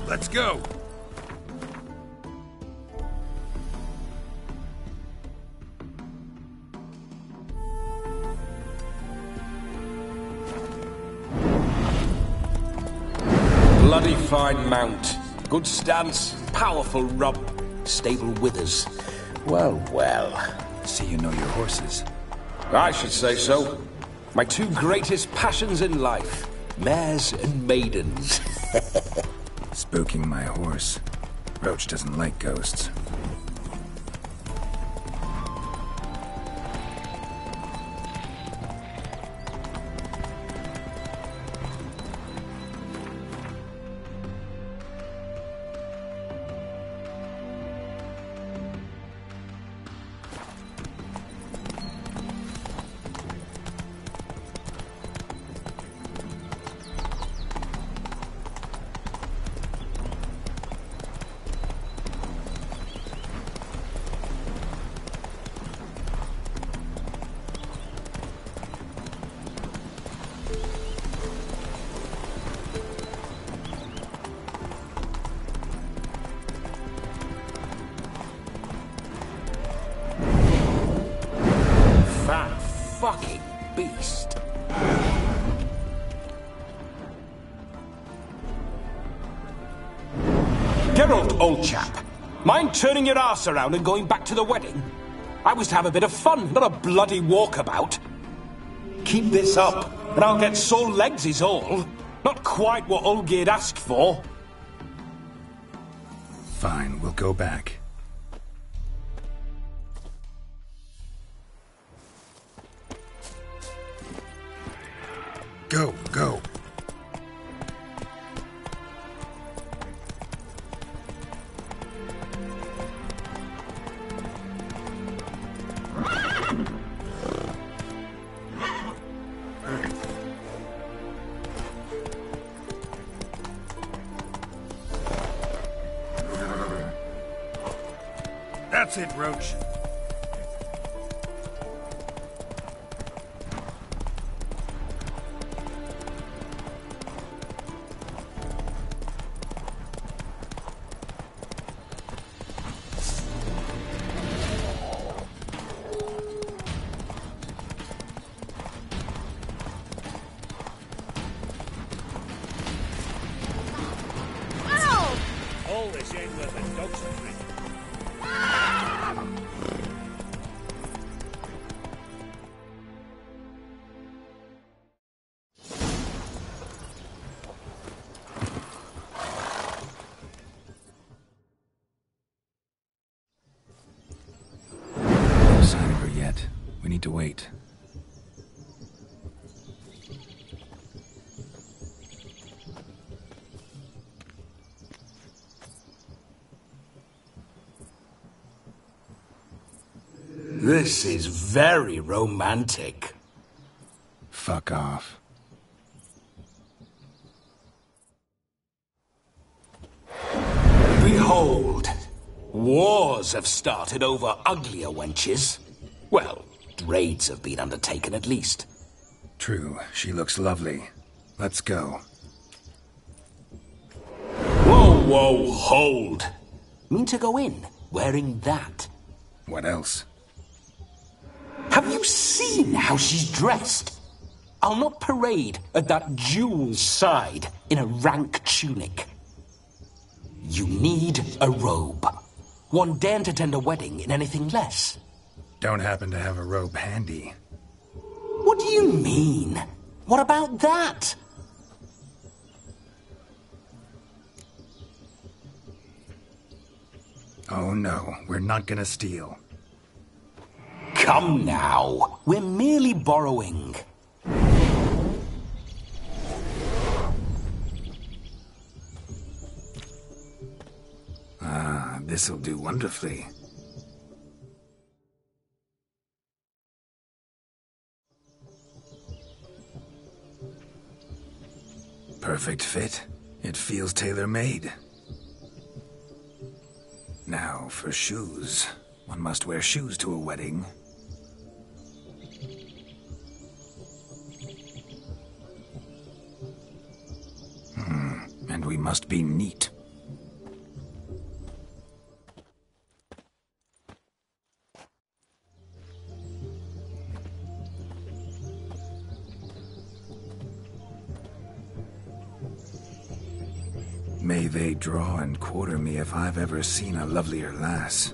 Let's go! Bloody fine mount. Good stance, powerful rump. Stable withers. Well, well. See you know your horses. I should say so. My two greatest passions in life. Mares and maidens. Spooking my horse. Roach doesn't like ghosts. Geralt, old chap, mind turning your arse around and going back to the wedding? I was to have a bit of fun, not a bloody walkabout. Keep this up, and I'll get sore legs is all. Not quite what Olgierd asked for. Fine, we'll go back. Go, go. That's it, Roach. All this ain't worth a dog's treat. No sign of her yet. We need to wait. This is very romantic. Fuck off. Behold, wars have started over uglier wenches. Well, raids have been undertaken at least. True, she looks lovely. Let's go. Whoa, whoa, hold. Mean to go in, wearing that? What else? Have you seen how she's dressed? I'll not parade at that jewel's side in a rank tunic. You need a robe. One daren't attend a wedding in anything less. Don't happen to have a robe handy. What do you mean? What about that? Oh no, we're not gonna steal. Come now, we're merely borrowing. Ah, this'll do wonderfully. Perfect fit. It feels tailor-made. Now, for shoes. One must wear shoes to a wedding. And we must be neat. May they draw and quarter me if I've ever seen a lovelier lass.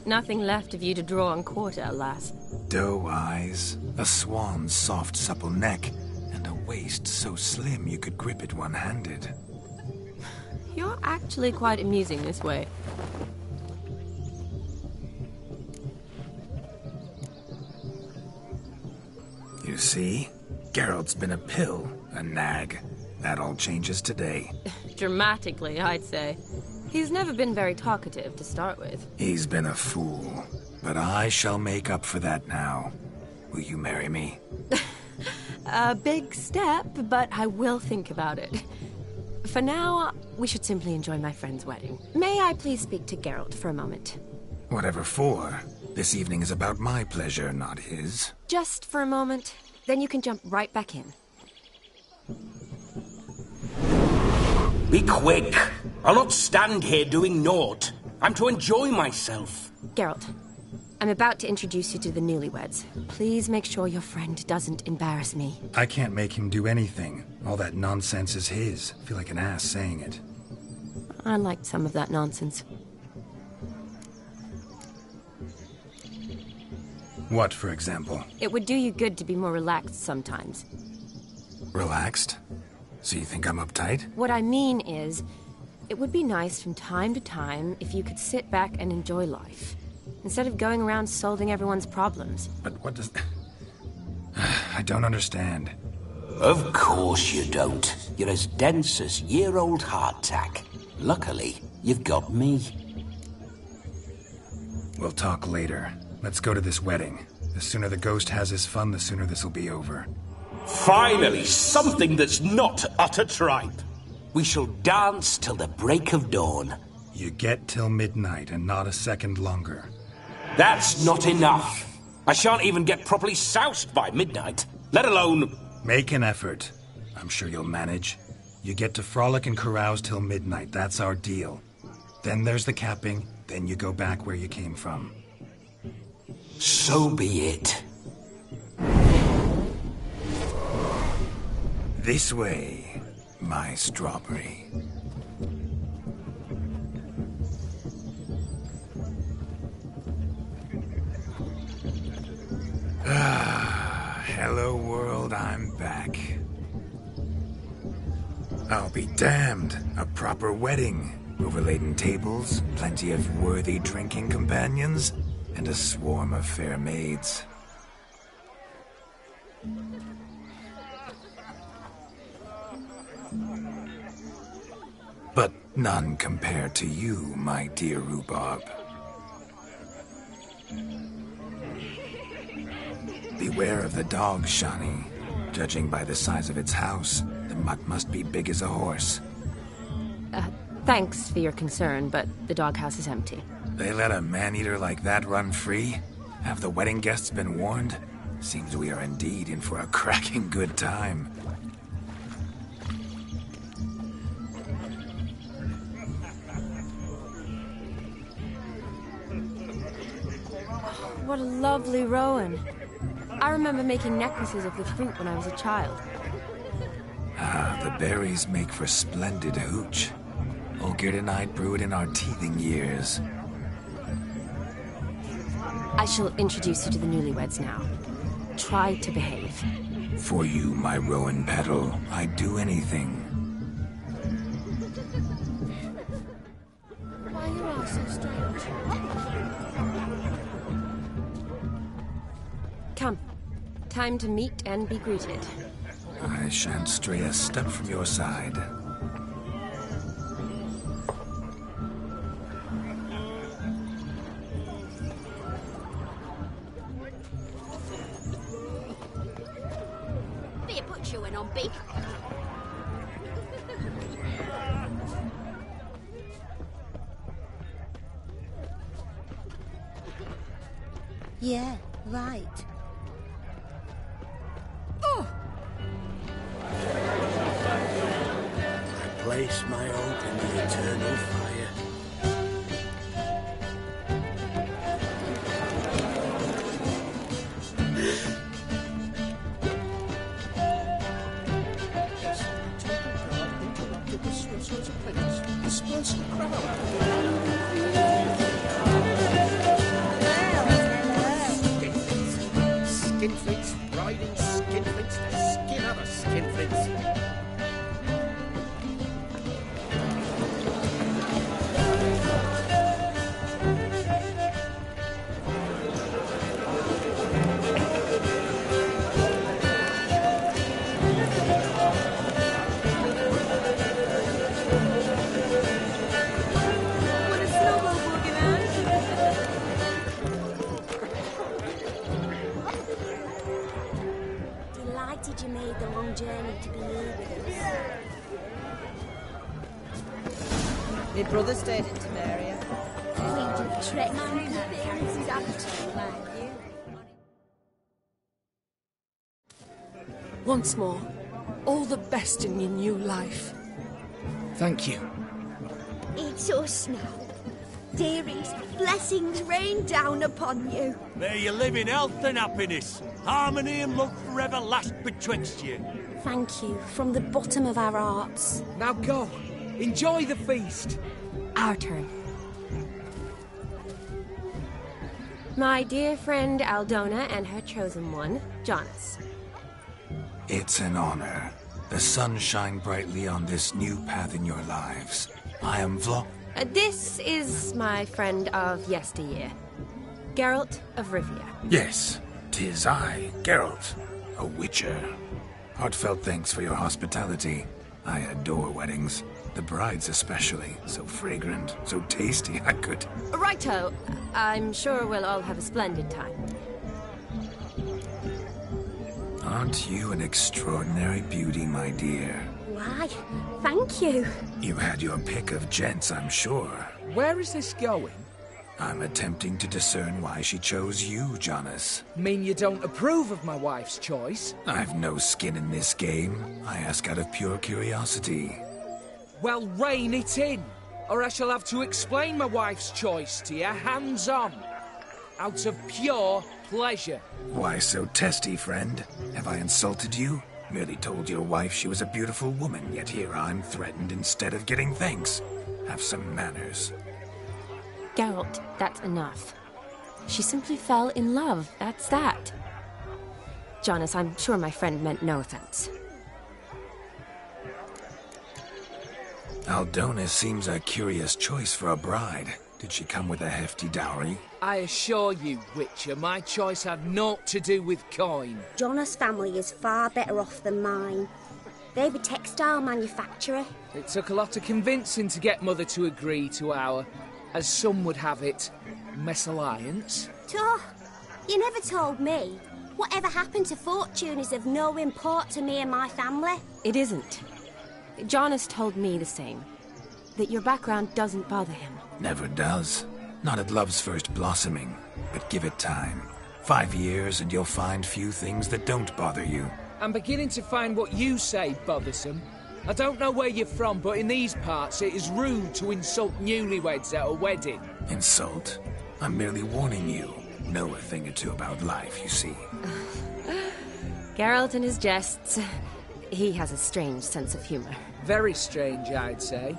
Nothing left of you to draw and quarter, lass. Doe eyes, a swan's soft supple neck, and a waist so slim you could grip it one-handed. You're actually quite amusing this way. You see? Geralt's been a pill, a nag. That all changes today. Dramatically, I'd say. He's never been very talkative to start with. He's been a fool, but I shall make up for that now. Will you marry me? A big step, but I will think about it. For now, we should simply enjoy my friend's wedding. May I please speak to Geralt for a moment? Whatever for. This evening is about my pleasure, not his. Just for a moment, then you can jump right back in. Be quick. I'll not stand here doing naught. I'm to enjoy myself. Geralt, I'm about to introduce you to the newlyweds. Please make sure your friend doesn't embarrass me. I can't make him do anything. All that nonsense is his. I feel like an ass saying it. I liked some of that nonsense. What, for example? It would do you good to be more relaxed sometimes. Relaxed? So you think I'm uptight? What I mean is, it would be nice from time to time if you could sit back and enjoy life, instead of going around solving everyone's problems. But what does... I don't understand. Of course you don't. You're as dense as year-old hardtack. Luckily, you've got me. We'll talk later. Let's go to this wedding. The sooner the ghost has his fun, the sooner this'll be over. Finally, something that's not utter tripe. We shall dance till the break of dawn. You get till midnight and not a second longer. That's not enough. I shan't even get properly soused by midnight, let alone... Make an effort. I'm sure you'll manage. You get to frolic and carouse till midnight. That's our deal. Then there's the capping. Then you go back where you came from. So be it. This way, my strawberry. Hello world, I'm back. I'll be damned. A proper wedding. Overladen tables, plenty of worthy drinking companions, and a swarm of fair maids. But none compared to you, my dear rhubarb. Beware of the dog, Shani. Judging by the size of its house, the mutt must be big as a horse. Thanks for your concern, but the doghouse is empty. They let a man-eater like that run free? Have the wedding guests been warned? Seems we are indeed in for a cracking good time. What a lovely rowan. I remember making necklaces of the fruit when I was a child. Ah, the berries make for splendid hooch. Olgerd and I brewed in our teething years. I shall introduce you to the newlyweds now. Try to behave. For you, my rowan petal, I'd do anything. Why are you all so strange? Come. Time to meet and be greeted. I shan't stray a step from your side. Be a put you in on big. Yeah, right. Place my hope in the eternal fire. Skinflints, riding skinflints, the skin of a skinflints. Delighted you made the long journey to be here with us. My brother stayed in Temeria. Queen of Trek. Mrs. Atherton. Once more, all the best in your new life. Thank you. It's us now. Dearies, blessings rain down upon you. May you live in health and happiness. Harmony and love forever last betwixt you. Thank you from the bottom of our hearts. Now go. Enjoy the feast. Our turn. My dear friend Aldona and her chosen one, Jonas. It's an honor. The sun shine brightly on this new path in your lives. I am This is my friend of yesteryear, Geralt of Rivia. Yes, 'tis I, Geralt, a witcher. Heartfelt thanks for your hospitality. I adore weddings. The brides especially. So fragrant, so tasty, I could... Righto. I'm sure we'll all have a splendid time. Aren't you an extraordinary beauty, my dear? Why, thank you. You had your pick of gents, I'm sure. Where is this going? I'm attempting to discern why she chose you, Jonas. Mean you don't approve of my wife's choice? I've no skin in this game. I ask out of pure curiosity. Well, rein it in, or I shall have to explain my wife's choice to you hands-on. Out of pure pleasure. Why so testy, friend? Have I insulted you? Merely told your wife she was a beautiful woman, yet here I'm threatened instead of getting thanks. Have some manners. Geralt, that's enough. She simply fell in love, that's that. Jonas, I'm sure my friend meant no offense. Aldona seems a curious choice for a bride. Did she come with a hefty dowry? I assure you, Witcher, my choice had naught to do with coin. Jonas' family is far better off than mine. They're a textile manufacturer. It took a lot of convincing to get Mother to agree to our, as some would have it, mesalliance. You never told me. Whatever happened to fortune is of no import to me and my family. It isn't. Jonas told me the same. That your background doesn't bother him. Never does. Not at love's first blossoming. But give it time. 5 years and you'll find few things that don't bother you. I'm beginning to find what you say bothersome. I don't know where you're from, but in these parts it is rude to insult newlyweds at a wedding. Insult? I'm merely warning you. Know a thing or two about life, you see. Geralt and his jests. He has a strange sense of humor. Very strange, I'd say.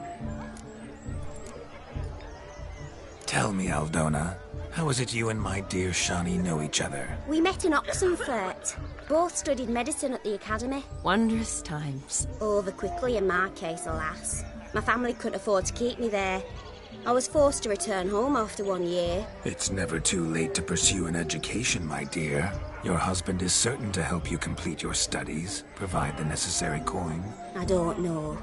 Tell me, Aldona, how is it you and my dear Shani know each other? We met in Oxenfurt. Both studied medicine at the academy. Wondrous times. Over quickly in my case, alas. My family couldn't afford to keep me there. I was forced to return home after 1 year. It's never too late to pursue an education, my dear. Your husband is certain to help you complete your studies, provide the necessary coin. I don't know.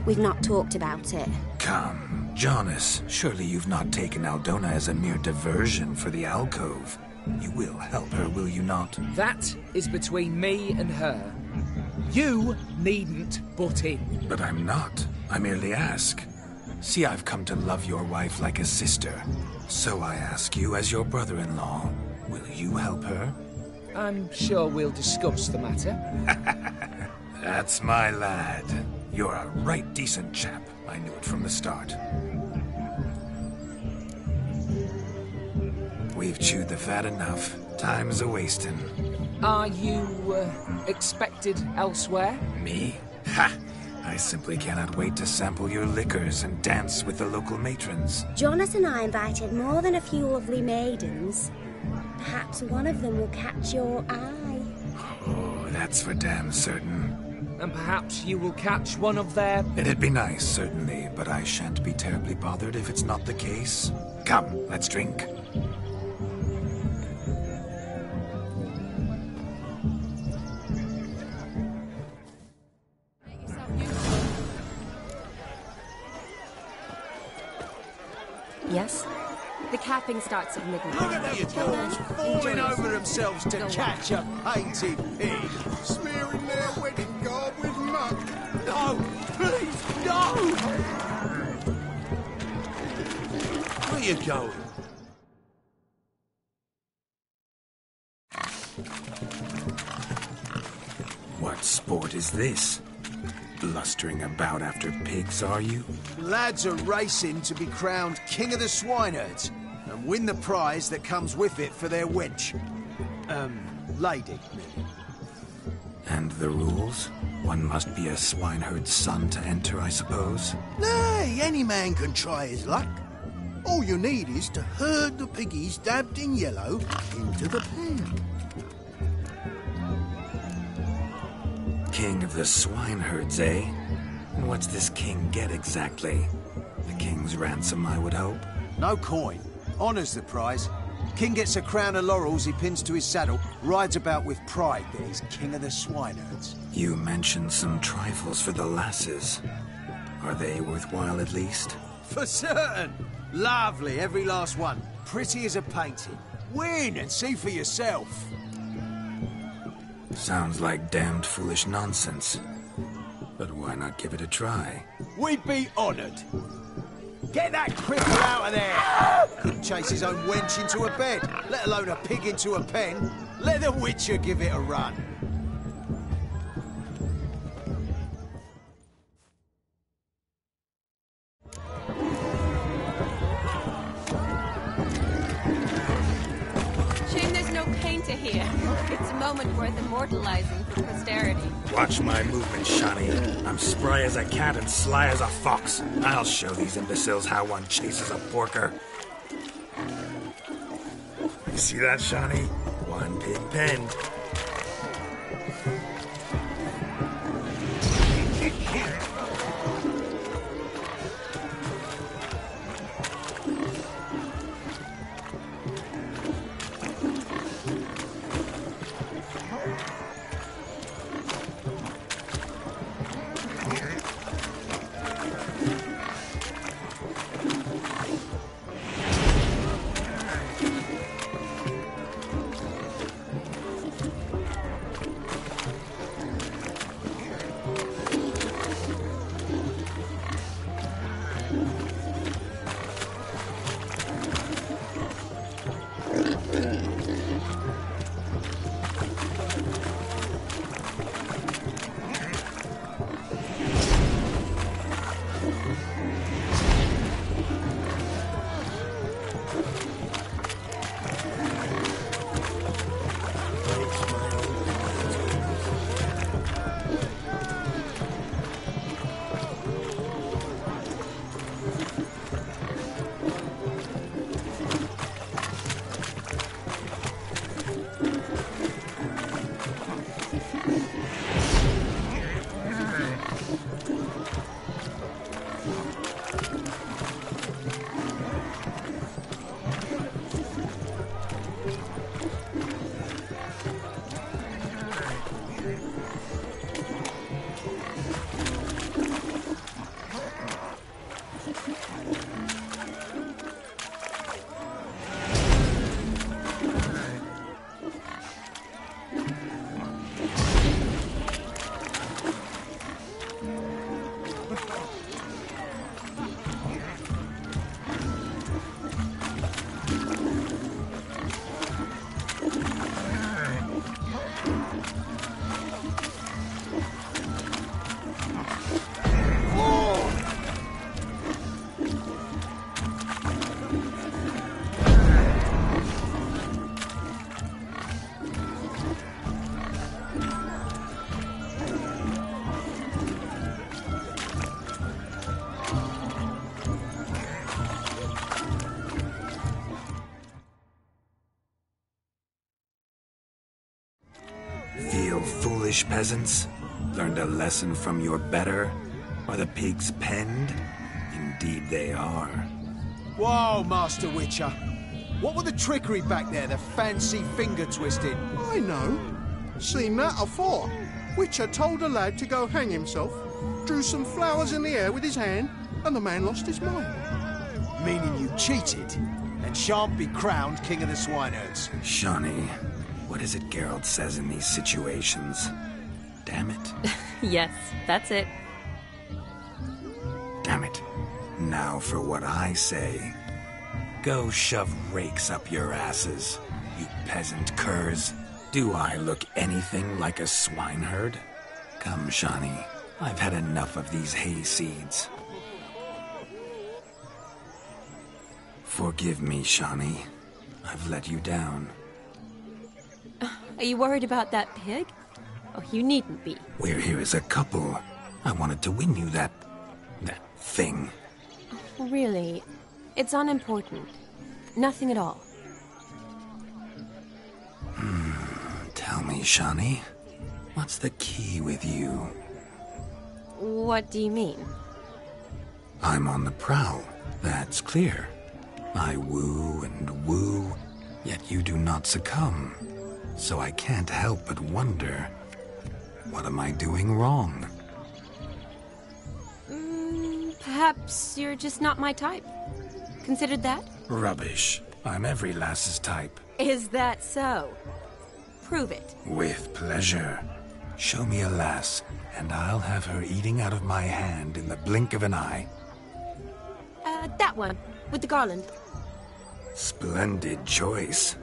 We've not talked about it. Come, Jonas, surely you've not taken Aldona as a mere diversion for the alcove. You will help her, will you not? That is between me and her. You needn't butt in. But I'm not. I merely ask. See, I've come to love your wife like a sister. So I ask you, as your brother-in-law, will you help her? I'm sure we'll discuss the matter. That's my lad. You're a right decent chap. I knew it from the start. We've chewed the fat enough. Time's a-wasting. Are you, expected elsewhere? Me? Ha! I simply cannot wait to sample your liquors and dance with the local matrons. Jonas and I invited more than a few lovely maidens. Perhaps one of them will catch your eye. Oh, that's for damn certain. And perhaps you will catch one of their... It'd be nice, certainly, but I shan't be terribly bothered if it's not the case. Come, let's drink. Yes? The capping starts at midnight. Look at the fools falling over themselves to catch a painted pig. Smearing their wedding garb with muck. No, please, no! Where you going? What sport is this? Blustering about after pigs, are you? Lads are racing to be crowned King of the Swineherds and win the prize that comes with it for their wench. Lady. And the rules? One must be a swineherd's son to enter, I suppose. Nay, any man can try his luck. All you need is to herd the piggies dabbed in yellow into the pen. King of the swineherds, eh? And what's this king get exactly? The king's ransom, I would hope. No coin. Honour's the prize. King gets a crown of laurels he pins to his saddle, rides about with pride that he's king of the swineherds. You mentioned some trifles for the lasses. Are they worthwhile at least? For certain! Lovely, every last one. Pretty as a painting. Win and see for yourself. Sounds like damned foolish nonsense. But why not give it a try? We'd be honoured. Get that cripple out of there! Couldn't chase his own wench into a bed, let alone a pig into a pen. Let the Witcher give it a run. Shame there's no painter here. It's a moment worth immortalizing for posterity. Watch my movement, Shawnee. I'm spry as a cat and sly as a fox. I'll show these imbeciles how one chases a porker. You see that, Shawnee? One pig penned. Foolish peasants? Learned a lesson from your better? Are the pigs penned? Indeed they are. Whoa, Master Witcher. What were the trickery back there, the fancy finger twisting? I know. Seen that afore. Witcher told a lad to go hang himself, drew some flowers in the air with his hand, and the man lost his mind. Meaning you cheated, and shan't be crowned King of the Swineherds. Shawnee, what is it Geralt says in these situations? Damn it. Yes, that's it. Damn it. Now for what I say. Go shove rakes up your asses, you peasant curs. Do I look anything like a swineherd? Come, Shawnee. I've had enough of these hay seeds. Forgive me, Shawnee. I've let you down. Are you worried about that pig? Oh, you needn't be. We're here as a couple. I wanted to win you that thing. Oh, really? It's unimportant. Nothing at all. Tell me, Shani, what's the key with you? What do you mean? I'm on the prowl, that's clear. I woo and woo, yet you do not succumb. So I can't help but wonder, what am I doing wrong? Perhaps you're just not my type. Considered that? Rubbish. I'm every lass's type. Is that so? Prove it. With pleasure. Show me a lass, and I'll have her eating out of my hand in the blink of an eye. That one, with the garland. Splendid choice.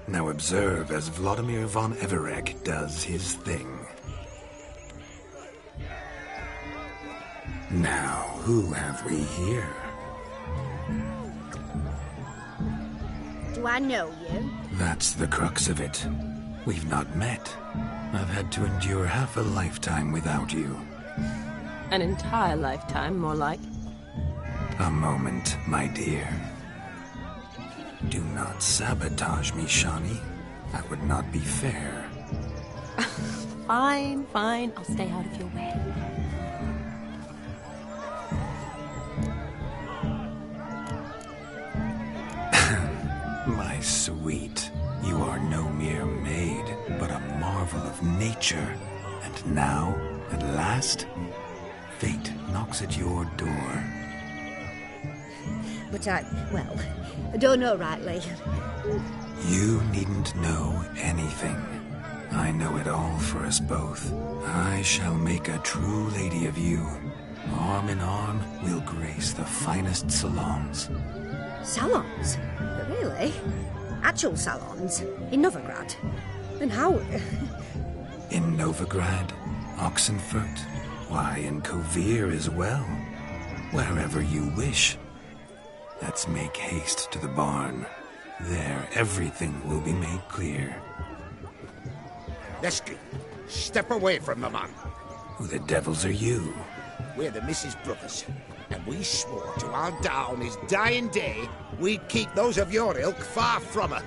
Now observe as Vladimir von Everek does his thing. Now, who have we here? Do I know you? That's the crux of it. We've not met. I've had to endure half a lifetime without you. An entire lifetime, more like. A moment, my dear. Do not sabotage me, Shani. That would not be fair. Fine, fine. I'll stay out of your way. My sweet, you are no mere maid, but a marvel of nature. And now, at last, fate knocks at your door. But I don't know rightly. You needn't know anything. I know it all for us both. I shall make a true lady of you. Arm in arm, we'll grace the finest salons. Salons? Really? Actual salons? In Novigrad? And how? In Novigrad, Oxenfurt, why, in Kovir as well. Wherever you wish. Let's make haste to the barn. There, everything will be made clear. Let's go. Step away from the man. Who the devils are you? We're the Mrs. Brothers, and we swore to our down his dying day we'd keep those of your ilk far from her.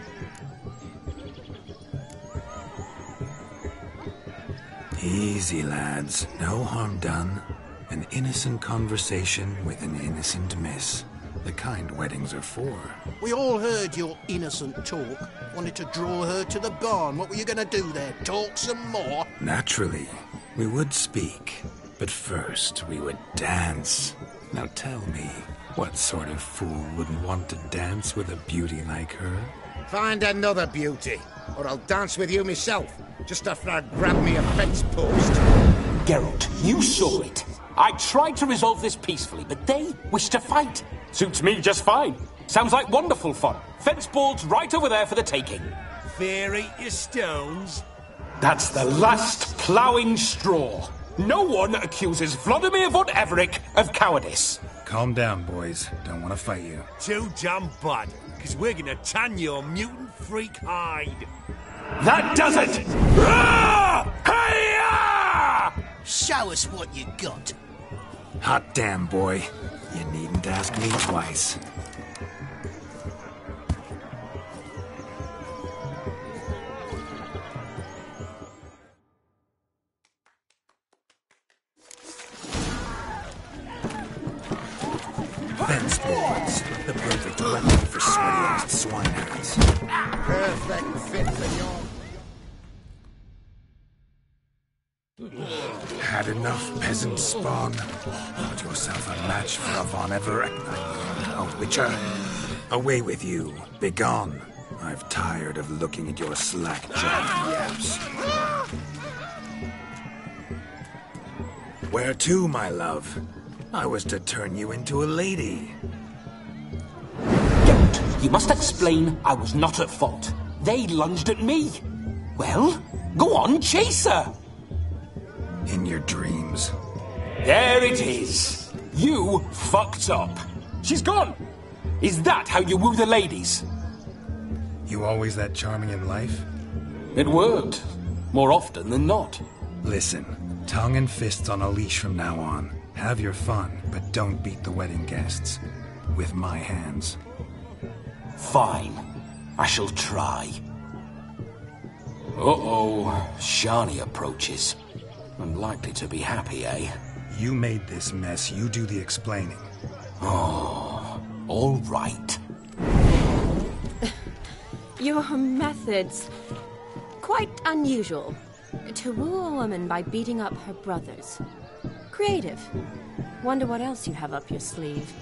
Easy, lads. No harm done. An innocent conversation with an innocent miss. The kind weddings are for. We all heard your innocent talk. Wanted to draw her to the barn. What were you going to do there? Talk some more? Naturally. We would speak. But first, we would dance. Now tell me, what sort of fool wouldn't want to dance with a beauty like her? Find another beauty, or I'll dance with you myself, just after I grab me a fence post. Geralt, you saw it. I tried to resolve this peacefully, but they wish to fight. Suits me just fine. Sounds like wonderful fun. Fence boards right over there for the taking. Fear eat your stones. That's the last ploughing straw. No one accuses Vladimir von Everek of cowardice. Calm down, boys. Don't want to fight you. Too damn bad, because we're going to tan your mutant freak hide. That does it! Show us what you got. Hot damn, boy. You needn't ask me twice. Fence boards. The perfect weapon for sweaty-ass swineherds. Perfect fit for your... Had enough, peasant spawn. Got yourself a match for a Von Everett. Oh, Witcher. Away with you. Begone. I've tired of looking at your slack-jawed yaps. Where to, my love? I was to turn you into a lady. Geralt, you must explain I was not at fault. They lunged at me. Well, go on, chase her. In your dreams. There it is. You fucked up. She's gone. Is that how you woo the ladies? You always that charming in life? It worked. More often than not. Listen, tongue and fists on a leash from now on. Have your fun, but don't beat the wedding guests. With my hands. Fine. I shall try. Uh-oh. Shani approaches. Unlikely to be happy, eh? You made this mess. You do the explaining. Oh, all right. Your methods... quite unusual. To woo a woman by beating up her brothers. Creative. Wonder what else you have up your sleeve.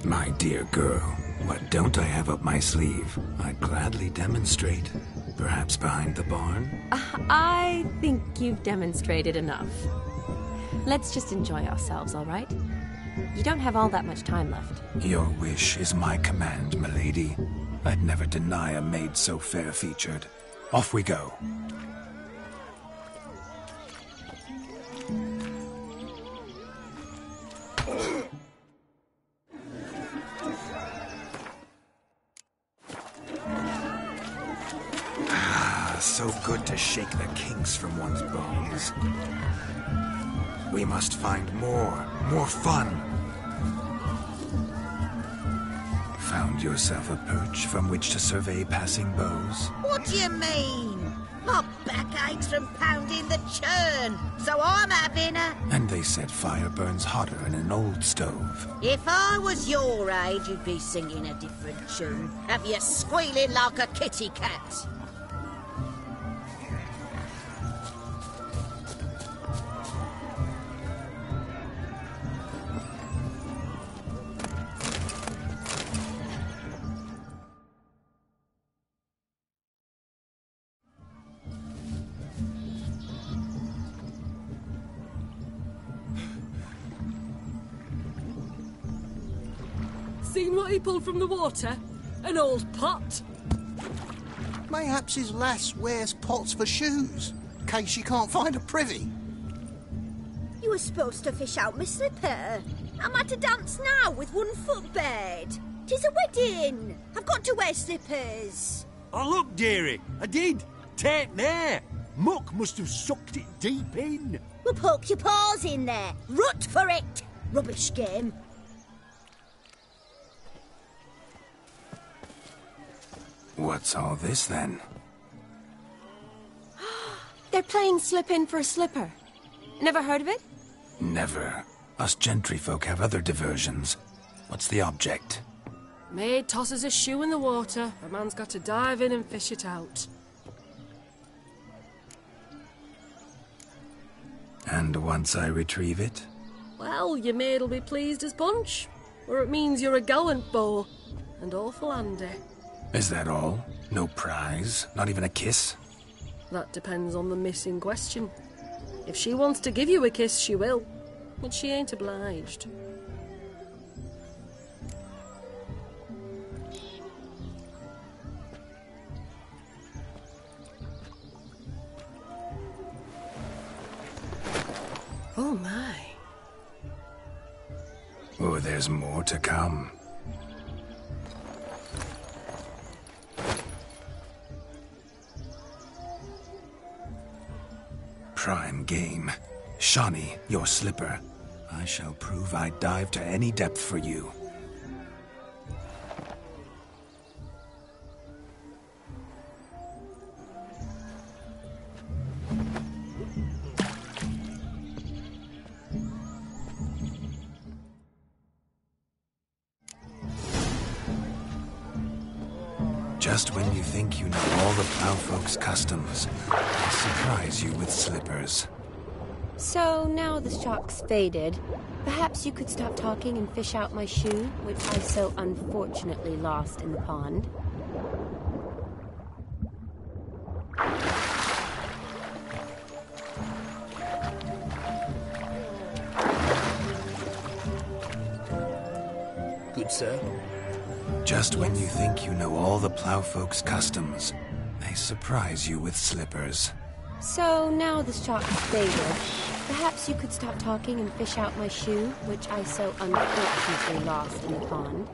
My dear girl, what don't I have up my sleeve? I'd gladly demonstrate. Perhaps behind the barn? I think you've demonstrated enough. Let's just enjoy ourselves, all right? You don't have all that much time left. Your wish is my command, milady. I'd never deny a maid so fair-featured. Off we go. So good to shake the kinks from one's bones. We must find more fun. Found yourself a perch from which to survey passing beaux? What do you mean? My back aches from pounding the churn, so I'm having a... And they said fire burns hotter in an old stove. If I was your age, you'd be singing a different tune. Have you squealing like a kitty cat? Seen what he pulled from the water? An old pot. Mayhaps his lass wears pots for shoes, in case she can't find a privy. You were supposed to fish out my slipper. I'm at a dance now with one foot bared. 'Tis a wedding. I've got to wear slippers. Oh, look, dearie, I did. Take there. Muck must have sucked it deep in. Well, poke your paws in there. Rut for it. Rubbish game. What's all this, then? They're playing slip-in for a slipper. Never heard of it? Never. Us gentry folk have other diversions. What's the object? Maid tosses a shoe in the water. A man's got to dive in and fish it out. And once I retrieve it? Well, your maid'll be pleased as punch. Or it means you're a gallant beau. And awful handy. Is that all? No prize? Not even a kiss? That depends on the miss in question. If she wants to give you a kiss, she will. But she ain't obliged. Oh my. Oh, there's more to come. Prime game. Shani, your slipper. I shall prove I'd dive to any depth for you. Just when you think you know all the plowfolk's customs, I surprise you with slippers. So now the shock's faded. Perhaps you could stop talking and fish out my shoe, which I so unfortunately lost in the pond. Good sir. Just when you think you know all the plowfolk's customs, they surprise you with slippers. So now the shock's faded. Perhaps you could stop talking and fish out my shoe, which I so unfortunately lost in the pond.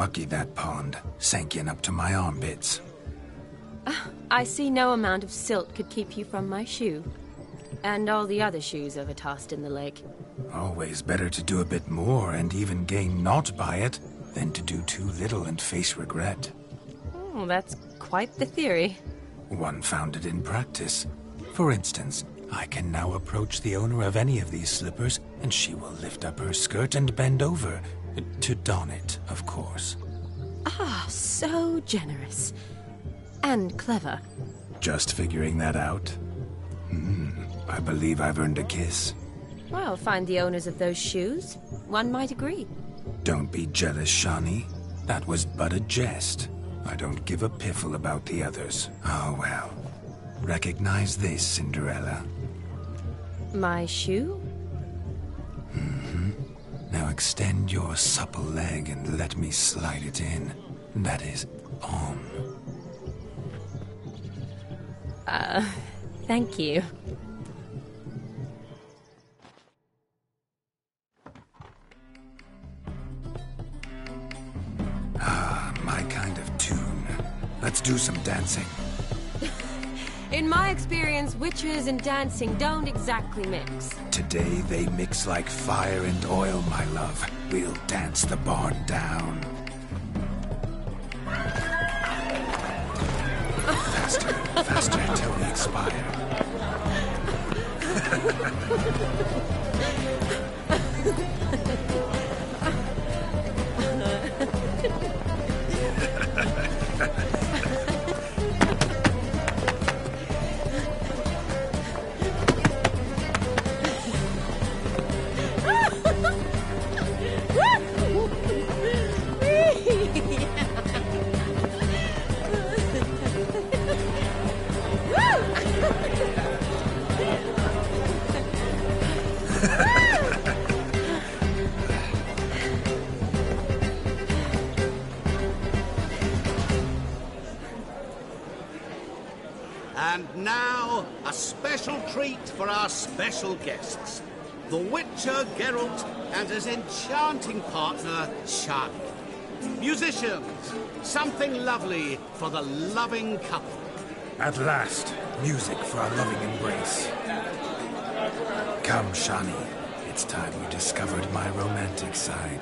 mucky, that pond. Sank in up to my armpits. I see no amount of silt could keep you from my shoe. And all the other shoes ever tossed in the lake. Always better to do a bit more and even gain naught by it than to do too little and face regret. Oh, that's quite the theory. One founded in practice. For instance, I can now approach the owner of any of these slippers, and she will lift up her skirt and bend over. To don it, of course. Ah, so generous. And clever. Just figuring that out? I believe I've earned a kiss. Well, find the owners of those shoes. One might agree. Don't be jealous, Shani. That was but a jest. I don't give a piffle about the others. Oh, well. Recognize this, Cinderella. My shoe? Now extend your supple leg and let me slide it in. That is, on. Thank you. My kind of tune. Let's do some dancing. In my experience, witches and dancing don't exactly mix. Today they mix like fire and oil, my love. We'll dance the barn down. Faster, faster till we expire. And now, a special treat for our special guests. The Witcher Geralt and his enchanting partner, Shani. Musicians, something lovely for the loving couple. At last, music for our loving embrace. Come, Shani. It's time you discovered my romantic side.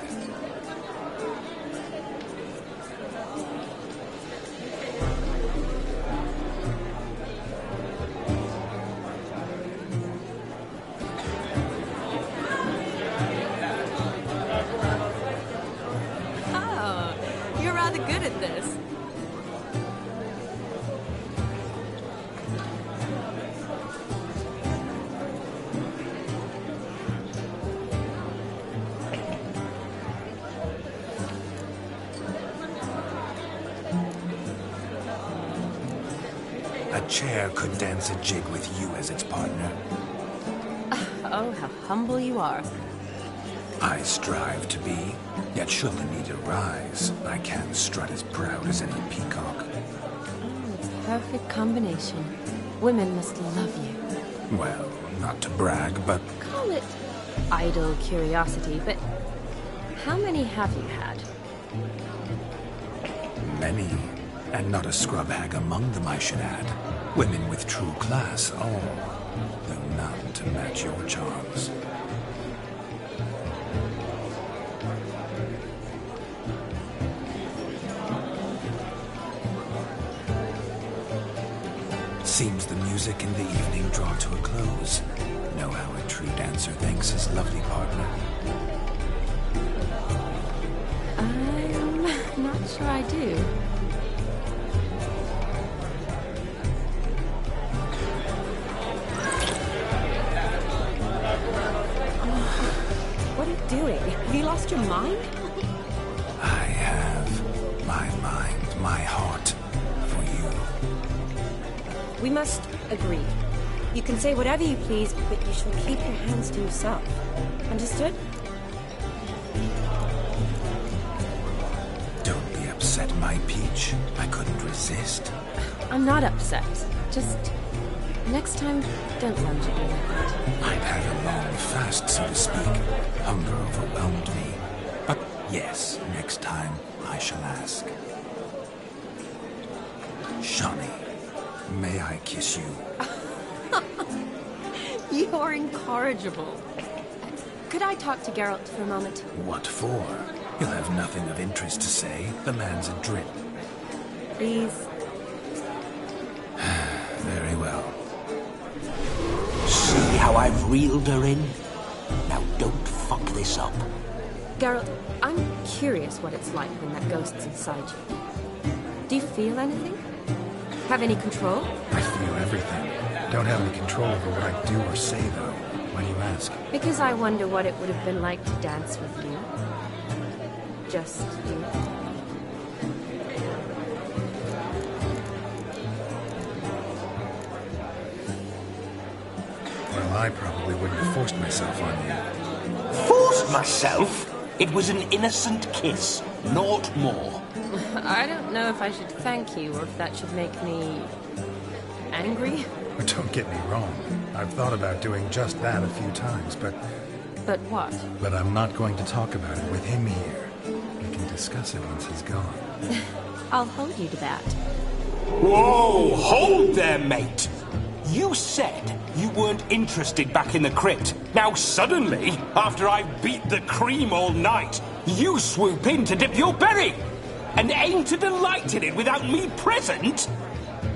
A chair could dance a jig with you as its partner. Oh, how humble you are. I strive to be, yet should the need arise, I can strut as proud as any peacock. It's a perfect combination. Women must love you. Well, not to brag, but... Call it idle curiosity, but how many have you had? Many. And not a scrub hag among them, I should add. Women with true class, all. Though none to match your charms. Seems the music in the evening draw to a close. Know how a true dancer thanks his lovely partner. I'm not sure I do. What are you doing? Have you lost your mind? I have my mind, my heart for you. We must agree. You can say whatever you please, but you shall keep your hands to yourself. Understood? Don't be upset, my peach. I couldn't resist. I'm not upset. Just next time, don't lunge at me like that. I'd had a long fast, so to speak. Hunger overwhelmed me. But Yes, next time I shall ask. Shawnee, may I kiss you? You're incorrigible. Could I talk to Geralt for a moment? What for? You'll have nothing of interest to say. The man's adrift. Please. Very well. See how I've reeled her in? Now don't fuck this up. Geralt, I'm curious what it's like when that ghost's inside you. Do you feel anything? Have any control? I feel everything. Don't have any control over what I do or say, though. Why do you ask? Because I wonder what it would have been like to dance with you. Just you. Well, I probably wouldn't have forced myself on you. Forced myself? It was an innocent kiss, naught more. I don't know if I should thank you or if that should make me angry. Don't get me wrong. I've thought about doing just that a few times, but... But what? But I'm not going to talk about it with him here. We can discuss it once he's gone. I'll hold you to that. Whoa! Hold there, mate! You said you weren't interested back in the crypt. Now suddenly, after I've beat the cream all night, you swoop in to dip your berry! And aim to delight in it without me present?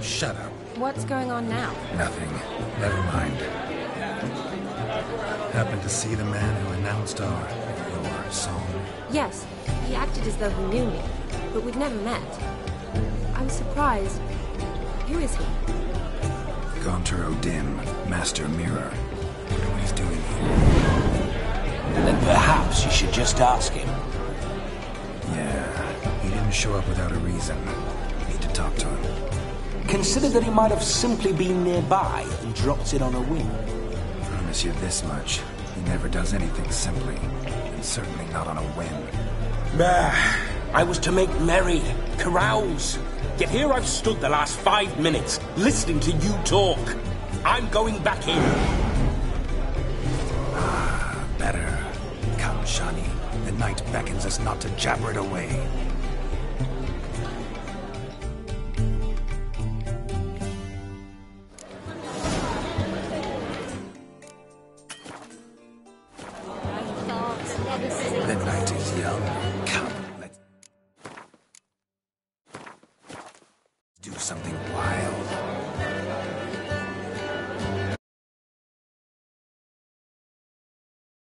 Shut up. What's going on now? Nothing. Never mind. Happened to see the man who announced your song? Yes, he acted as though he knew me, but we'd never met. I was surprised. Who is he? Gaunter O'Dim, Master Mirror. I wonder what he's doing here. Then perhaps you should just ask him. Yeah, he didn't show up without a reason. Need to talk to him. Consider that he might have simply been nearby and dropped it on a whim. Promise you this much. He never does anything simply. And certainly not on a whim. I was to make merry, carouse. Yet here I've stood the last 5 minutes, listening to you talk. I'm going back in. Better. Come, Shawnee. The night beckons us not to jabber it away. The night is young. Come, let's do something wild.